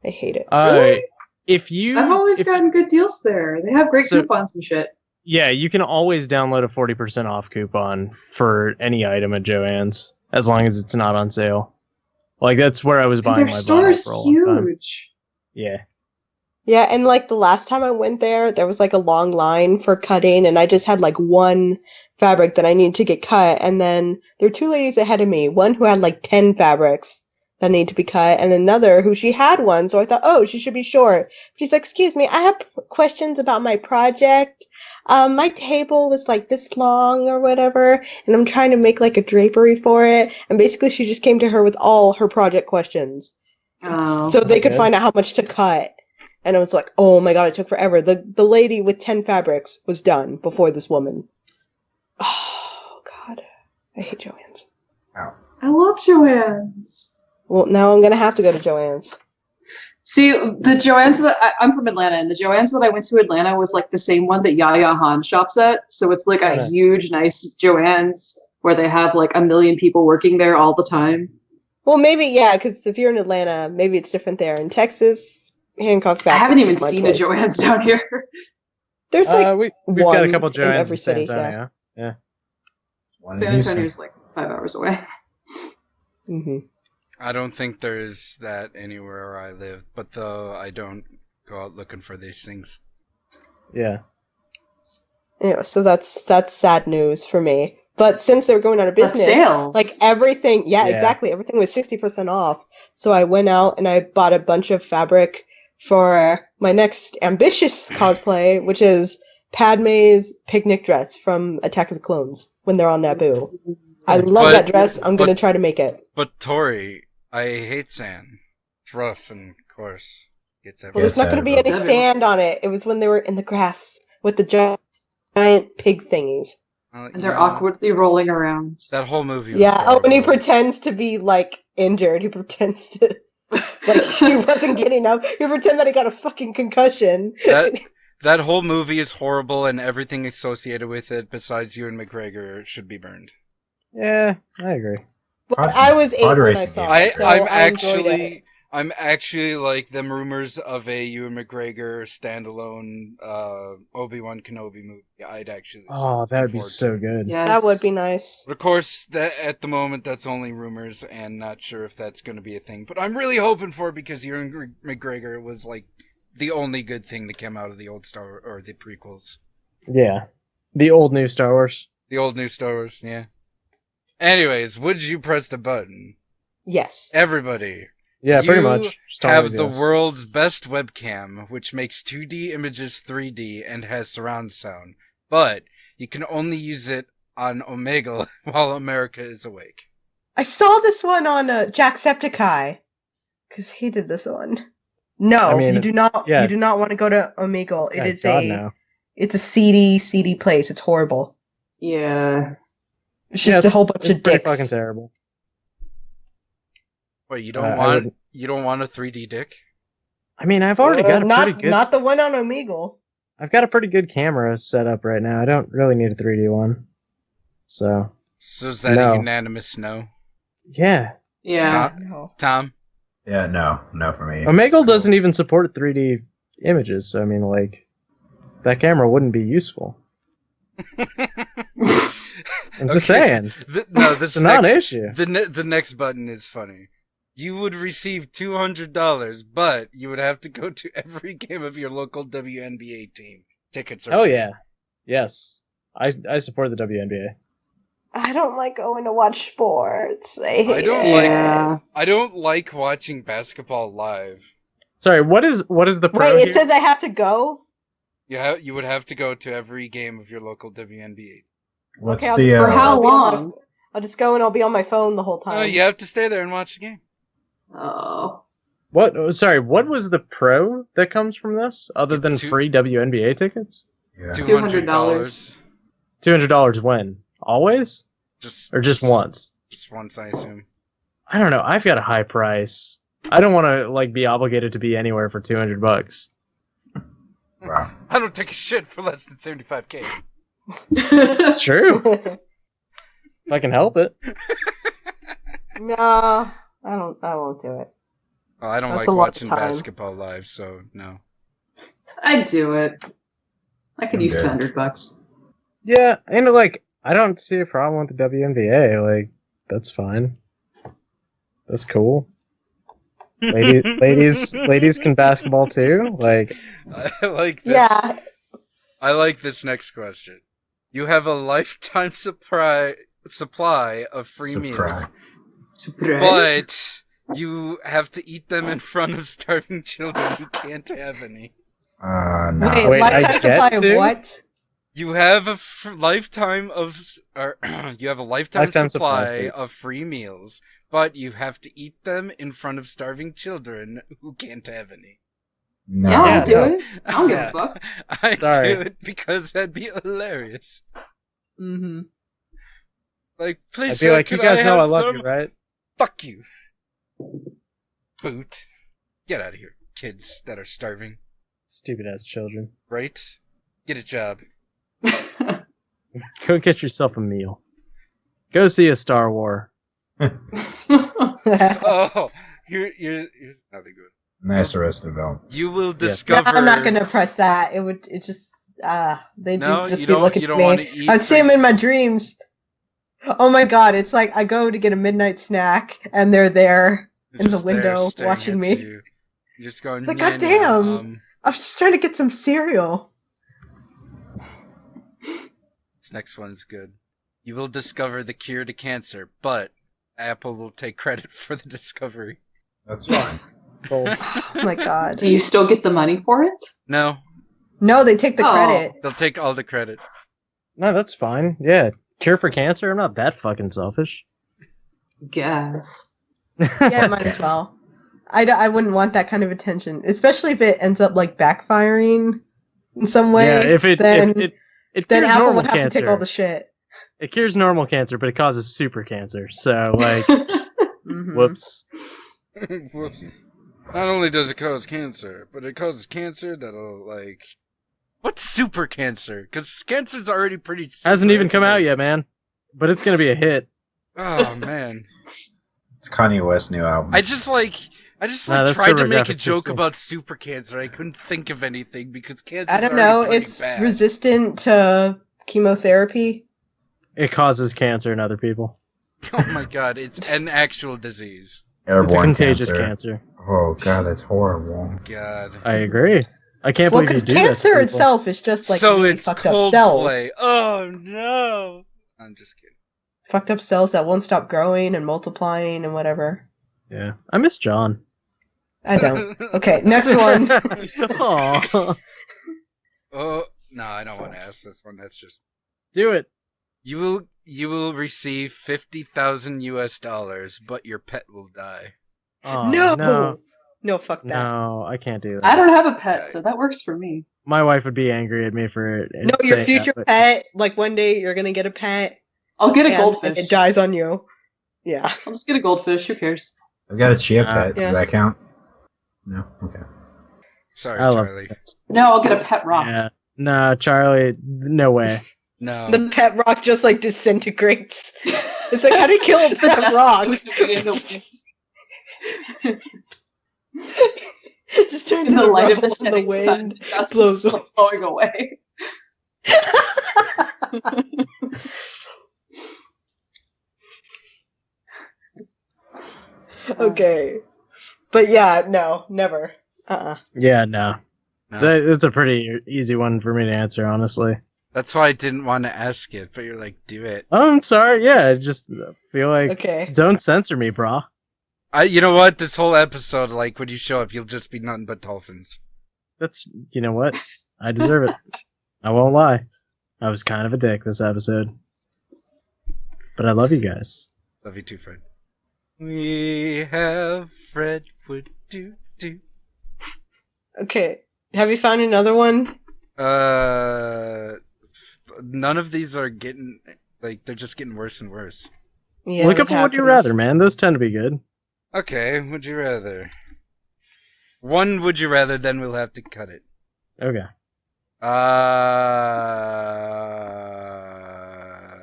I hate it. Really? I've always if- gotten good deals there. They have great coupons and shit. Yeah, you can always download a 40% off coupon for any item at Joann's, as long as it's not on sale. Like, that's where I was buying Their my store vinyl is for a long time. huge. Yeah. Yeah, and like the last time I went there was like a long line for cutting, and I just had like one fabric that I needed to get cut, and then there were two ladies ahead of me, one who had like 10 fabrics that need to be cut, and another who she had one, so I thought, oh, she should be short. She's like, excuse me, I have questions about my project. My table was like this long or whatever, and I'm trying to make like a drapery for it, and basically she just came to her with all her project questions. Oh, So they could good. find out how much to cut. And I was like, oh my god, it took forever. The lady with 10 fabrics was done before this woman. Oh god. I hate Joann's. I love Joann's. Well, now I'm gonna have to go to Joann's. See, the Joann's I'm from Atlanta, and the Joann's that I went to Atlanta was like the same one that Yaya Han shops at. So it's like a huge, nice Joann's where they have like 1 million people working there all the time. Well, maybe, yeah, because if you're in Atlanta, maybe it's different there. In Texas, Hancock Fabrics I haven't even is my seen place. a Joann's down here. There's like we've got a one couple in Joann's every in San city, Antonio. Yeah. San Antonio's like 5 hours away. Mm-hmm. I don't think there's that anywhere where I live, but though I don't go out looking for these things. Yeah. Anyway, so that's sad news for me. But since they were going out of That's business, sales. like everything, Yeah. exactly, everything was 60% off. So I went out and I bought a bunch of fabric for my next ambitious cosplay, which is Padme's picnic dress from Attack of the Clones when they're on Naboo. I love that dress. I'm going to try to make it. But Tori, I hate sand. It's rough and coarse. Gets Well, everywhere. there's not going to be any sand on it. It was when they were in the grass with the giant pig thingies. And they're awkwardly rolling around. That whole movie was Yeah, oh, and he horrible. pretends to be, like, injured. He pretends to, like, he wasn't getting up. He pretends that he got a fucking concussion. That whole movie is horrible, and everything associated with it, besides Ewan McGregor, should be burned. Yeah, I agree. But I was 8 Pod when I racing saw game. it, so I enjoyed it. I'm actually like them rumors of a Ewan McGregor standalone Obi-Wan Kenobi movie. I'd actually. Oh, that would be forward so to. good. Yes. That would be nice. But of course, that at the moment that's only rumors, and not sure if that's going to be a thing. But I'm really hoping for it because Ewan McGregor was like the only good thing that came out of the old Star or the prequels. Yeah. The old new Star Wars. The old new Star Wars, yeah. Anyways, would you press the button? Yes. Everybody. Yeah, pretty You much. Star have Wars, the yes. world's best webcam, which makes 2D images 3D and has surround sound. But you can only use it on Omegle while America is awake. I saw this one on Jacksepticeye because he did this one. No, I mean, you do not. yeah. You do not want to go to Omegle. It is God, no. It's a seedy place. It's horrible. Yeah. It's just a whole bunch it's of pretty dicks. fucking terrible. Wait, you I don't want a 3D dick? I mean, I've already got a pretty good. Not the one on Omegle. I've got a pretty good camera set up right now. I don't really need a 3D one. So. So is that No. a unanimous no? Yeah. Yeah. No. Tom? Yeah, no for me. Omegle doesn't even support 3D images, so I mean, like, that camera wouldn't be useful. I'm just saying. This It's a non-issue. The next button is funny. You would receive $200, but you would have to go to every game of your local WNBA team. Tickets are Oh free. yeah, yes. I support the WNBA. I don't like going to watch sports. I hate I don't it. Yeah. I don't like watching basketball live. Sorry, what is the pro Wait, it here? says I have to go. You would have to go to every game of your local WNBA. What's Okay, the For how I'll be on my- long? I'll just go and I'll be on my phone the whole time. You have to stay there and watch the game. Oh. What? Sorry, what was the pro that comes from this, other than free WNBA tickets? yeah. $200. $200 when? Always, Just or just once? Just once, I assume. I don't know. I've got a high price. I don't want to like be obligated to be anywhere for $200. Wow. I don't take a shit for less than 75K. That's true. If I can help it. No, I don't. I won't do it. Well, I don't That's like a lot of watching time. basketball live, so no. I'd do it. I could use Okay. $200. Yeah, and like I don't see a problem with the WNBA. Like that's fine. That's cool. Ladies can basketball too. Like I like this. Yeah. I like this next question. You have a lifetime supply of free meals, but you have to eat them in front of starving children who can't have any. No. Wait, I lifetime get supply of to? what? You have a lifetime of, or you have a lifetime Lifetime supply supply. of free meals, but you have to eat them in front of starving children who can't have any. No. Yeah, Yeah, I'll do no. it. I don't give Yeah. a fuck. I Sorry. do it because that'd be hilarious. Mm-hmm. Like, I please, feel sir, like you could guys know I have love some? you, right? Fuck you. Boot. Get out of here, kids that are starving. Stupid ass children. Right? Get a job. Go get yourself a meal. Go see a Star War. Oh, here's nothing good. Nice Arrested Development. You will Yeah. No, discover. I'm not gonna press that. It just they No, do just you be don't- looking you at don't me. wanna eat I see free- them in my dreams. Oh my god, it's like I go to get a midnight snack and they're there. They're in the just there window staring watching at me. you. You're just going. It's like, "Nah, goddamn." nah, I was just trying to get some cereal. This next one's good. You will discover the cure to cancer, but Apple will take credit for the discovery. That's fine. Cool. Oh my god. Do you still get the money for it? No, No, they take the Oh. credit. they'll take all the credit. No, that's fine. Yeah. Cure for cancer? I'm not that fucking selfish. Guess. Yeah, might as well. I wouldn't want that kind of attention, especially if it ends up like backfiring in some way. Yeah, if it then it then cures Apple normal would have cancer. to take all the shit. It cures normal cancer, but it causes super cancer. So like, Mhm. whoops. Whoops. Not only does it cause cancer, but it causes cancer that'll like. What's super cancer? Because cancer's already pretty. Hasn't even come out aggressive. yet, man. But it's gonna be a hit. Oh man. It's Kanye West's new album. I just like that's tried to make a TurboGrafx joke 16. about super cancer. I couldn't think of anything because cancer. I don't know. It's resistant to chemotherapy. It causes cancer in other people. Oh my god, it's an actual disease. It's a Airborne contagious cancer. Oh god, that's horrible. God. I agree. I can't Well, believe you because do that. cancer itself is just like so really it's fucked up cells. Coldplay. Oh no. I'm just kidding. Fucked up cells that won't stop growing and multiplying and whatever. Yeah, I miss John. I don't. Okay, next one. Aw. Oh no, I don't want to ask this one. That's just Do it. you will receive $50,000, but your pet will die. Oh, No, fuck that. No, I can't do that. I don't have a pet, so that works for me. My wife would be angry at me for it. No, your future pet. Like one day you're gonna get a pet. I'll get a and goldfish. it dies on you. Yeah. I'll just get a goldfish. Who cares? I've got a chia pet. yeah. Does that count? No? Okay. Sorry, I love Charlie. pets. No, I'll get a pet rock. Yeah. No, Charlie, no way. No. The pet rock just like disintegrates. It's like, how do you kill a The pet dust rock? goes away in the wind. Just turns In the into light of the rubble in setting sun, wind. dust blows is blowing away. Okay. But yeah, no, never. Yeah, no. No. That's a pretty easy one for me to answer, honestly. That's why I didn't want to ask it, but you're like, do it. Oh, I'm sorry. Yeah, I just feel like Okay. don't censor me, brah. You know what? This whole episode, like, when you show up, you'll just be nothing but dolphins. That's, you know what? I deserve it. I won't lie. I was kind of a dick this episode. But I love you guys. Love you too, Fred. We have Fred would do. Okay. Have you found another one? None of these are getting, like, they're just getting worse and worse. Yeah. Look up that a Would You happens. Rather, man. Those tend to be good. Okay, would you rather? One would you rather, then we'll have to cut it. Okay.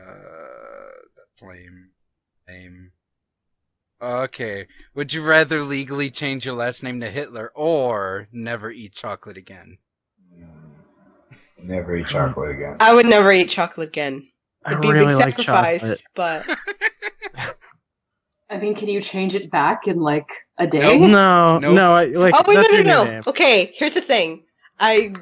That's lame. Lame. Okay. Would you rather legally change your last name to Hitler or never eat chocolate again? Never eat chocolate again. I would never eat chocolate again. I It'd be a really big like sacrifice, chocolate. but I mean, can you change it back in like a day? Nope. No, Nope. no, I like oh wait, that's your new no. name. Okay, here's the thing. I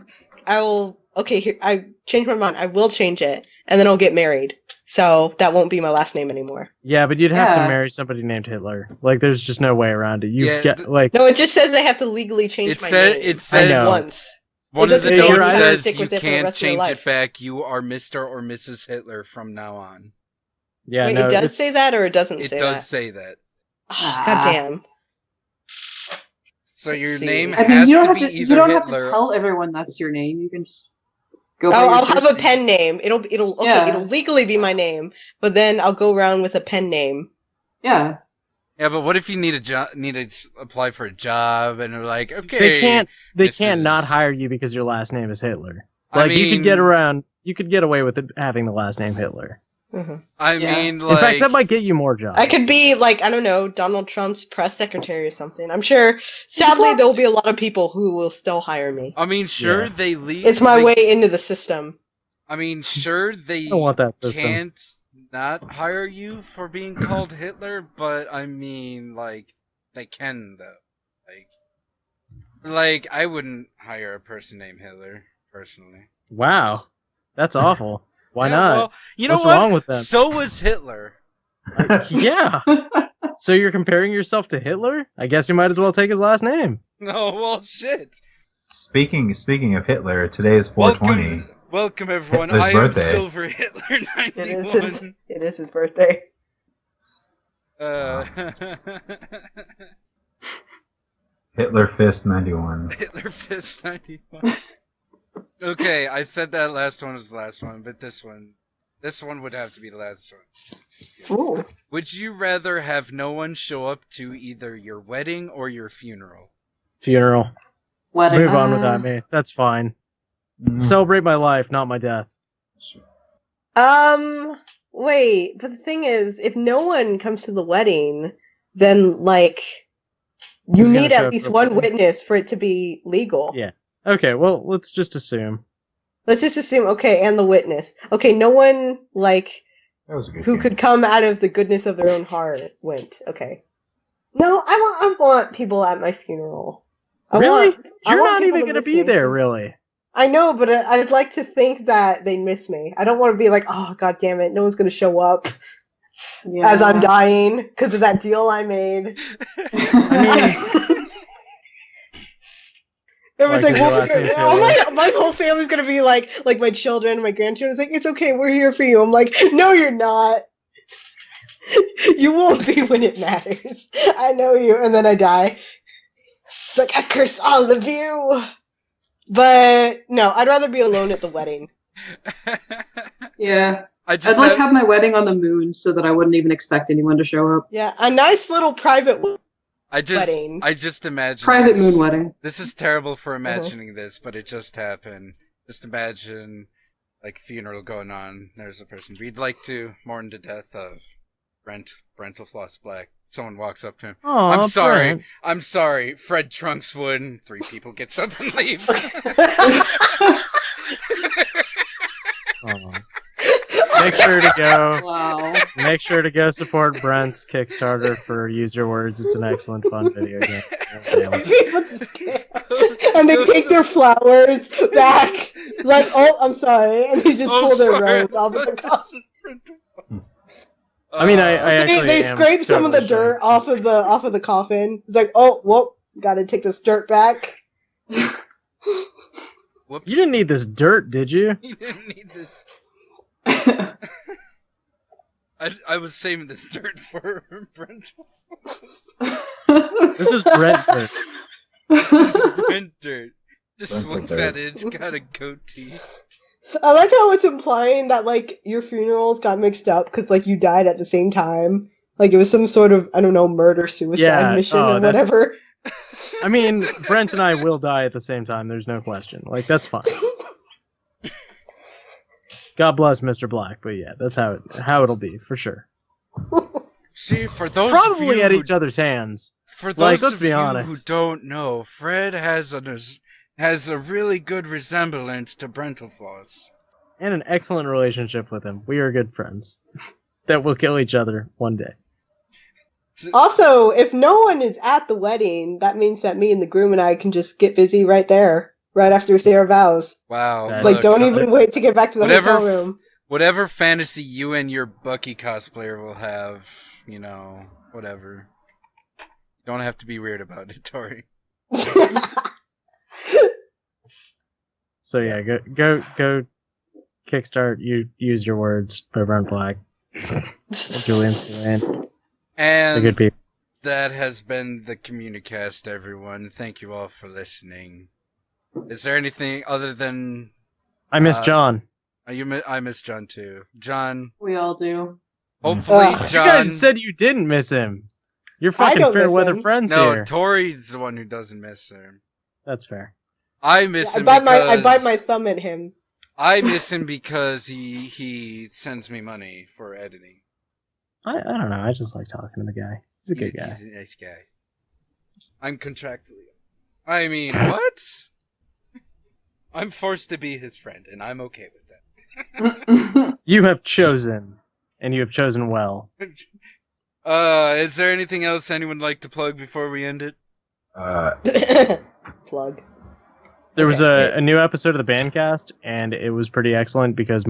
will. Okay, here I changed my mind. I will change it, and then I'll get married. So that won't be my last name anymore. Yeah, but you'd have to Yeah. marry somebody named Hitler. Like, there's just no way around it. You Yeah, get like No, it just says I have to legally change It my says- name. it says- I know. once. One It of the doesn't say you notes have to says stick you with it for the can't rest of your change life. it back. You are Mr. or Mrs. Hitler from now on. yeah, Wait, no, it does it's- say that, or it doesn't It say does that? say that. Oh, God damn. So your Let's see. name I mean, has you to don't be have to. You either don't have to Hitler. tell everyone that's your name. You can just go. By I'll your have first a pen name. It'll okay. Yeah. It'll legally be my name, but then I'll go around with a pen name. Yeah. Yeah, but what if you need a job? Need to apply for a job, and they're like, okay, they can't this not is- hire you because your last name is Hitler. I Like, you could get mean- around, you could get away with it having the last name Hitler. I Yeah. mean, In like, fact, that might get you more jobs. I could be like, I don't know, Donald Trump's press secretary or something. I'm sure. Sadly, there will be a lot of people who will still hire me. I mean, sure Yeah. they leave. It's my they- way into the system. I mean, sure they I don't want that system. can't not hire you for being called Hitler, but I mean, like, they can though. Like I wouldn't hire a person named Hitler personally. Wow, that's awful. Why Yeah, not? Well, you know What's what? wrong with them? So was Hitler. Yeah. So you're comparing yourself to Hitler? I guess you might as well take his last name. No, well, shit. Speaking of Hitler, today is 420. Welcome everyone. Hitler's I birthday. am Silver Hitler 91. It is his birthday. Hitler Fist 91. Hitler Fist 91. Okay, I said that last one was the last one, but this one would have to be the last one. Ooh. Would you rather have no one show up to either your wedding or your funeral? Funeral. Wedding. Move on without me. That's fine. Celebrate my life, not my death. Wait, but the thing is, if no one comes to the wedding, then like you Who's gonna need show at up least for the one wedding? witness for it to be legal. Yeah. Okay, well, let's just assume. Let's just assume, okay, and the witness. Okay, no one like That was a good who game. could come out of the goodness of their own heart went. Okay. No, I want people at my funeral. Really? I You're want not people even to going to miss be me. there, really. I know, but I'd like to think that they miss me. I don't want to be like, oh, god damn it, no one's going to show up Yeah. as I'm dying because of that deal I made. I mean, It was Like, like, your well, last name my whole family's gonna be like my children, my grandchildren. It's like, it's okay, we're here for you. I'm like, no, you're not. You won't be when it matters. I know you, and then I die. It's like I curse all of you. But no, I'd rather be alone at the wedding. Yeah. I just I'd like have- have my wedding on the moon so that I wouldn't even expect anyone to show up. Yeah, a nice little private wedding. I just imagine Private this. moon wedding. This is terrible for imagining this, but it just happened. Just imagine, like, funeral going on. There's a person we'd like to mourn the death of Brentalfloss Black. Someone walks up to him. Aw, I'm sorry. Brent. I'm sorry. Fred Trunkswood. 3 people gets up and leave. Aw. Make sure to go. Wow. Make sure to go support Brent's Kickstarter for Use Your Words. It's an excellent, fun video game. And they take their flowers back. Like, oh, I'm sorry, and they just pull their rose off of the coffin. I mean, I actually They am scrape some of the totally dirt sure. off of the coffin. It's like, oh, whoop, gotta take this dirt back. Whoops. You didn't need this dirt, did you? You didn't need this. I was saving this dirt for Brent. This is Brent dirt. This is Brent dirt. Just Brent's looks dirt. at it. It's got a goatee. I like how it's implying that, like, your funerals got mixed up because, like, you died at the same time. Like, it was some sort of, I don't know, murder-suicide Yeah, mission oh, or that's- whatever. I mean, Brent and I will die at the same time. There's no question. Like, that's fine. God bless Mr. Black, but yeah, that's how it'll be for sure. See, for those Probably of you at who, each other's hands. for those like, let's of be you who honest. don't know, Fred has a really good resemblance to Brentalfloss. And an excellent relationship with him. We are good friends. That will kill each other one day. Also, if no one is at the wedding, that means that me and the groom and I can just get busy right there, right after we say our vows. Wow. That's Like, look, don't even wait to get back to the hotel room. Whatever fantasy you and your Bucky cosplayer will have, you know, whatever. Don't have to be weird about it, Tori. So yeah, go kickstart. You use your words. By Brent Black. Julian's the And good people. that has been the Communicast, everyone. Thank you all for listening. Is there anything other than I miss John. I miss John too. John, We all do. hopefully You You John. guys said you didn't miss him. You're fucking don't fair miss weather him. friends No, here. Tori's the one who doesn't miss him. That's fair. I miss I him bite because my thumb at him. I miss him because he sends me money for editing. I don't know. I just like talking to the guy. He's a good guy. He's a nice guy. I'm contractually. I mean, what? I'm forced to be his friend, and I'm okay with that. You have chosen, and you have chosen well. Is there anything else anyone would like to plug before we end it? Plug. There was a new episode of the Bandcast, and it was pretty excellent because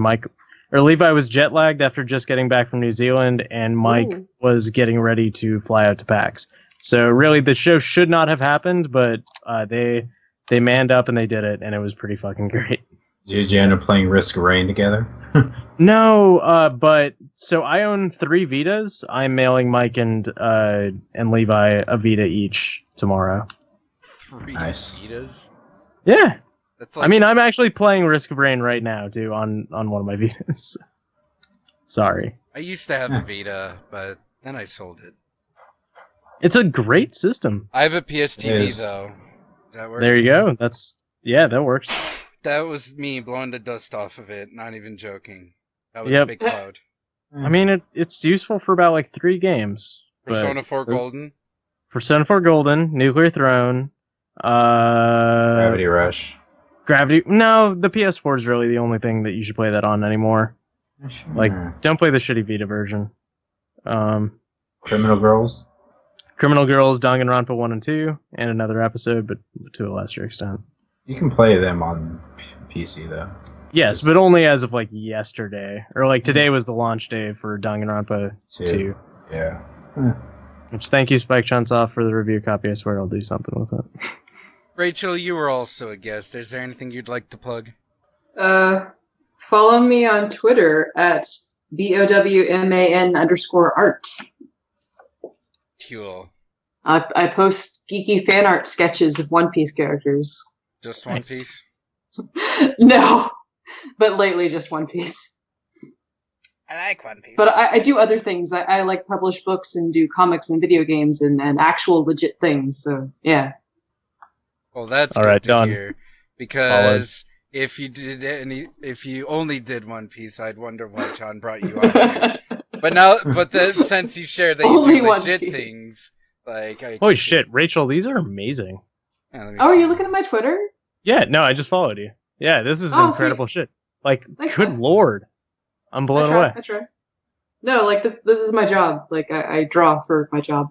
Levi was jet lagged after just getting back from New Zealand, and Mike Ooh. was getting ready to fly out to PAX. So really, the show should not have happened, but they manned up and they did it, and it was pretty fucking great. Did you end up playing Risk of Rain together? No, but so I own 3 Vitas. I'm mailing Mike and Levi a Vita each tomorrow. 3 Nice. Vitas? Yeah. That's I mean, I'm actually playing Risk of Rain right now, too, on one of my Vitas. Sorry. I used to have a Vita, but then I sold it. It's a great system. I have a It PSTV is. though. Does that work? There you go. That works. That was me blowing the dust off of it. Not even joking. That was Yep. a big cloud. I mean, it's useful for about like 3 games. Persona 4 Golden. Persona 4 Golden, Nuclear Throne, Gravity Rush. Gravity. No, the PS4 is really the only thing that you should play that on anymore. Sure. Like, don't play the shitty Vita version. Criminal Girls. Criminal Girls, Danganronpa 1 and 2, and another episode, but to a lesser extent. You can play them on PC though. Yes, but only as of like yesterday, or like today was the launch day for Danganronpa 2. Yeah. Which thank you, Spike Chunsoft, for the review copy. I swear I'll do something with it. Rachel, you were also a guest. Is there anything you'd like to plug? Follow me on Twitter at BOWMAN_art. Cool. I post geeky fan art sketches of One Piece characters. Just One Piece? No, but lately just One Piece. I like One Piece. But I do other things. I like publish books and do comics and video games and actual legit things. So yeah. Well, that's all good right, to done. hear. Because if you only did One Piece, I'd wonder why John brought you on here. But then since you shared that you Only do One legit Piece. things, like Holy shit, Rachel, these are amazing. Yeah, let me Oh, are see. you looking at my Twitter? Yeah, no, I just followed you. Yeah, this is Oh, incredible shit. Like, Thanks, good man. lord. I'm blown away. I try. No, like this is my job. Like I draw for my job.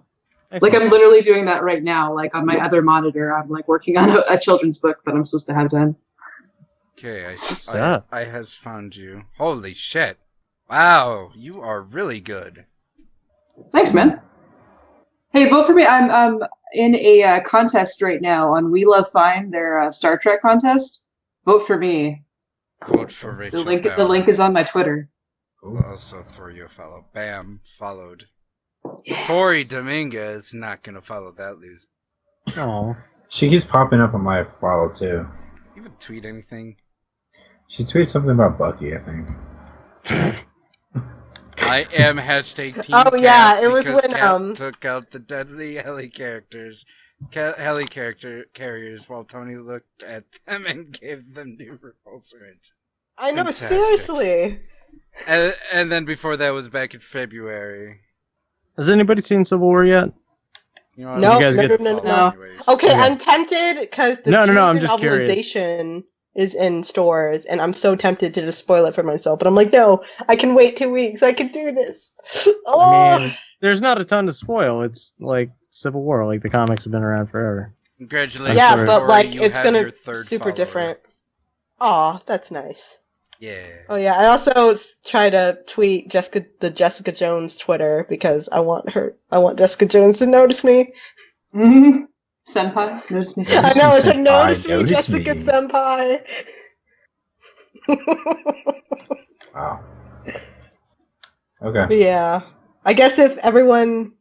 Excellent. Like I'm literally doing that right now. Like on my other monitor, I'm like working on a children's book that I'm supposed to have done. Okay, stuff. I has found you. Holy shit! Wow, you are really good. Thanks, man. Hey, vote for me. I'm in a contest right now on We Love Fine, their Star Trek contest. Vote for me. Vote for Rachel. The link is on my Twitter. We'll also throw you a follow. Bam, followed. Tori Dominguez not gonna follow that loser. Oh. She keeps popping up on my follow too. You even tweet anything? She tweets something about Bucky, I think. I am hashtag Team Oh, Cap yeah, it was because when, Cap took out the deadly heli characters, carriers, while Tony looked at them and gave them new repulsor engine. I know, Fantastic. seriously. And then before that was back in February. Has anybody seen Civil War yet? You know, No, You guys get- no. anyways. Okay, Okay. I'm tempted because the No, I'm Cuban just curious. novelization is in stores, and I'm so tempted to just spoil it for myself. But I'm like, no, I can wait 2 weeks. I can do this. Oh, I mean, there's not a ton to spoil. It's like Civil War. Like, the comics have been around forever. Congratulations. yeah, sure. but Tori, like you it's have gonna your third super follower. different. Aw, that's nice. Yeah. Oh yeah, I also try to tweet the Jessica Jones Twitter because I want Jessica Jones to notice me. Mm-hmm. Senpai, notice me. I know, it's like Senpai, notice me, notice Jessica me. Senpai. Wow. Okay. But yeah, I guess if everyone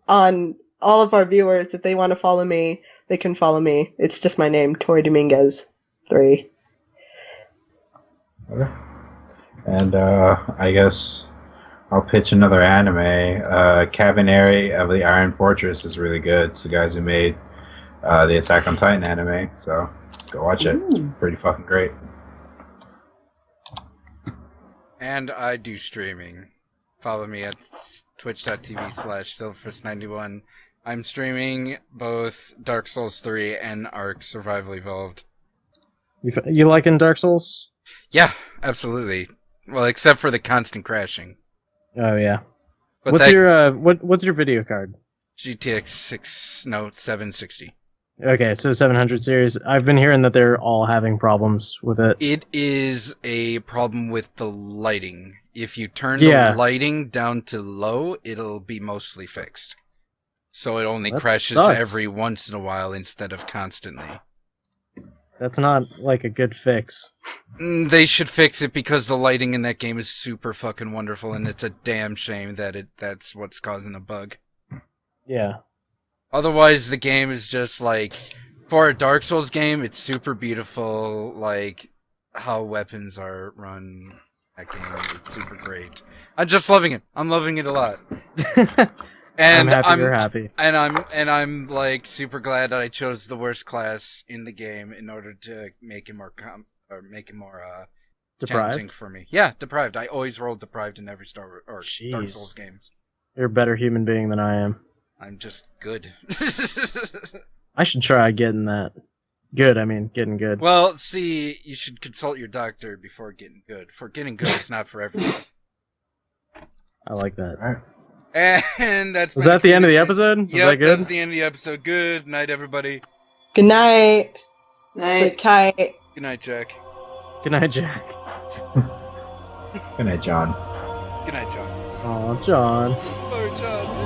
on all of our viewers, if they want to follow me, they can follow me. It's just my name, Tori Dominguez 3. Okay. And I guess I'll pitch another anime. Cabaneri of the Iron Fortress is really good. It's the guys who made the Attack on Titan anime. So go watch it. It's pretty fucking great. And I do streaming. Follow me at twitch.tv/Silverfist91. I'm streaming both Dark Souls 3 and Ark Survival Evolved. You liking Dark Souls? Yeah, absolutely. Well, except for the constant crashing. Oh yeah. But What's that your what's your video card? GTX 760. Okay, so 700 series. I've been hearing that they're all having problems with it. It is a problem with the lighting. If you turn Yeah. the lighting down to low, it'll be mostly fixed. So it only That crashes sucks. every once in a while instead of constantly. That's not like a good fix. They should fix it because the lighting in that game is super fucking wonderful, and it's a damn shame that that's what's causing the bug. Yeah. Otherwise, the game is just like, for a Dark Souls game, it's super beautiful, like, how weapons are run. That game, it's super great. I'm just loving it. I'm loving it a lot. And I'm happy you're happy. And I'm like super glad that I chose the worst class in the game in order to make it more challenging for me. Yeah, deprived. I always rolled deprived in every Dark Jeez. Souls games. You're a better human being than I am. I'm just good. I should try getting that. Good, I mean, getting good. Well, see, you should consult your doctor before getting good. For getting good, it's not for everyone. I like that. All right. And that's Was that the end of the episode? Was Yep, that good? that's the end of the episode. Good night, everybody. Good night. Night. Sleep tight. Good night, Jack. Good night, Jack. Good night, John. Good night, John. Oh, John. Poor John.